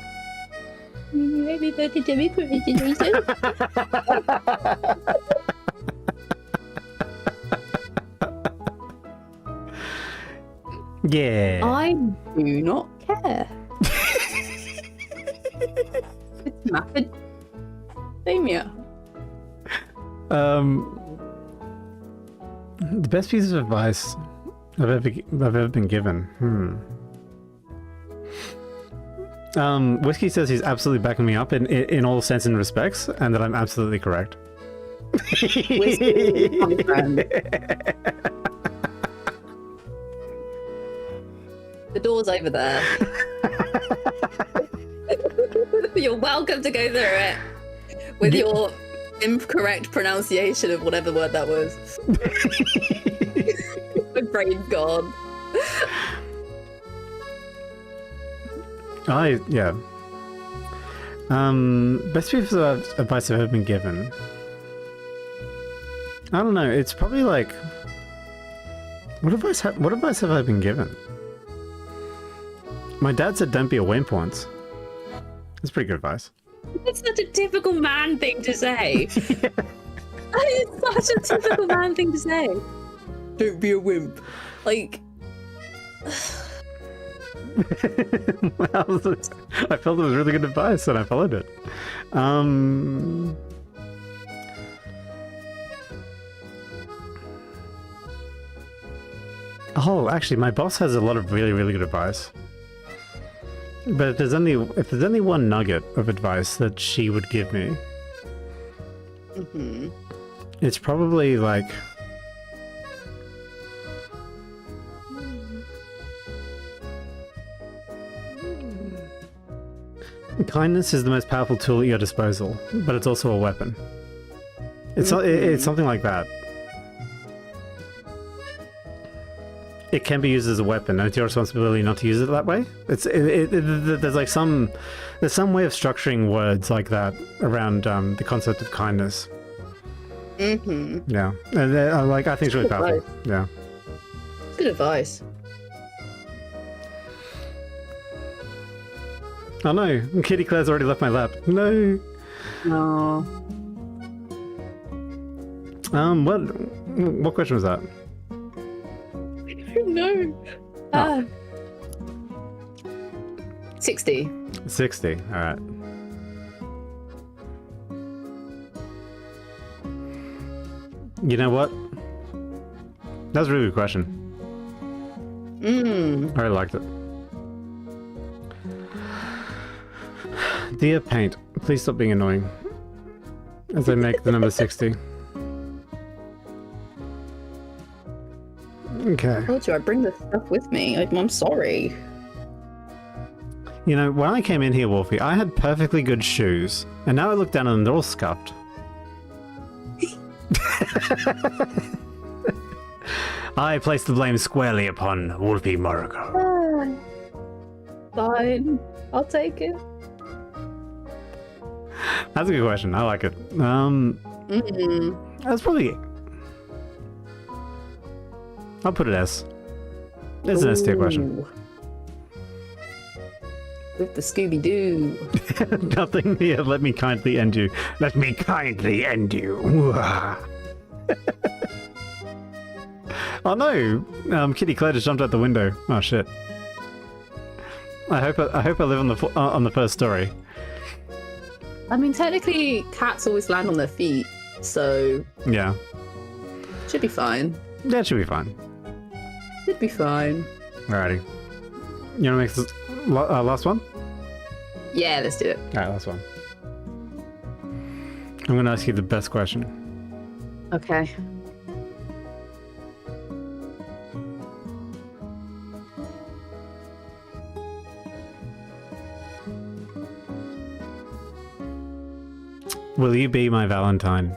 Maybe the academic pronunciation. Yeah. I do not care. It's macadamia. The best piece of advice I've ever been given. Whiskey says he's absolutely backing me up in all sense and respects, and that I'm absolutely correct. Whiskey, my friend. The door's over there. You're welcome to go through it with your incorrect pronunciation of whatever word that was. My brain's gone. Yeah. Best piece of advice I've ever been given. I don't know. It's probably like, what advice have I been given? My dad said, "Don't be a wimp" once. That's pretty good advice. That's such a typical man thing to say. That is such a typical man thing to say. Don't be a wimp. Like. Well, I felt it was really good advice and I followed it. Oh, actually, my boss has a lot of really, really good advice. But if there's only one nugget of advice that she would give me, it's probably like, kindness is the most powerful tool at your disposal, but it's also a weapon. It's something like that. It can be used as a weapon, and it's your responsibility not to use it that way. There's like some way of structuring words like that around the concept of kindness. Yeah, and I think it's really powerful. Yeah, good advice. Oh no, Kitty Claire's already left my lap. No. No. What question was that? No. 60. 60. All right. You know what? That was a really good question. I really liked it. Dear Paint, please stop being annoying as I make the number 60. Okay. I told you I bring this stuff with me. I'm sorry. You know, when I came in here, Wolfie, I had perfectly good shoes, and now I look down at them, they're all scuffed. I place the blame squarely upon Wolfie Moriko. Fine. I'll take it. That's a good question. I like it. That's probably... I'll put it S. It's an S tier question. With the Scooby-Doo. Nothing here. Let me kindly end you. Let me kindly end you. Oh no! Kitty Claire just jumped out the window. Oh shit. I hope I live on the first story. I mean, technically, cats always land on their feet, so Yeah. should be fine. That should be fine. Should be fine. Alrighty. You wanna make this last one? Yeah, let's do it. Alright, last one. I'm gonna ask you the best question. Okay. Will you be my Valentine?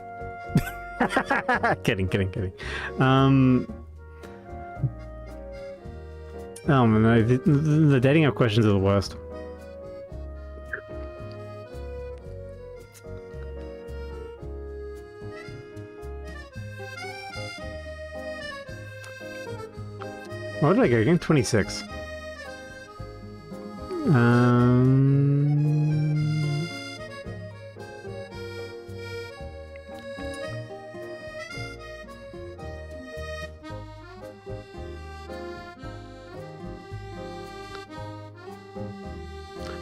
Kidding. Oh no, the dating app questions are the worst. What did I go again? 26.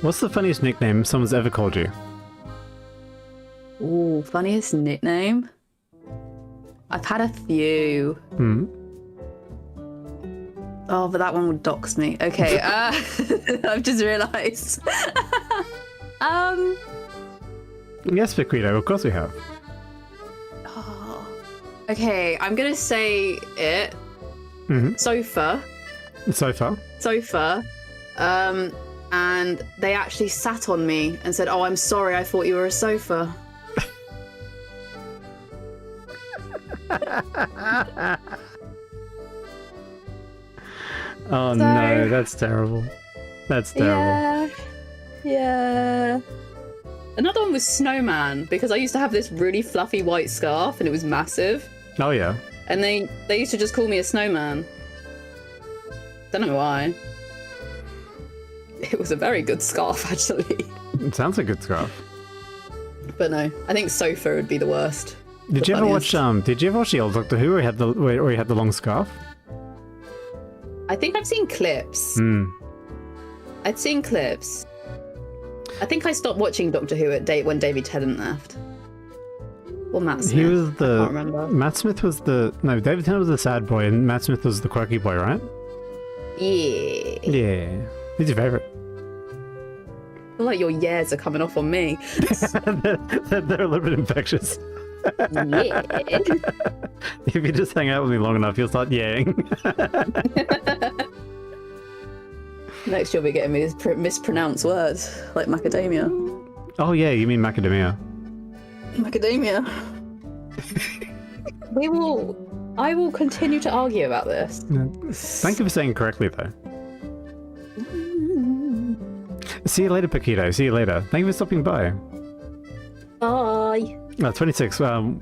What's the funniest nickname someone's ever called you? Ooh, funniest nickname? I've had a few. Oh, but that one would dox me. Okay, I've just realised. Yes, Viquito, of course we have. Oh. Okay, I'm gonna say it. Sofa. Sofa. And they actually sat on me and said, "Oh, I'm sorry, I thought you were a sofa." Oh no, that's terrible. That's terrible. Yeah. Another one was snowman, because I used to have this really fluffy white scarf and it was massive. Oh yeah. And they used to just call me a snowman. Don't know why. It was a very good scarf, actually. It sounds like a good scarf. But no, I think sofa would be the worst. Did you ever watch the old Doctor Who where he had the long scarf? I think I've seen clips. I'd seen clips. I think I stopped watching Doctor Who when David Tennant left. Or Matt Smith. He was the... I can't remember. Matt Smith was the... No, David Tennant was the sad boy and Matt Smith was the quirky boy, right? Yeah. Yeah. Who's your favourite? I feel like your years are coming off on me. they're a little bit infectious. Yeah. If you just hang out with me long enough, you'll start yaying. Next you'll be getting me mispronounced words, like macadamia. Oh yeah, you mean macadamia. Macadamia. I will continue to argue about this. Thank you for saying it correctly, though. See you later, Paquito. See you later. Thank you for stopping by. Bye. 26. Your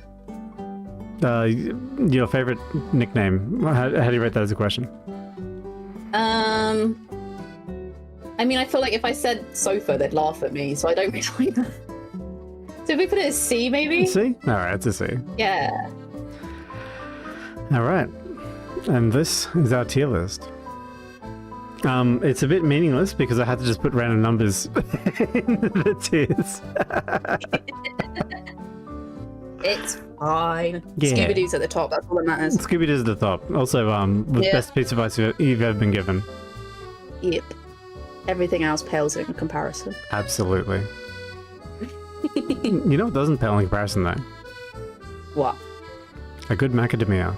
favorite nickname? How do you rate that as a question? I mean, I feel like if I said sofa, they'd laugh at me, so I don't really like that. So if we put it as C, maybe? C? Alright, it's a C. Yeah. Alright. And this is our tier list. It's a bit meaningless because I had to just put random numbers in the tiers. It's fine. Yeah. Scooby-Doo's at the top, that's all that matters. Scooby-Doo's at the top. Also, the best piece of advice you've ever been given. Yep. Everything else pales in comparison. Absolutely. You know what doesn't pale in comparison, though? What? A good macadamia.